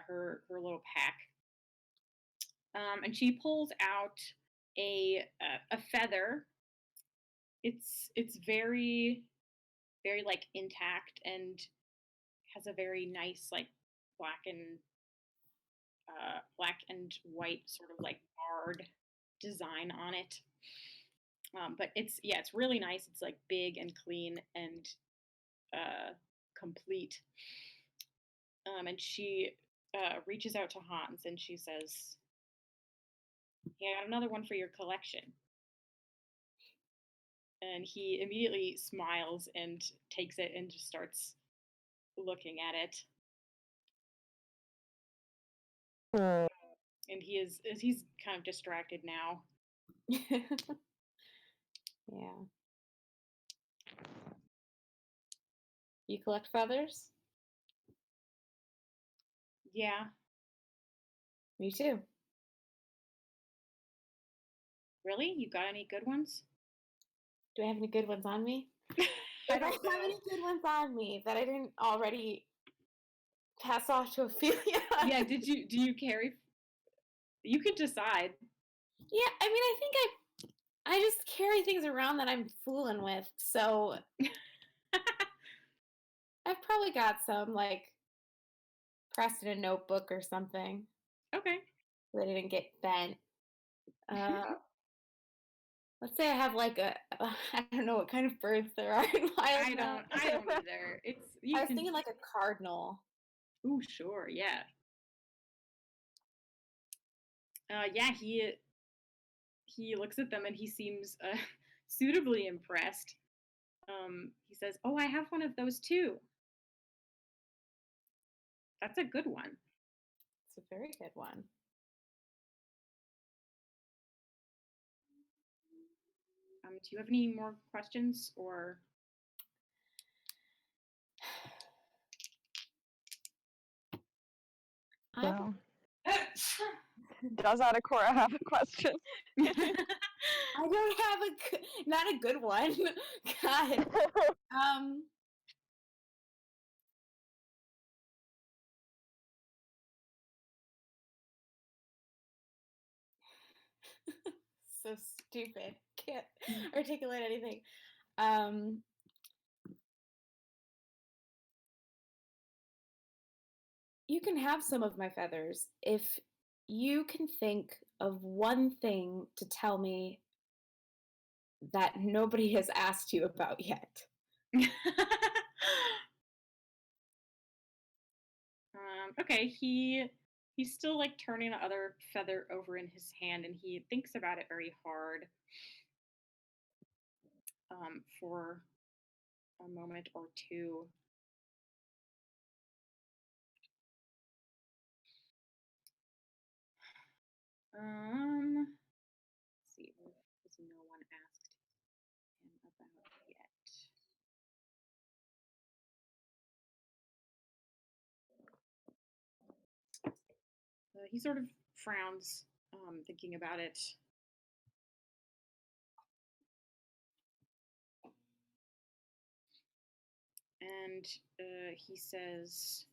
her little pack, and she pulls out a feather. It's very like intact and has a very nice like black and black and white sort of like barred design on it. But it's really nice. It's like big and clean and complete. And she reaches out to Hans and she says, "Yeah, I got another one for your collection." And he immediately smiles and takes it and just starts looking at it. Hmm. And he's kind of distracted now. Yeah. You collect feathers? Yeah, Me too. really? You got any good ones? Do I have any good ones on me? I don't have any good ones on me that I didn't already pass off to Ophelia. Yeah, do you carry? You could decide. Yeah, I mean, I think I just carry things around that I'm fooling with. So I've probably got some like pressed in a notebook or something Okay. so they didn't get bent. Let's say I have like I don't know what kind of birds there are in I Wildemount. don't either. It's you I was can. thinking like a cardinal. Ooh, sure, yeah. Yeah, he looks at them and he seems suitably impressed. He says, "Oh, I have one of those too. That's a good one." It's a very good one. Do you have any more questions or? Well, does Adakora have a question? I don't have not a good one. God. So stupid. Can't articulate anything. You can have some of my feathers if you can think of one thing to tell me that nobody has asked you about yet. Okay, he's still like turning the other feather over in his hand and he thinks about it very hard. for a moment or two. Let's see, what has no one asked him about yet? He sort of frowns, thinking about it. And he says,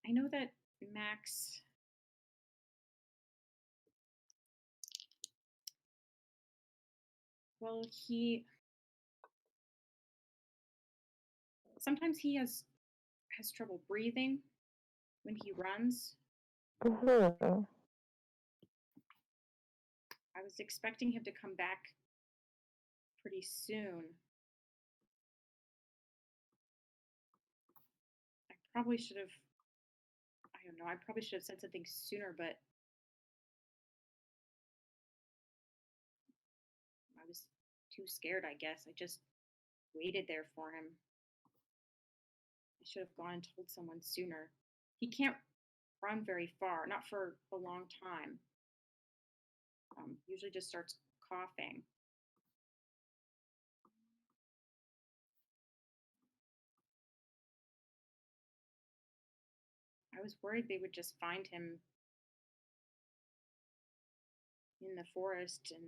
I know that Max well, sometimes he has trouble breathing when he runs. Mhm. I was expecting him to come back pretty soon. I probably should have, I don't know, I probably should have said something sooner, but I was too scared, I guess. I just waited there for him. I should have gone and told someone sooner. He can't run very far, not for a long time. Usually just starts coughing. I was worried they would just find him in the forest and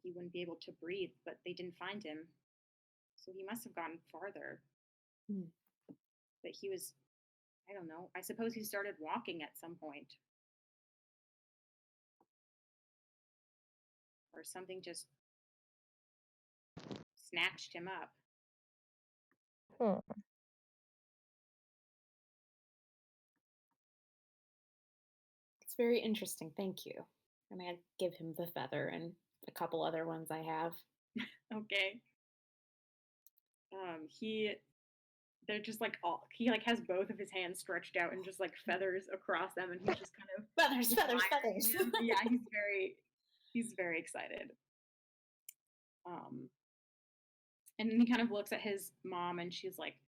he wouldn't be able to breathe, but they didn't find him. So he must have gotten farther. Hmm. But he was, I don't know, I suppose he started walking at some point. Or something just snatched him up. Hmm. It's very interesting. Thank you. I'm gonna give him the feather and a couple other ones I have. Okay. They're just like he like has both of his hands stretched out and just like feathers across them, and he's just kind of Feathers, feathers, admiring feathers. them. Yeah, he's very excited. And then he kind of looks at his mom, and she's like,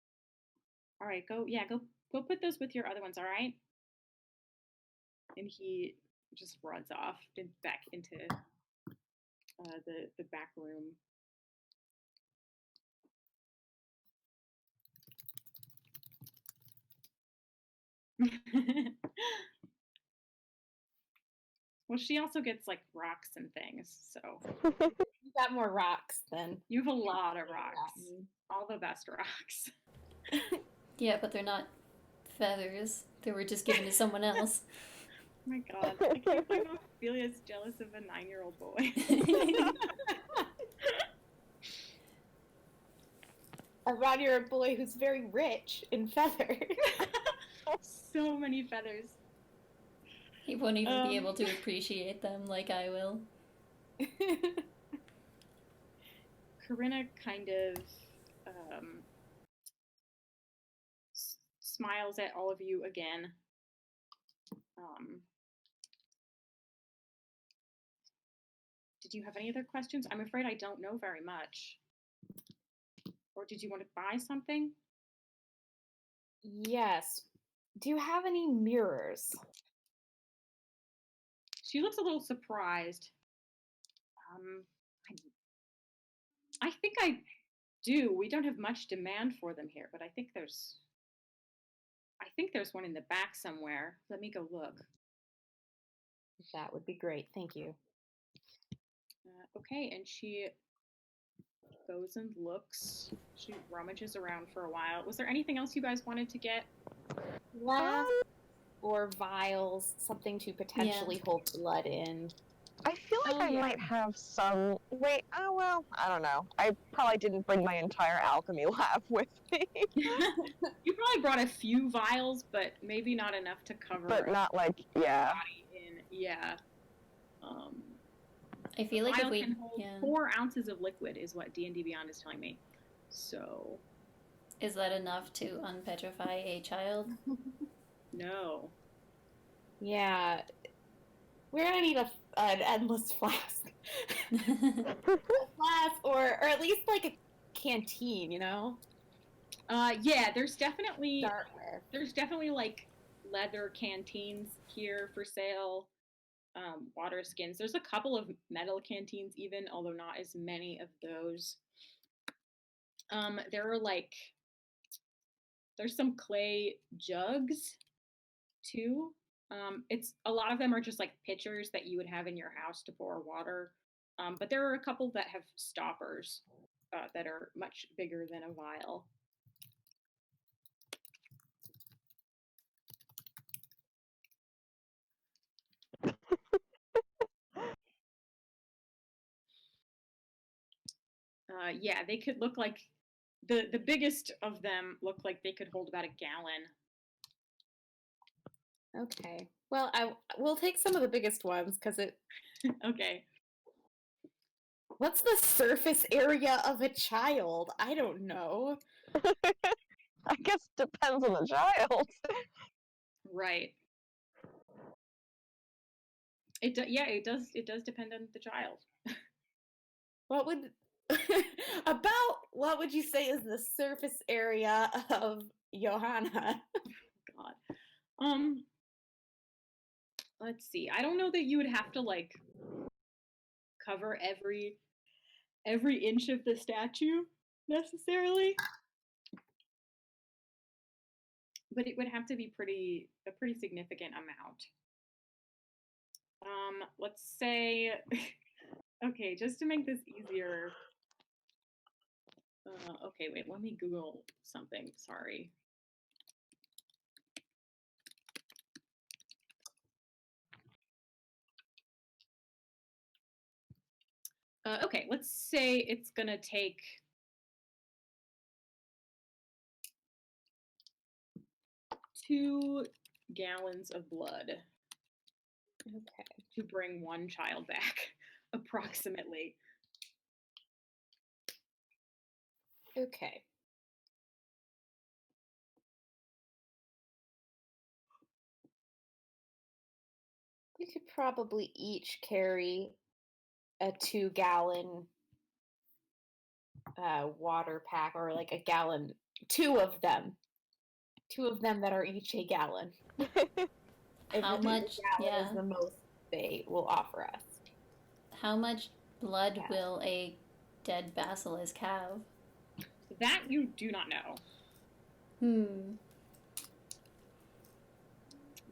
"All right, go put those with your other ones, all right?" And he just runs off and back into the back room. Well, she also gets like rocks and things, so You got more rocks than you have a lot of Yeah. rocks, all the best rocks. Yeah, but they're not feathers. They were just given to someone else. Oh my god, I can't believe Ophelia's jealous of a 9-year-old boy. Around you're a boy who's very rich in feathers. So many feathers. He won't even be able to appreciate them like I will. Corinna kind of smiles at all of you again. Did you have any other questions? I'm afraid I don't know very much. Or did you want to buy something? Yes. Do you have any mirrors? She looks a little surprised. I think I do. We don't have much demand for them here, but I think there's one in the back somewhere. Let me go look. That would be great. Thank you. Okay, and she goes and looks. She rummages around for a while. Was there anything else you guys wanted to get? Glass or vials, something to potentially hold blood in. I feel like I might have some. Wait, oh well, I don't know. I probably didn't bring my entire alchemy lab with me. You probably brought a few vials, but maybe not enough to cover. But not like, yeah. Body in, yeah. I feel like if we can hold 4 ounces of liquid is what D&D Beyond is telling me. So, Is that enough to unpetrify a child? no. Yeah. We're gonna need an endless flask. A flask, or at least like a canteen, you know? Yeah, there's definitely Start with. like leather canteens here for sale. Water skins. There's a couple of metal canteens even, although not as many of those. There are like there's some clay jugs too. It's a lot of them are just like pitchers that you would have in your house to pour water. But there are a couple that have stoppers that are much bigger than a vial. Yeah, they could look like the biggest of them look like they could hold about a gallon. Okay. Well, we'll take some of the biggest ones because it. Okay. What's the surface area of a child? I don't know. I guess depends on the child. Right. It does depend on the child. What would what would you say is the surface area of Johanna? God. Let's see. I don't know that you would have to like cover every inch of the statue necessarily. But it would have to be a pretty significant amount. Let's say okay, just to make this easier. Okay, wait, let me Google something. Sorry. Okay, let's say it's gonna take 2 gallons of blood Okay. to bring one child back, approximately. Okay. We could probably each carry a 2-gallon water pack, or like a gallon, two of them that are each a gallon. If How a much? gallon Yeah. is the most they will offer us. How much blood Yeah. will a dead basilisk have? That you do not know.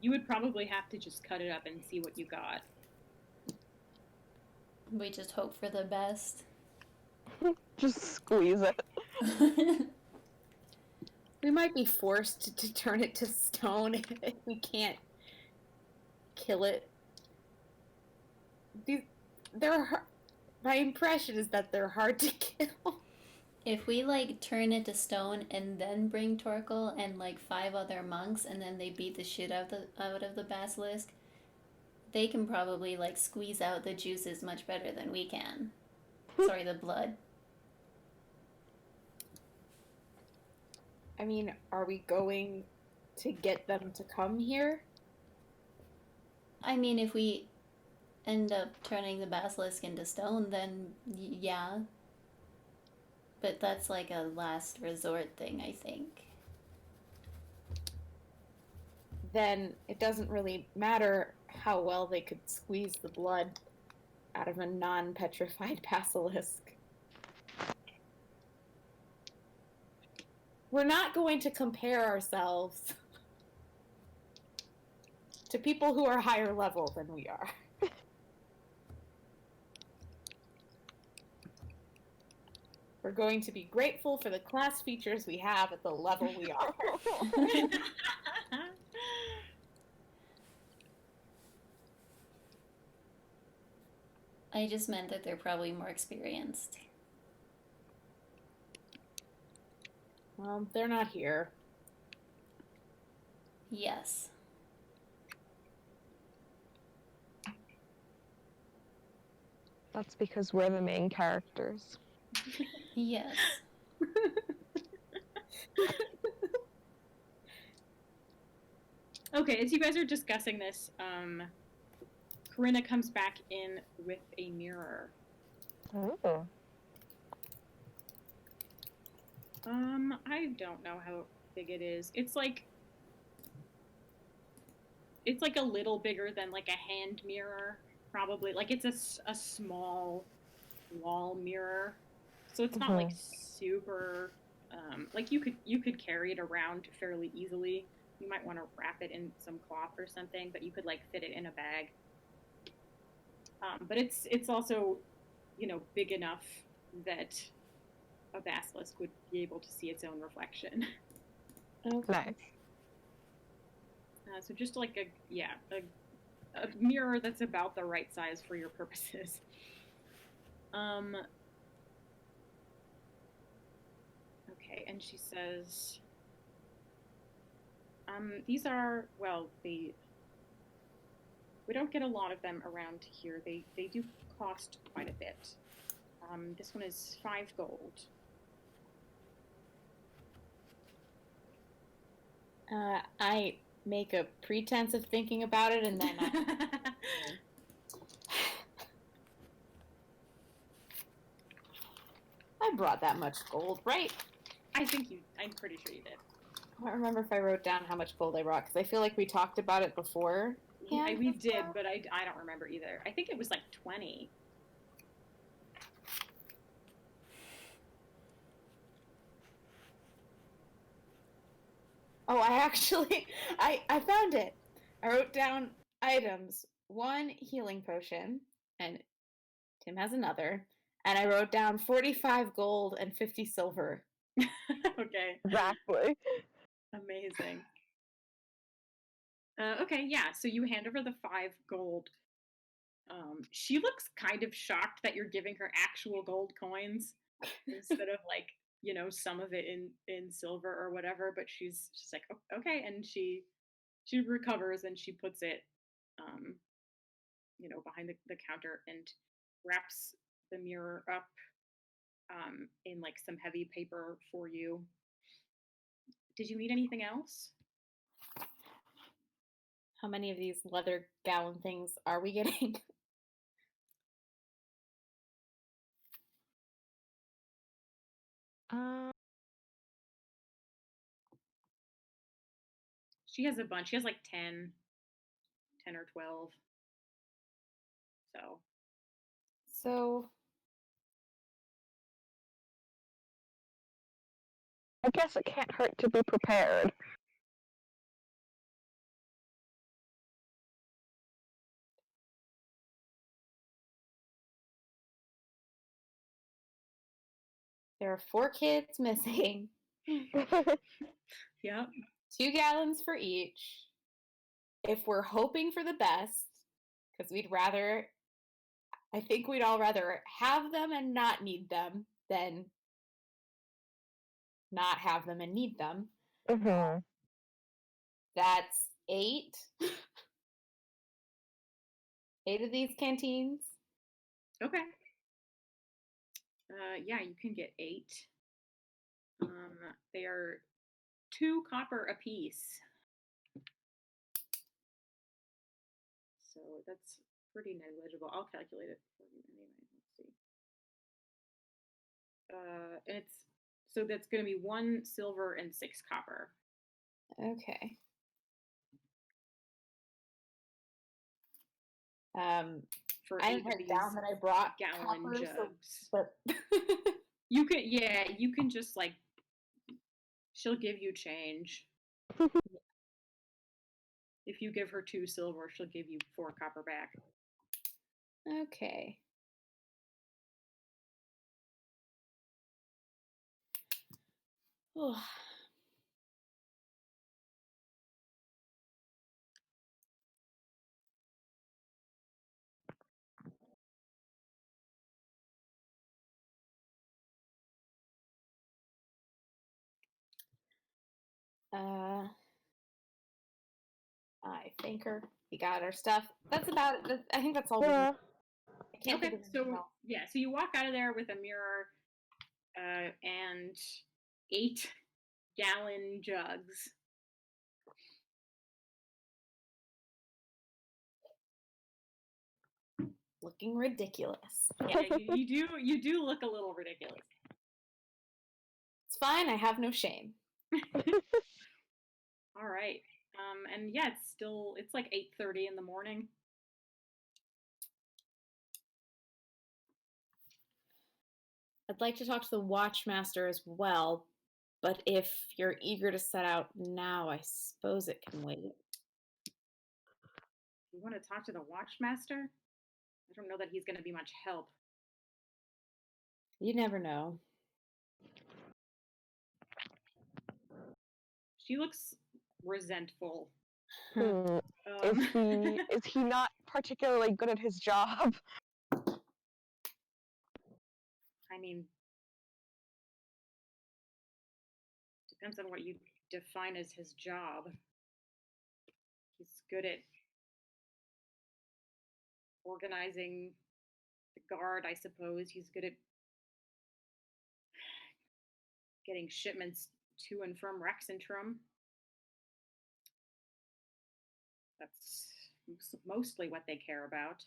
You would probably have to just cut it up and see what you got. We just hope for the best. Just squeeze it. We might be forced to turn it to stone if we can't kill it. My impression is that they're hard to kill. If we like turn it to stone and then bring Torkel and like 5 other monks and then they beat the shit out of the basilisk, they can probably like squeeze out the juices much better than we can. Sorry, the blood. I mean, are we going to get them to come here? I mean, if we end up turning the basilisk into stone, then yeah. But that's like a last resort thing, I think. Then it doesn't really matter how well they could squeeze the blood out of a non-petrified basilisk. We're not going to compare ourselves to people who are higher level than we are. We're going to be grateful for the class features we have at the level we are. I just meant that they're probably more experienced. Well, they're not here. Yes. That's because we're the main characters. Yes. Okay, as you guys are discussing this, Corinna comes back in with a mirror. Oh. I don't know how big it is. It's like a little bigger than like a hand mirror, probably. Like it's a small wall mirror, so it's not like super. Like you could carry it around fairly easily. You might want to wrap it in some cloth or something, but you could like fit it in a bag. But it's also, big enough that a basilisk would be able to see its own reflection. Okay. Nice. So just like a mirror that's about the right size for your purposes. Okay, and she says, these are, well, we don't get a lot of them around here. They do cost quite a bit. This one is 5 gold. I make a pretense of thinking about it, and then I brought that much gold, right? I'm pretty sure you did. I don't remember if I wrote down how much gold I brought, because I feel like we talked about it before. Yeah, we did, but I don't remember either. I think it was like 20. Oh, I found it. I wrote down items. 1 healing potion, and Tim has another. And I wrote down 45 gold and 50 silver. Okay. Exactly. Amazing. Okay, yeah, so you hand over the 5 gold. She looks kind of shocked that you're giving her actual gold coins instead of like, some of it in silver or whatever, but she's like, okay, and she recovers and she puts it behind the counter and wraps the mirror up in like some heavy paper for you. Did you need anything else? How many of these leather gallon things are we getting? She has a bunch. She has like 10 or 12. So I guess it can't hurt to be prepared. there are 4 kids missing. Yep. 2 gallons for each. If we're hoping for the best, because I think we'd all rather have them and not need them than not have them and need them. Mm-hmm. That's 8. 8 of these canteens. Okay. Yeah, you can get 8. They are 2 copper apiece. So that's pretty negligible. I'll calculate it for you anyway. Let's see. So that's going to be 1 silver and 6 copper. Okay. For I wrote down that I brought gallon copper, jugs. but you can just like, she'll give you change. If you give her 2 silver, she'll give you 4 copper back. Okay. Oh. I thank her. We got our stuff. That's about it. I think that's all. Yeah. I can't think of anything else. So you walk out of there with a mirror and 8 gallon jugs. looking ridiculous. Yeah, you do look a little ridiculous. It's fine, I have no shame. All right. And yeah, it's like 8:30 in the morning. I'd like to talk to the Watchmaster as well, but if you're eager to set out now, I suppose it can wait. You want to talk to the Watchmaster? I don't know that he's going to be much help. You never know. She looks resentful. Hmm. Is he not particularly good at his job? I mean, depends on what you define as his job. He's good at organizing the guard, I suppose. He's good at getting shipments to and from Rexentrum. That's mostly what they care about.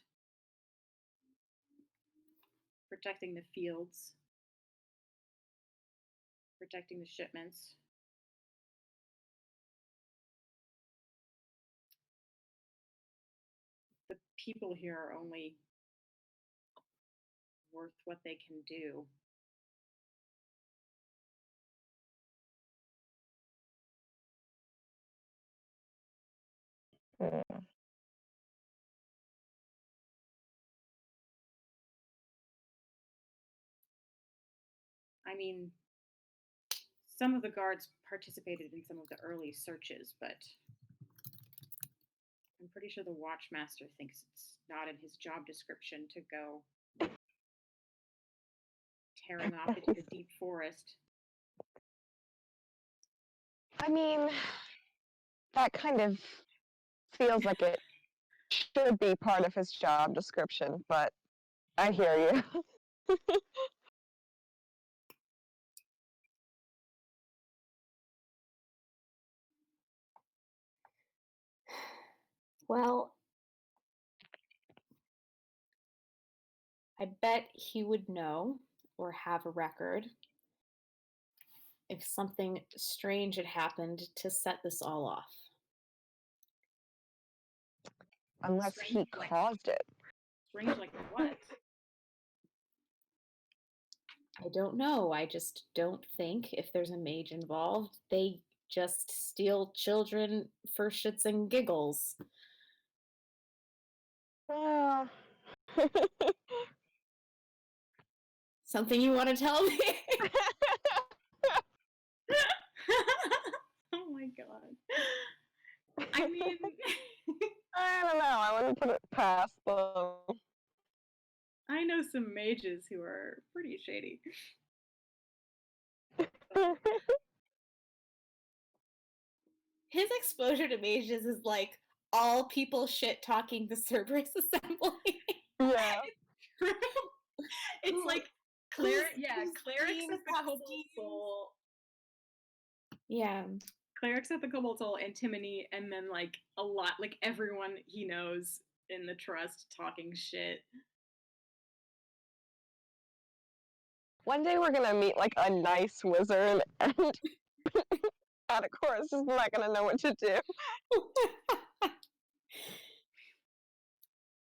Protecting the fields, protecting the shipments. The people here are only worth what they can do. Hmm. I mean, some of the guards participated in some of the early searches, but I'm pretty sure the Watchmaster thinks it's not in his job description to go tearing off into the deep forest. I mean, that kind of feels like it should be part of his job description, but I hear you. Well, I bet he would know or have a record if something strange had happened to set this all off. Unless he Strange, like- caused it. Strange like what? I don't know. I just don't think if there's a mage involved, they just steal children for shits and giggles. Well, Something you want to tell me? Oh my god. I mean, I don't know. I wouldn't put it past them. I know some mages who are pretty shady. His exposure to mages is like all people shit talking the Cerberus assembly. Yeah. It's like Who's clerics Steam at the Cobalt Steam? Soul, Yeah. clerics at the Cobalt Soul, Antimony, and then like a lot, like everyone he knows in the trust talking shit. One day we're gonna meet like a nice wizard, and Atticor is just not gonna know what to do.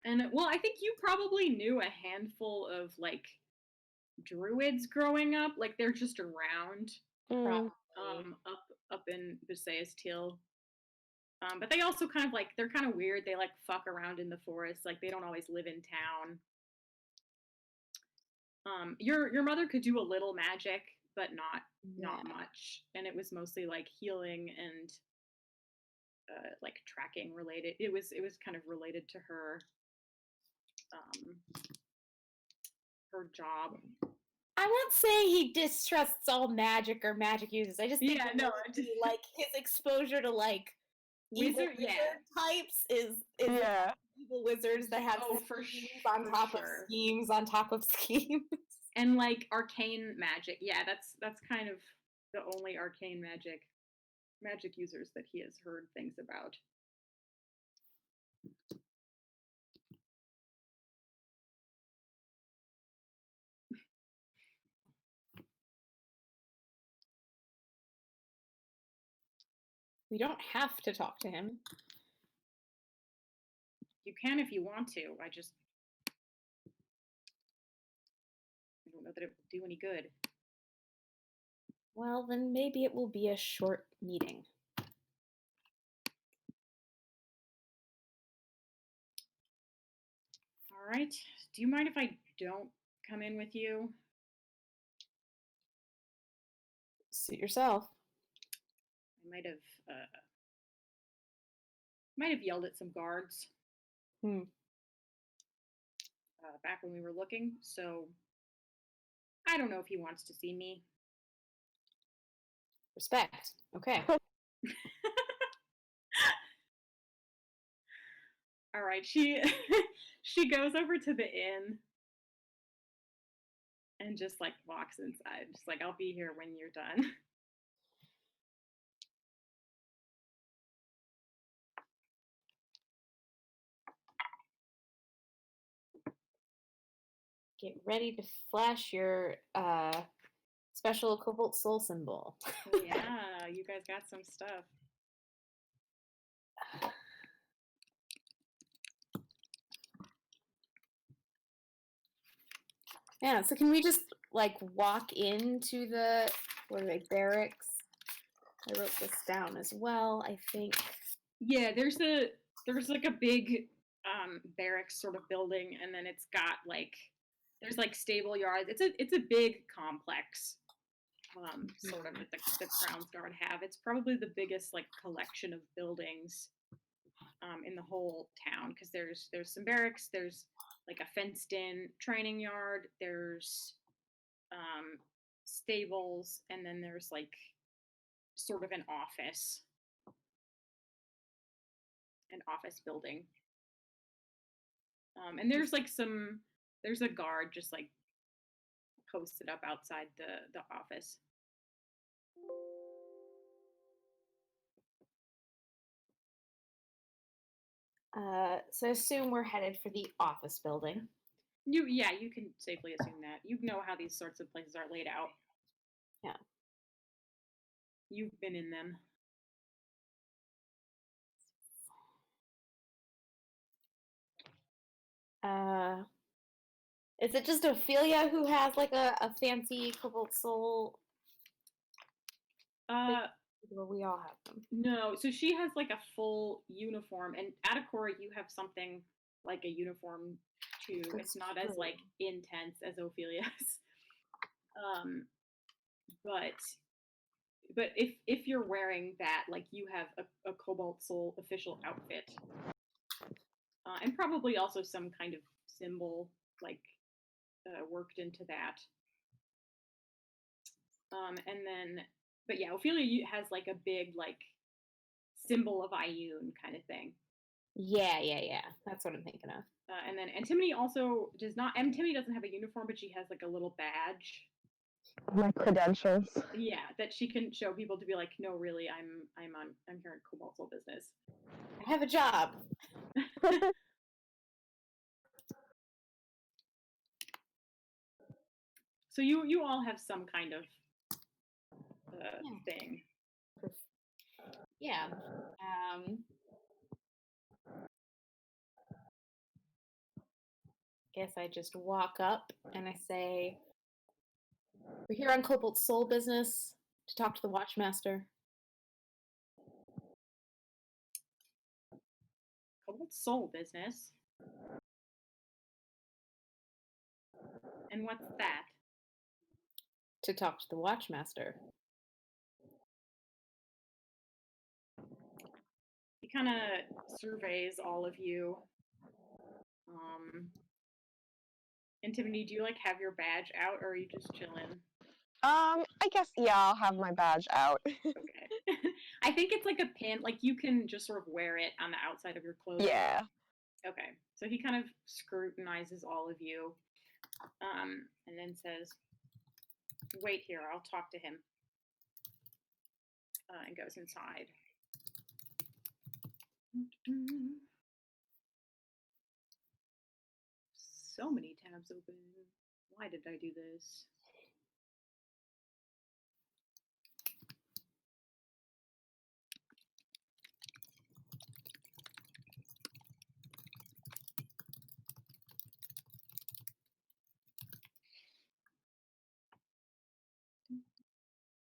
And well, I think you probably knew a handful of like druids growing up. Like they're just around, up in Visayas Teal. But they also kind of like they're kind of weird. They like fuck around in the forest. Like they don't always live in town. Your mother could do a little magic, but not much, and it was mostly like healing and like tracking related. It was kind of related to her her job. I won't say he distrusts all magic or magic users. I just think Yeah, that no, mostly, like his exposure to like evil Wizard, yeah. types is Yeah. evil wizards that have for schemes on top of sure. schemes on top of schemes. And like arcane magic. Yeah, that's kind of the only arcane magic users that he has heard things about. We don't have to talk to him. You can if you want to. I don't know that it will do any good. Well, then maybe it will be a short meeting. All right. Do you mind if I don't come in with you? Suit yourself. I might have yelled at some guards back when we were looking, so I don't know if he wants to see me. Respect. Okay. All right, she she goes over to the inn and just like walks inside. Just like, I'll be here when you're done. Get ready to flash your special Cobalt Soul symbol. Yeah, you guys got some stuff. Yeah, so can we just like walk into the barracks? I wrote this down as well, I think. Yeah, there's like a big barracks sort of building, and then it's got like there's like stable yards. It's a big complex, sort of that the Crowns Guard have. It's probably the biggest like collection of buildings in the whole town, because there's some barracks, there's like a fenced in training yard, there's stables, and then there's like sort of an office building. And there's like there's a guard just like posted up outside the office. So I assume we're headed for the office building. You can safely assume that. You know how these sorts of places are laid out. Yeah. You've been in them. Is it just Ophelia who has like a fancy Cobalt Soul? Or we all have them? No, so she has like a full uniform, and Atacora, you have something like a uniform too. It's not as like intense as Ophelia's. But if you're wearing that, like you have a Cobalt Soul official outfit, and probably also some kind of symbol like worked into that. And then, but yeah, Ophelia has like a big like symbol of Ioun kind of thing. Yeah. That's what I'm thinking of. And then Antimony also does not. Antimony doesn't have a uniform, but she has like a little badge. My credentials. Yeah, that she can show people to be like, no, really, I'm here in Cobalt Soul business. I have a job. So you all have some kind of thing. Yeah. Guess I just walk up and I say, we're here on Cobalt Soul business to talk to the Watchmaster. Cobalt Soul business? And what's that? To talk to the Watchmaster. He kind of surveys all of you. Antimony, do you like have your badge out, or are you just chilling? I guess, yeah, I'll have my badge out. Okay. I think it's like a pin, like you can just sort of wear it on the outside of your clothes. Yeah. Okay. So he kind of scrutinizes all of you, and then says, wait here, I'll talk to him. And goes inside. So many tabs open. Why did I do this?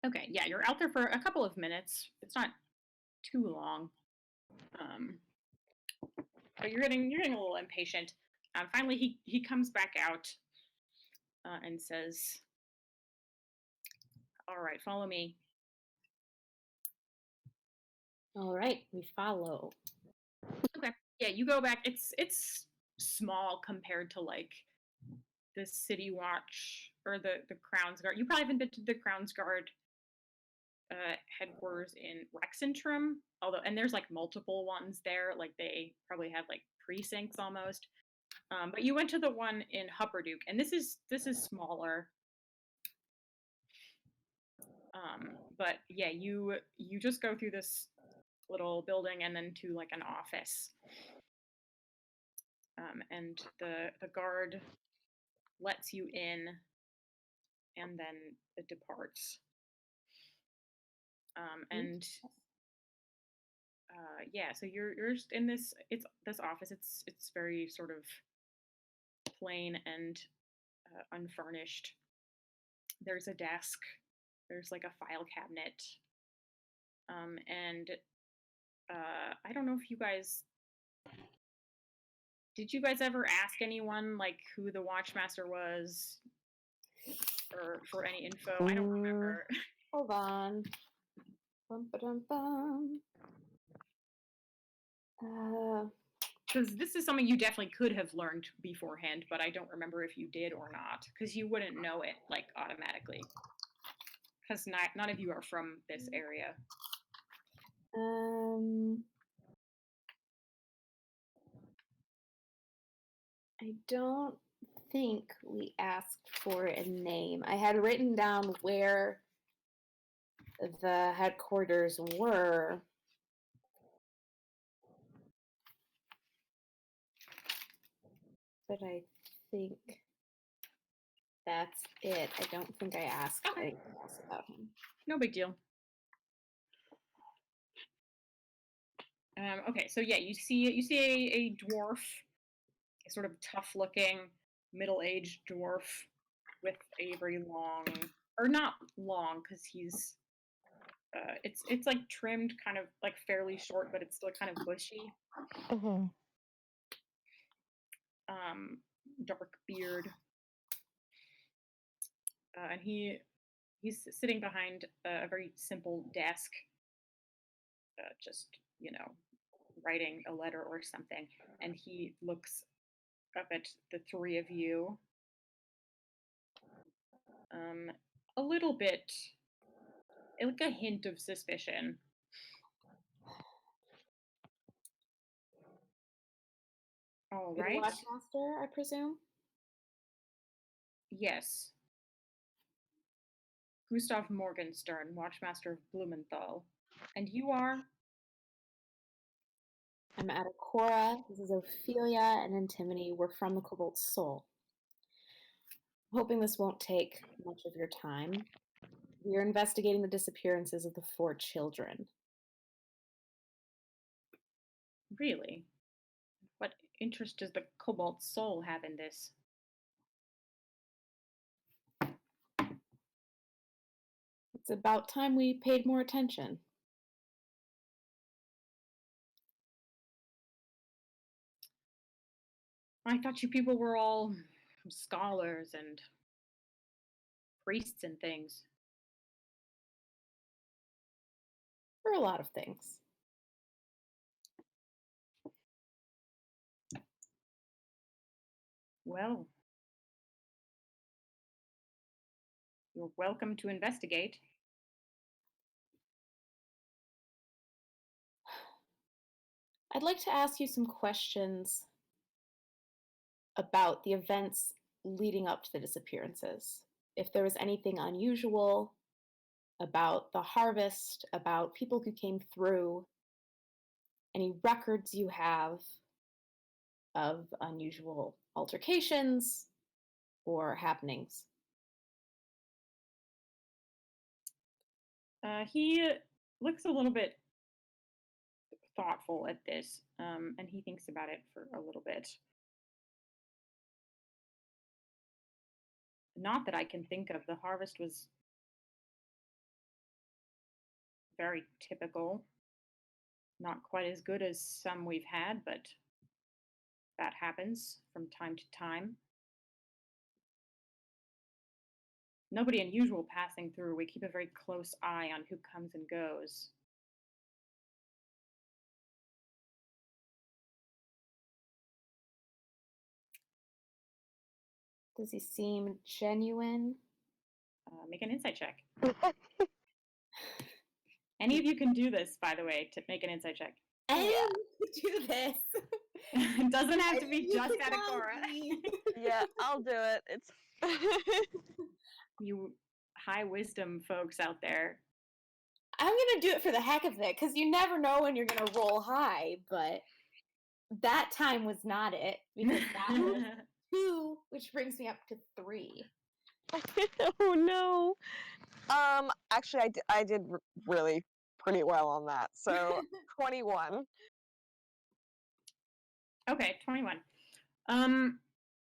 Okay, yeah, you're out there for a couple of minutes. It's not too long. But you're getting a little impatient. Finally, he comes back out and says, "All right, follow me." All right, we follow. Okay, yeah, you go back. It's small compared to like the City Watch or the Crown's Guard. You probably haven't been to the Crown's Guard headquarters in Rexentrum, although and there's like multiple ones there. Like they probably have like precincts almost. But you went to the one in Hupperduke, and this is smaller. But yeah, you just go through this little building and then to like an office. And the guard lets you in, and then it departs. And yeah, so you're just in this office. It's very sort of plain and unfurnished. There's a desk. There's like a file cabinet. And I don't know if you guys did you guys ever ask anyone like who the Watchmaster was or for any info? I don't remember. Hold on. Bum, ba-dum, bum. Because this is something you definitely could have learned beforehand, but I don't remember if you did or not. Because you wouldn't know it like automatically. Because none of you are from this area. I don't think we asked for a name. I had written down where the headquarters were. But I think that's it. I don't think I asked anything else about him. No big deal. Okay, so yeah, you see a dwarf, a sort of tough-looking, middle-aged dwarf with a very long, or not long, because he's it's like trimmed, kind of like fairly short, but it's still kind of bushy. Mm-hmm. Dark beard, and he's sitting behind a very simple desk, just writing a letter or something, and he looks up at the three of you, a little bit, like a hint of suspicion. All You're the right. Watchmaster, I presume? Yes. Gustav Morgenstern, Watchmaster of Blumenthal. And you are? I'm Adakora. This is Ophelia and Antimony. We're from the Cobalt Soul. I'm hoping this won't take much of your time. We are investigating the disappearances of the 4 children. Really? What interest does the Cobalt Soul have in this? It's about time we paid more attention. I thought you people were all scholars and priests and things. For a lot of things. Well, you're welcome to investigate. I'd like to ask you some questions about the events leading up to the disappearances. If there was anything unusual about the harvest, about people who came through, any records you have of unusual altercations or happenings. He looks a little bit thoughtful at this, and he thinks about it for a little bit. Not that I can think of. The harvest was very typical. Not quite as good as some we've had, but that happens from time to time. Nobody unusual passing through. We keep a very close eye on who comes and goes. Does he seem genuine? Make an insight check. Any of you can do this, by the way, to make an insight check. I do this. It doesn't have to be You just can call Atacora. me. Yeah, I'll do it. It's You high wisdom folks out there. I'm gonna do it for the heck of it, because you never know when you're gonna roll high, but that time was not it, because that was 2, which brings me up to 3. oh no. Actually, I did really pretty well on that. So 21. Okay, 21.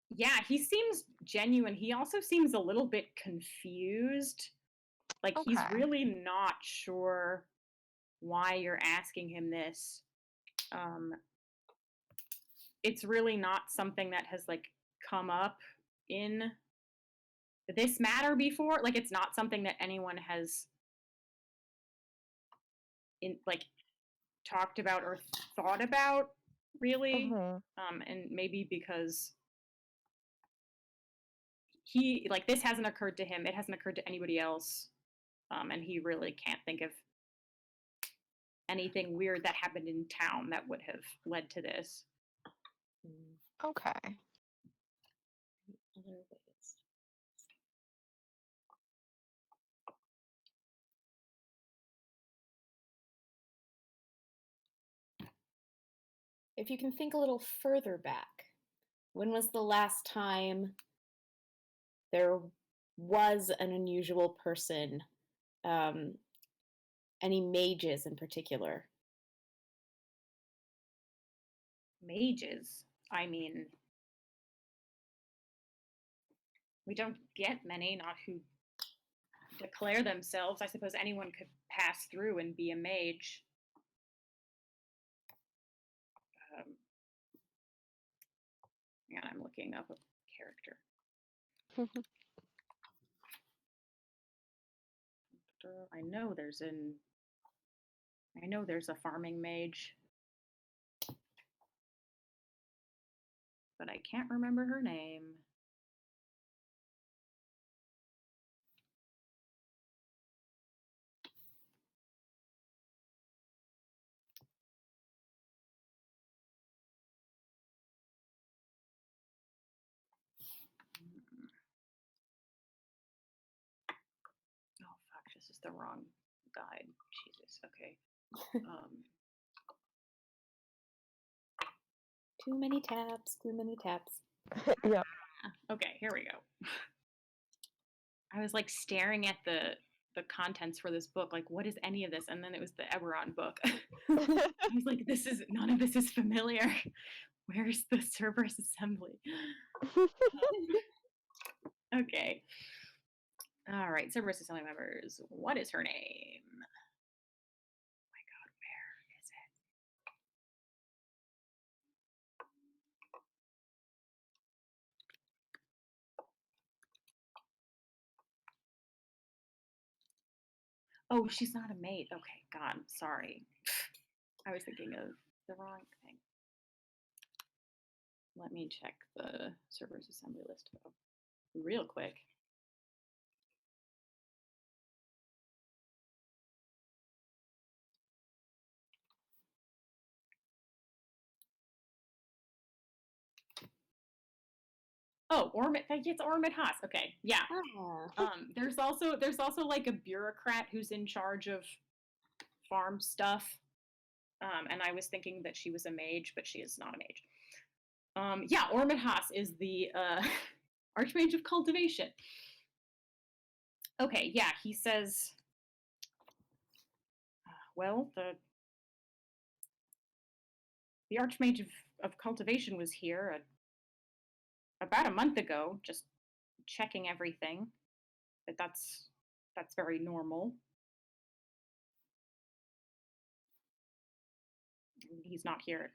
Yeah, he seems genuine. He also seems a little bit confused. Like he's Okay. really not sure why you're asking him this. It's really not something that has like come up in this matter before. Like it's not something that anyone has talked about or thought about really. Mhm. And maybe because this hasn't occurred to him, it hasn't occurred to anybody else, and he really can't think of anything weird that happened in town that would have led to this. Okay. If you can think a little further back, when was the last time there was an unusual person? Any mages in particular? Mages? I mean, we don't get many, not who declare themselves. I suppose anyone could pass through and be a mage. And I'm looking up a character. I know there's a farming mage, but I can't remember her name. Oh fuck, this is the wrong guide. Jesus. Okay. Too many tabs. Too many tabs. Yep. Okay, here we go. I was like staring at the contents for this book, like what is any of this? And then it was the Eberron book. I was like, none of this is familiar. Where's the Cerberus Assembly? Okay. All right, Cerberus Assembly members. What is her name? Oh my God, where is it? Oh, she's not a maid. Okay, God, sorry. I was thinking of the wrong thing. Let me check the Cerberus Assembly list real quick. Oh, it's Ormond Haas. Okay, yeah. There's also like a bureaucrat who's in charge of farm stuff. And I was thinking that she was a mage, but she is not a mage. Yeah, Ormond Haas is the Archmage of Cultivation. Okay, yeah, he says, well, the Archmage of Cultivation was here about a month ago, just checking everything. But that's very normal. He's not here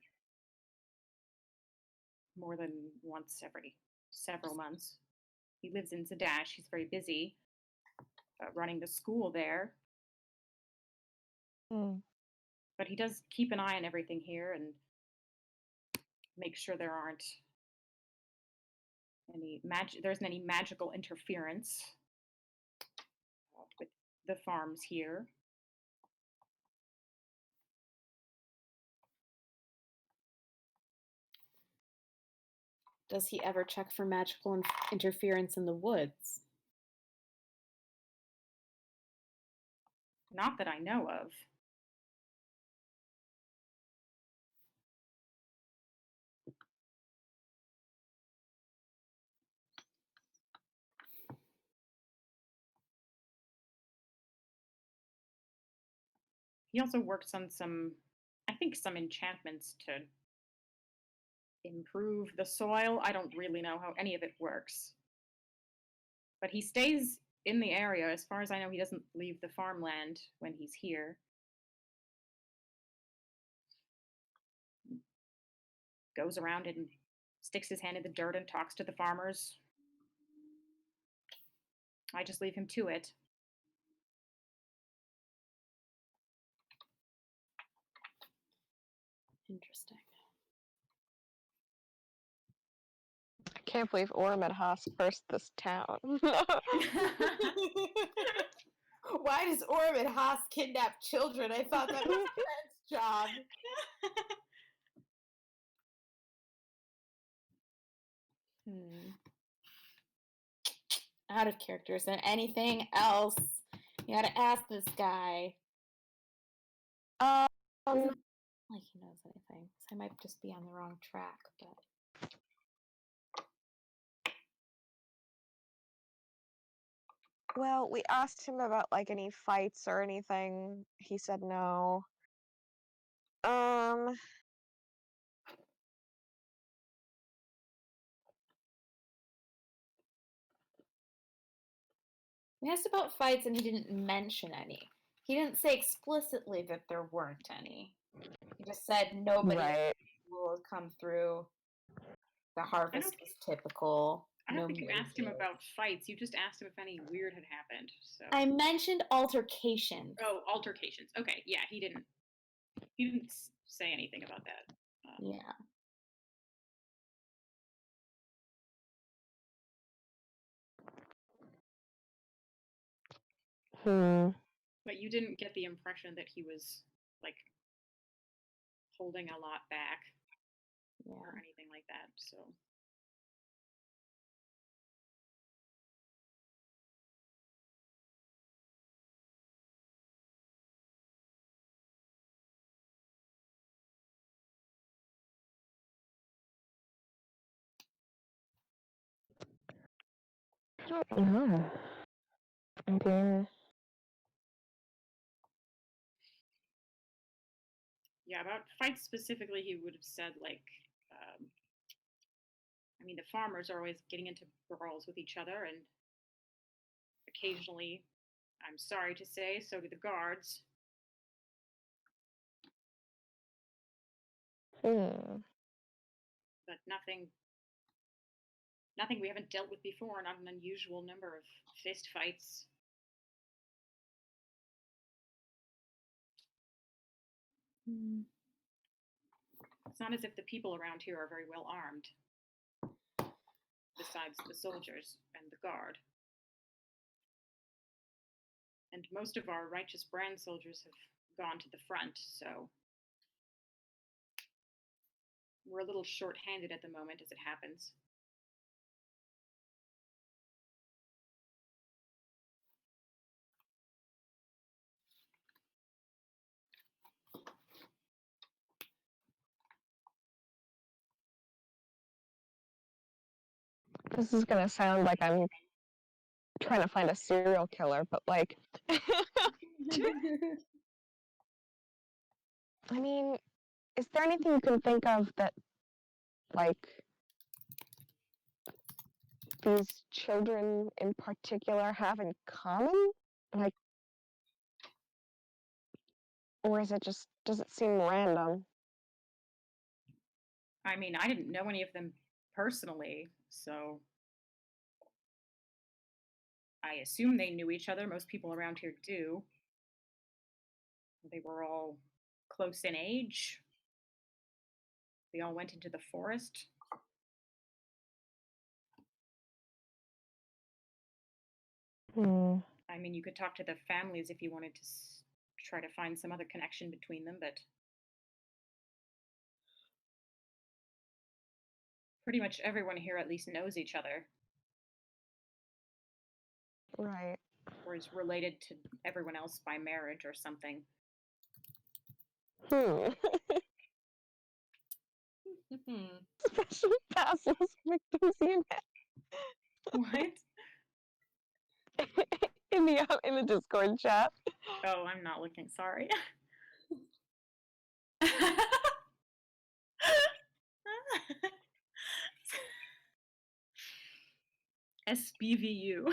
more than once every several months. He lives in Zadash. He's very busy running the school there, Hmm. but he does keep an eye on everything here and make sure there aren't there isn't any magical interference with the farms here. Does he ever check for magical interference in the woods? Not that I know of. He also works on I think some enchantments to improve the soil. I don't really know how any of it works. But he stays in the area. As far as I know, he doesn't leave the farmland when he's here. Goes around and sticks his hand in the dirt and talks to the farmers. I just leave him to it. Interesting. I can't believe Ormond Haas cursed this town. Why does Ormond Haas kidnap children? I thought that was Fred's job. Out of character. Is there anything else you gotta ask this guy? Doesn't like he knows anything. So I might just be on the wrong track, but Well, we asked him about like any fights or anything. He said no. we asked about fights and he didn't mention any. He didn't say explicitly that there weren't any. He just said nobody Right. will come through. The harvest was typical. I don't think you Nobody asked him did. about fights. You just asked him if any weird had happened. So I mentioned altercations. Oh, altercations. Okay, yeah, he didn't say anything about that. Yeah. But you didn't get the impression that he was like holding a lot back Yeah. or anything like that. So I don't know. I mean, yeah, about fights specifically, he would have said like, I mean, the farmers are always getting into brawls with each other, and occasionally, I'm sorry to say, so do the guards. But nothing we haven't dealt with before, not an unusual number of fist fights. It's not as if the people around here are very well armed, besides the soldiers and the guard. And most of our righteous brand soldiers have gone to the front, so we're a little short-handed at the moment as it happens. this is gonna sound like I'm trying to find a serial killer, but like, I mean, is there anything you can think of that, like, these children in particular have in common? Like, or is it just, does it seem random? I mean, I didn't know any of them personally, so I assume they knew each other. Most people around here do. They were all close in age. They all went into the forest. Hmm. I mean, you could talk to the families if you wanted to try to find some other connection between them, but pretty much everyone here at least knows each other Right. or is related to everyone else by marriage or something. Hmm. Special passes victims unit What? in the Discord chat. Oh, I'm not looking. Sorry. SBVU.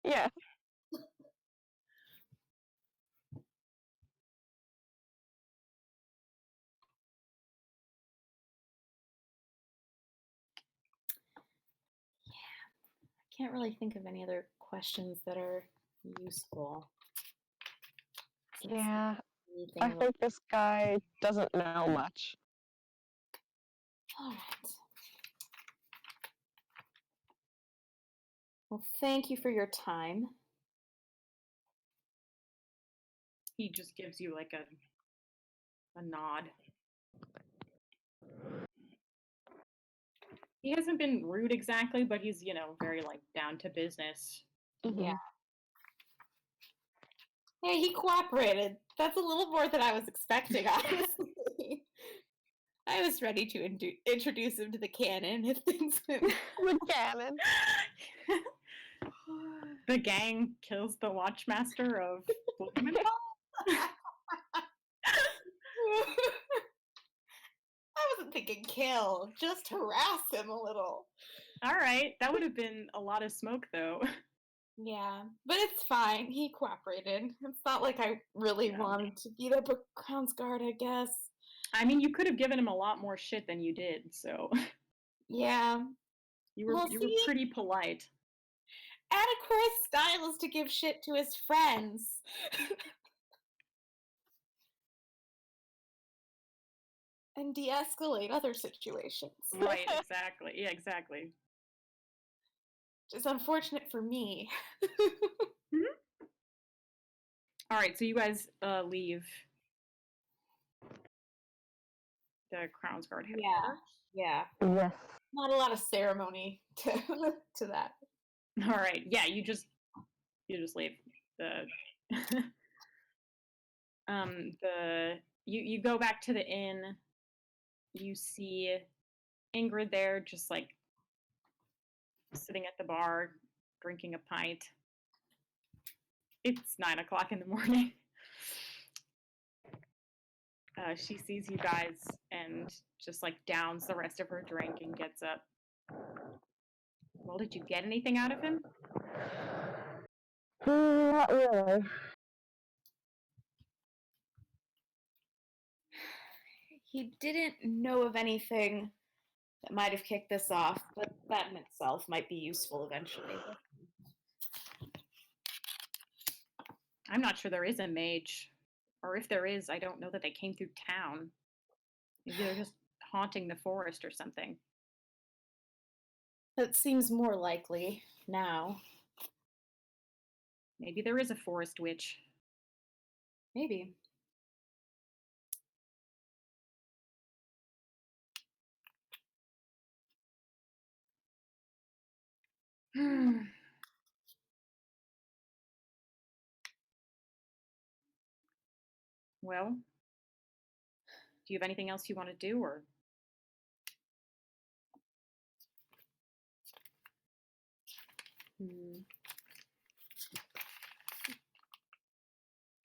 Yeah. Can't really think of any other questions that are useful. Yeah. Anything I like- think this guy doesn't know much. All right. Well, thank you for your time. He just gives you like a nod. He hasn't been rude exactly, but he's, very like down to business. Yeah. Mhm. Hey, he cooperated. That's a little more than I was expecting, honestly. I was ready to introduce him to the canon if things went. The cannon. The gang kills the Watchmaster of Blumenthal? I wasn't thinking kill, just harass him a little. All right, that would have been a lot of smoke, though. Yeah, but it's fine. He cooperated. It's not like I really Yeah. wanted to beat up a Crown's Guard, I guess. I mean, you could have given him a lot more shit than you did, so Yeah. you were Well, you were see? pretty polite. Atticus' style is to give shit to his friends. And de-escalate other situations. Right, exactly. Yeah, exactly. Which is unfortunate for me. All right, so you guys leave the Crown's Guard headquarters. Yeah. Yes. Not a lot of ceremony to to that. All right, yeah, you just leave the you go back to the inn. You see Ingrid there, just like sitting at the bar, drinking a pint. It's 9 o'clock in the morning. She sees you guys and just like downs the rest of her drink and gets up. Well, did you get anything out of him? Not really. He didn't know of anything that might have kicked this off, but that in itself might be useful eventually. I'm not sure there is a mage. Or if there is, I don't know that they came through town. Maybe they're just haunting the forest or something. That seems more likely now. Maybe there is a forest witch. Maybe. Well, do you have anything else you want to do, or?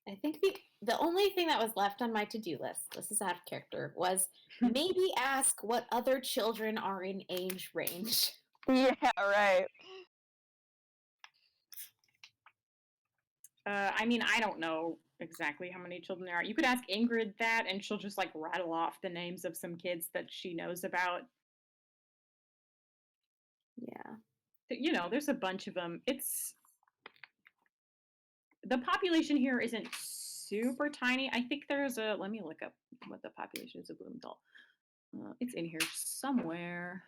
I think the only thing that was left on my to-do list, this is out of character, was maybe ask what other children are in age range. Yeah, right. I mean, I don't know. exactly how many children there are. You could ask Ingrid that, and she'll just like rattle off the names of some kids that she knows about. Yeah. You know, there's a bunch of them. It's the population here isn't super tiny. I think there's a. Let me look up what the population is of Blumenthal. It's in here somewhere.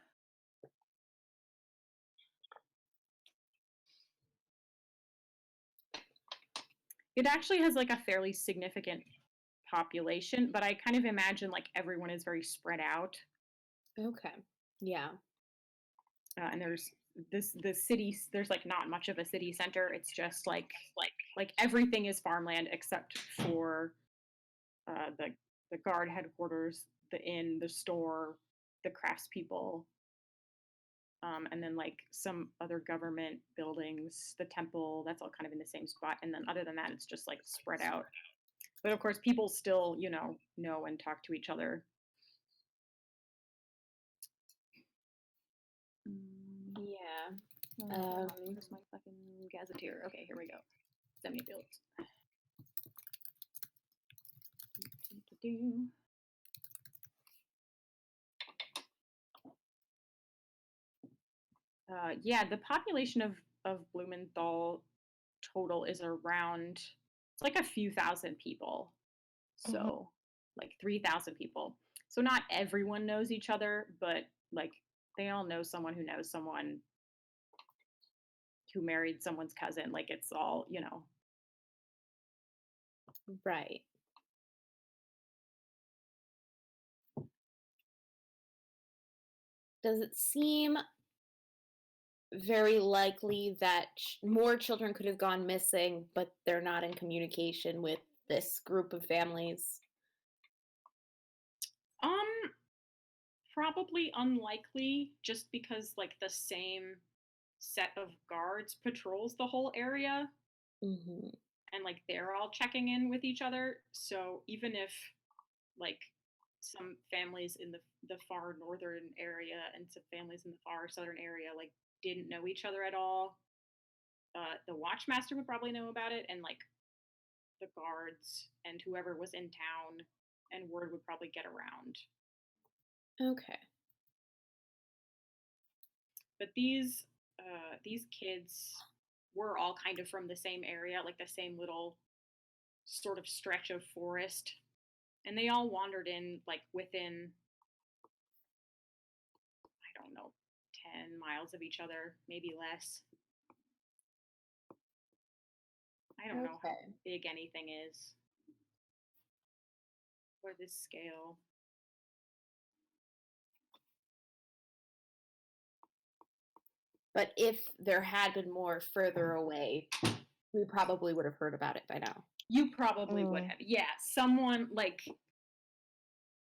It actually has like a fairly significant population, but I kind of imagine like everyone is very spread out. Okay. Yeah. And there's the city. There's like not much of a city center. It's just like everything is farmland except for the guard headquarters, the inn, the store, the craftspeople, and then like some other government buildings, the temple. That's all kind of in the same spot. And then other than that, it's just like spread out. But of course, people still, know and talk to each other. Yeah. Where's my fucking gazetteer? Okay, here we go. Semi-fields. Yeah, the population of Blumenthal total is around, it's like a few thousand people. So like 3,000 people. So not everyone knows each other, but like they all know someone who knows someone who married someone's cousin. Like it's all, Right. Does it seem very likely that more children could have gone missing, but they're not in communication with this group of families? Um, probably unlikely just because like the same set of guards patrols the whole area Mm-hmm. and like they're all checking in with each other. So even if like some families in the far northern area and some families in the far southern area like didn't know each other at all, the watchmaster would probably know about it, and like the guards and whoever was in town, and word would probably get around. Okay. But these kids were all kind of from the same area, like the same little sort of stretch of forest, and they all wandered in like within, I don't know, 10 miles of each other, maybe less. I don't know how big anything is for this scale. But if there had been more further away, we probably would have heard about it by now. You probably would have. Yeah, someone like,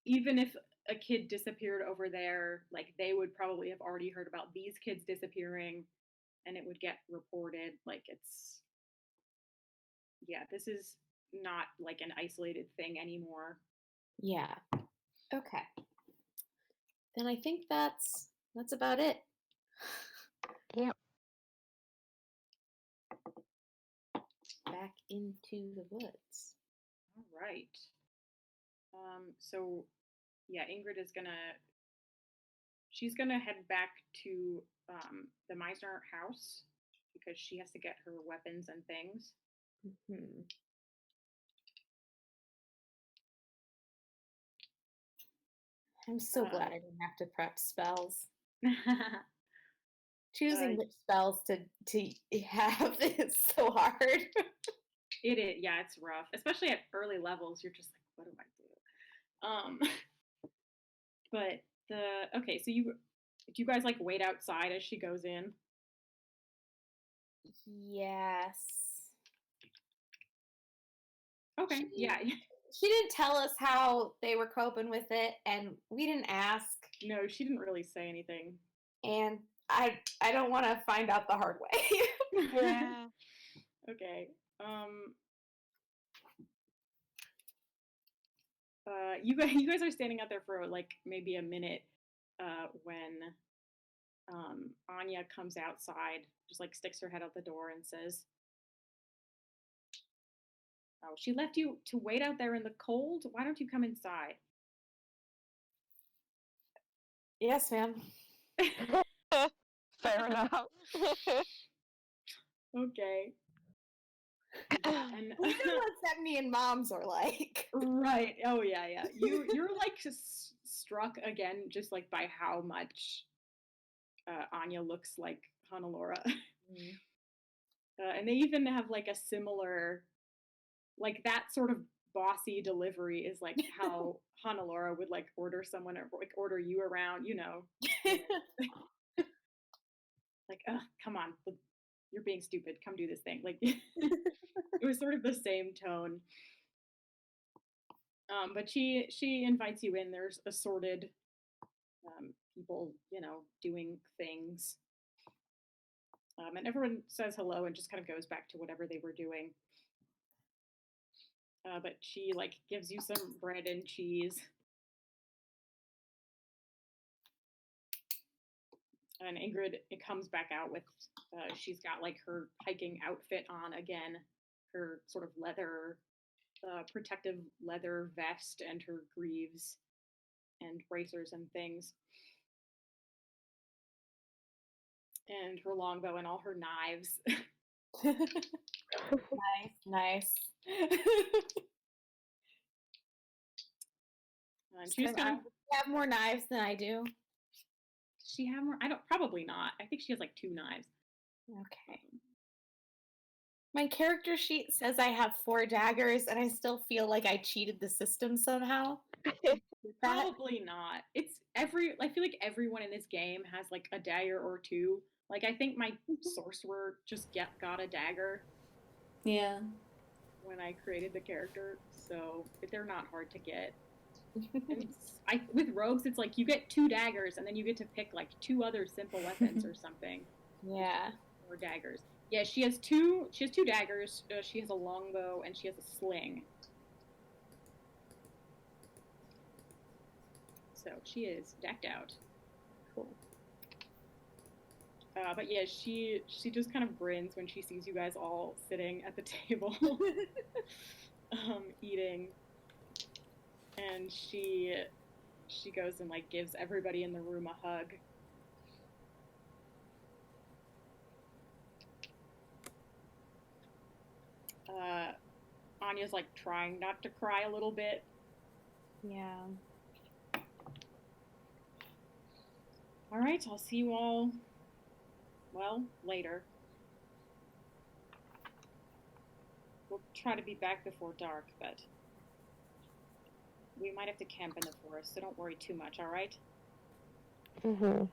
even if a kid disappeared over there, like they would probably have already heard about these kids disappearing and it would get reported. Like this is not like an isolated thing anymore. Yeah. Okay. Then I think that's about it. Yep. Back into the woods. All right. So yeah, Ingrid is she's gonna head back to the Meisner house because she has to get her weapons and things. Mm-hmm. I'm so glad I didn't have to prep spells. Choosing which spells to have is so hard. It is, yeah, it's rough, especially at early levels. You're just like, what do I do? But okay, so do you guys like wait outside as she goes in? Yes. Okay, yeah. She didn't tell us how they were coping with it, and we didn't ask. No, she didn't really say anything. And I don't want to find out the hard way. Yeah. Okay. You guys are standing out there for like maybe a minute when Anya comes outside, just like sticks her head out the door and says, Oh, she left you to wait out there in the cold? Why don't you come inside? Yes, ma'am. Fair enough. Okay. And We know what Sebney and moms are like. right. Oh yeah. You're like struck again just like by how much Anya looks like Hannelore. And they even have like a similar, like that sort of bossy delivery is like how Hannelore would like order someone or like order you around, like, come on, you're being stupid. Come do this thing. Like, it was sort of the same tone. But she invites you in. There's assorted people, doing things. And everyone says hello and just kind of goes back to whatever they were doing. But she like gives you some bread and cheese. And Ingrid, it comes back out with, she's got like her hiking outfit on again, her sort of leather, protective leather vest and her greaves and bracers and things. And her longbow and all her knives. Nice. And she just kind of, have more knives than I do. does she have more? I don't, probably not. I think she has like 2 knives. Okay. My character sheet says I have 4 daggers, and I still feel like I cheated the system somehow. Probably not. I feel like everyone in this game has like a dagger or 2. Like I think my sorcerer just got a dagger. Yeah. When I created the character, so they're not hard to get. With rogues, it's like you get 2 daggers, and then you get to pick like 2 other simple weapons or something. Yeah. Or daggers. Yeah, she has 2 daggers. She has a longbow and she has a sling. So she is decked out. Cool. But yeah, she just kind of grins when she sees you guys all sitting at the table, eating, and she goes and like gives everybody in the room a hug. Anya's like trying not to cry a little bit. Yeah. All right, I'll see you all, well, later. We'll try to be back before dark, but we might have to camp in the forest, so don't worry too much, all right? Mm-hmm.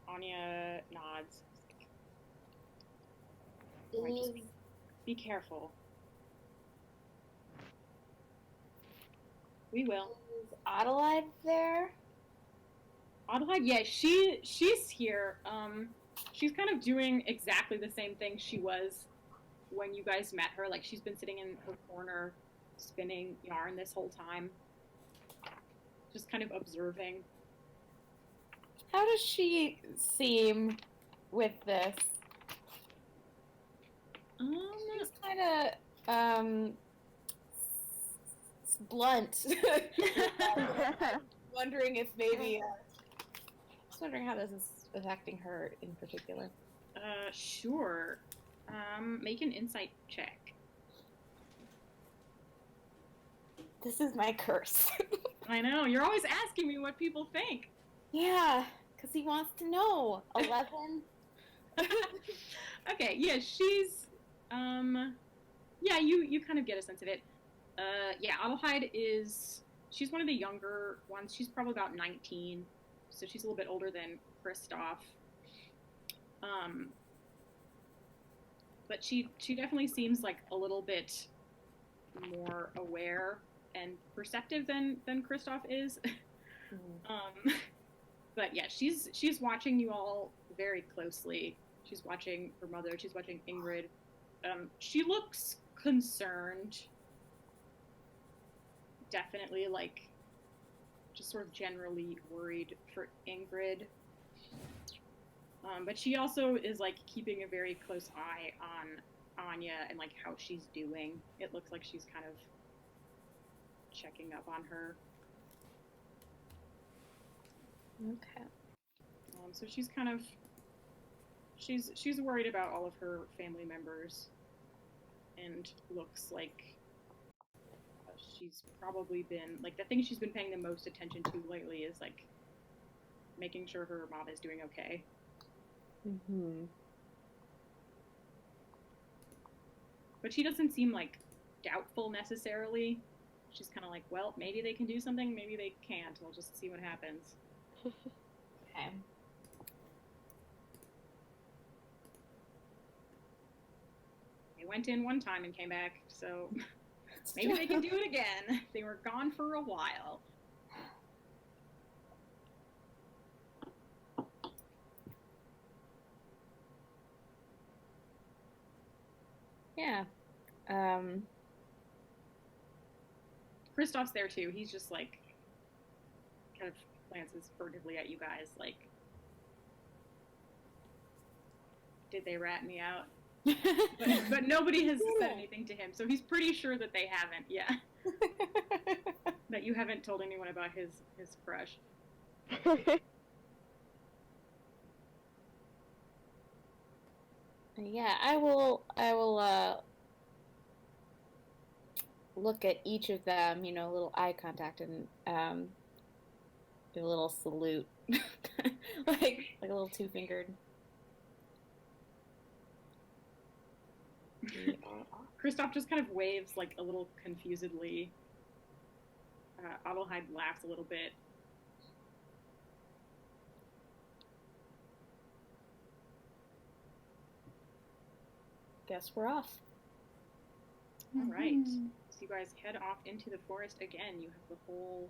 Anya nods. All right, just be careful. We will. Is Adelaide there? Adelaide, yeah, she's here. She's kind of doing exactly the same thing she was when you guys met her. Like she's been sitting in her corner, spinning yarn this whole time, just kind of observing. How does she seem with this? She's kind of blunt. Wondering if maybe just wondering how this is affecting her in particular. Sure. Make an insight check. This is my curse. I know, you're always asking me what people think. Yeah, because he wants to know. 11. Okay, yeah, she's yeah, you kind of get a sense of it. Yeah, Adelheid she's one of the younger ones. She's probably about 19, so she's a little bit older than Kristoff. But she definitely seems like a little bit more aware and perceptive than Kristoff is. But yeah, she's watching you all very closely. She's watching her mother. She's watching Ingrid. She looks concerned. Definitely, like, just sort of generally worried for Ingrid. But she also is like keeping a very close eye on Anya and like how she's doing. It looks like she's kind of checking up on her. Okay. So she's kind of she's worried about all of her family members, and looks like she's probably been like the thing she's been paying the most attention to lately is like making sure her mom is doing okay. Mm-hmm. But she doesn't seem like doubtful necessarily. She's kind of like, well, maybe they can do something, maybe they can't. We'll just see what happens. Okay. They went in one time and came back, so maybe they can do it again. They were gone for a while. Yeah. Kristoff's there too. He's just like kind of glances furtively at you guys like, did they rat me out? But nobody has said anything to him, so he's pretty sure that they haven't. Yeah. That you haven't told anyone about his crush. Yeah, I will look at each of them, a little eye contact and do a little salute. like a little two-fingered. Kristoff just kind of waves like a little confusedly. Adelheid laughs a little bit. Guess we're off. All right. So you guys head off into the forest again. You have the whole,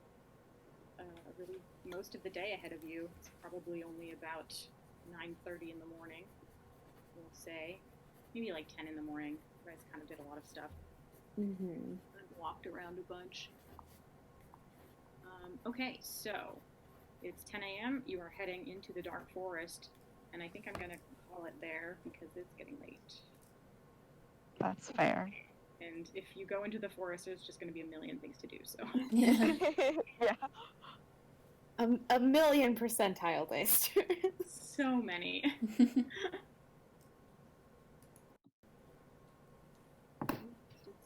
really most of the day ahead of you. It's probably only about 9:30 in the morning, we'll say. Maybe like 10 in the morning. You guys kind of did a lot of stuff. Mm-hmm. And walked around a bunch. Okay, so it's 10 a.m. You are heading into the dark forest, and I think I'm going to call it there because it's getting late. That's fair. And if you go into the forest, there's just going to be a million things to do, so. Yeah. Yeah. A million percentile based. So many. Did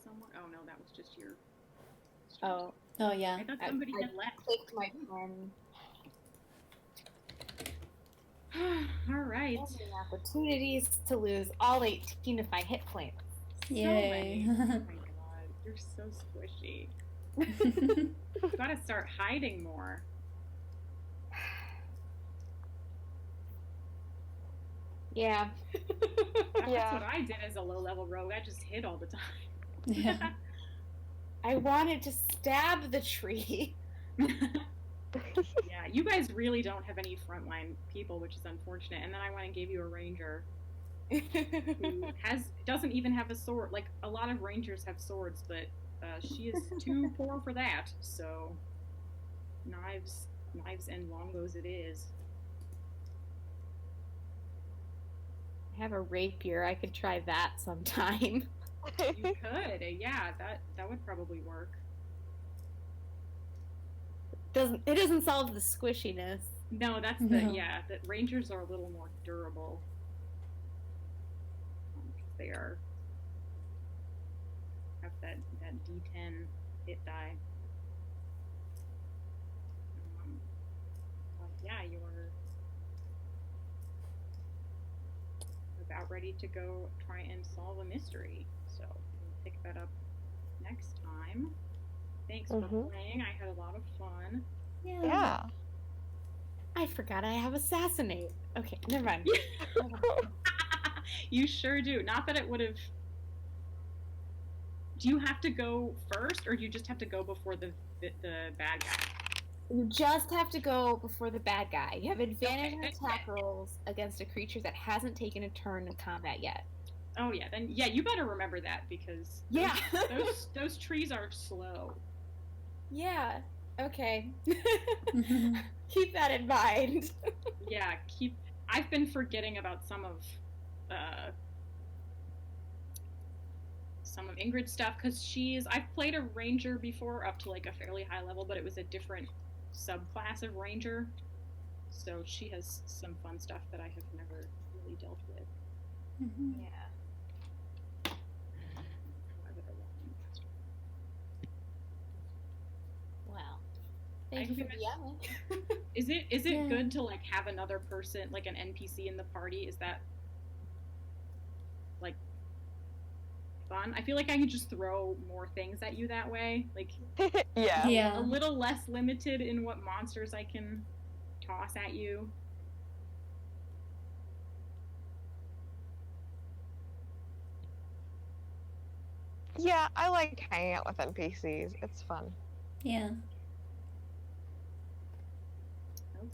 someone? Oh no, that was just your. Oh, Oh yeah. I thought somebody had left. clicked my pen. All right. Many opportunities to lose all 18 of my hit points. Yay. So many. Oh my god, you're so squishy. You gotta start hiding more. Yeah. That's Yeah. what I did as a low-level rogue. I just hid all the time. Yeah. I wanted to stab the tree. Yeah, you guys really don't have any frontline people, which is unfortunate. And then I went and gave you a ranger who doesn't even have a sword. Like a lot of rangers have swords, but she is too poor for that. So knives and longbows it is. I have a rapier. I could try that sometime. You could, yeah, that would probably work. It doesn't solve the squishiness. No, that's No. the rangers are a little more durable. 'Cause they have that D10 hit die. But yeah, you're about ready to go try and solve a mystery. So we'll pick that up next time. Thanks for playing. I had a lot of fun. Yeah. I forgot I have assassinate. Okay, never mind. You sure do. Not that it would have. Do you have to go first, or do you just have to go before the bad guy? You just have to go before the bad guy. You have advantage on Okay. attack rolls against a creature that hasn't taken a turn in combat yet. Oh yeah, then yeah, you better remember that because Yeah. those trees are slow. Yeah. Okay. Keep that in mind. Yeah, keep I've been forgetting about some of Ingrid's stuff because I've played a ranger before up to like a fairly high level, but it was a different subclass of ranger. So she has some fun stuff that I have never really dealt with. Mhm. Yeah. Well, thank you for DMing. Is it Yeah. good to like have another person, like an NPC in the party? Is that like fun? I feel like I can just throw more things at you that way. Like Yeah. a Yeah. little less limited in what monsters I can toss at you. Yeah, I like hanging out with NPCs. It's fun. Yeah.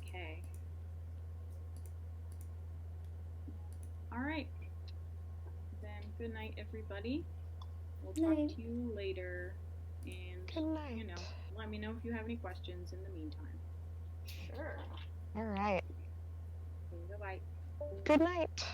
Okay. All right. Then good night, everybody. We'll talk Night. to you later. And, Good night. you know, let me know if you have any questions in the meantime. Sure. All right. Okay, bye-bye. Good night.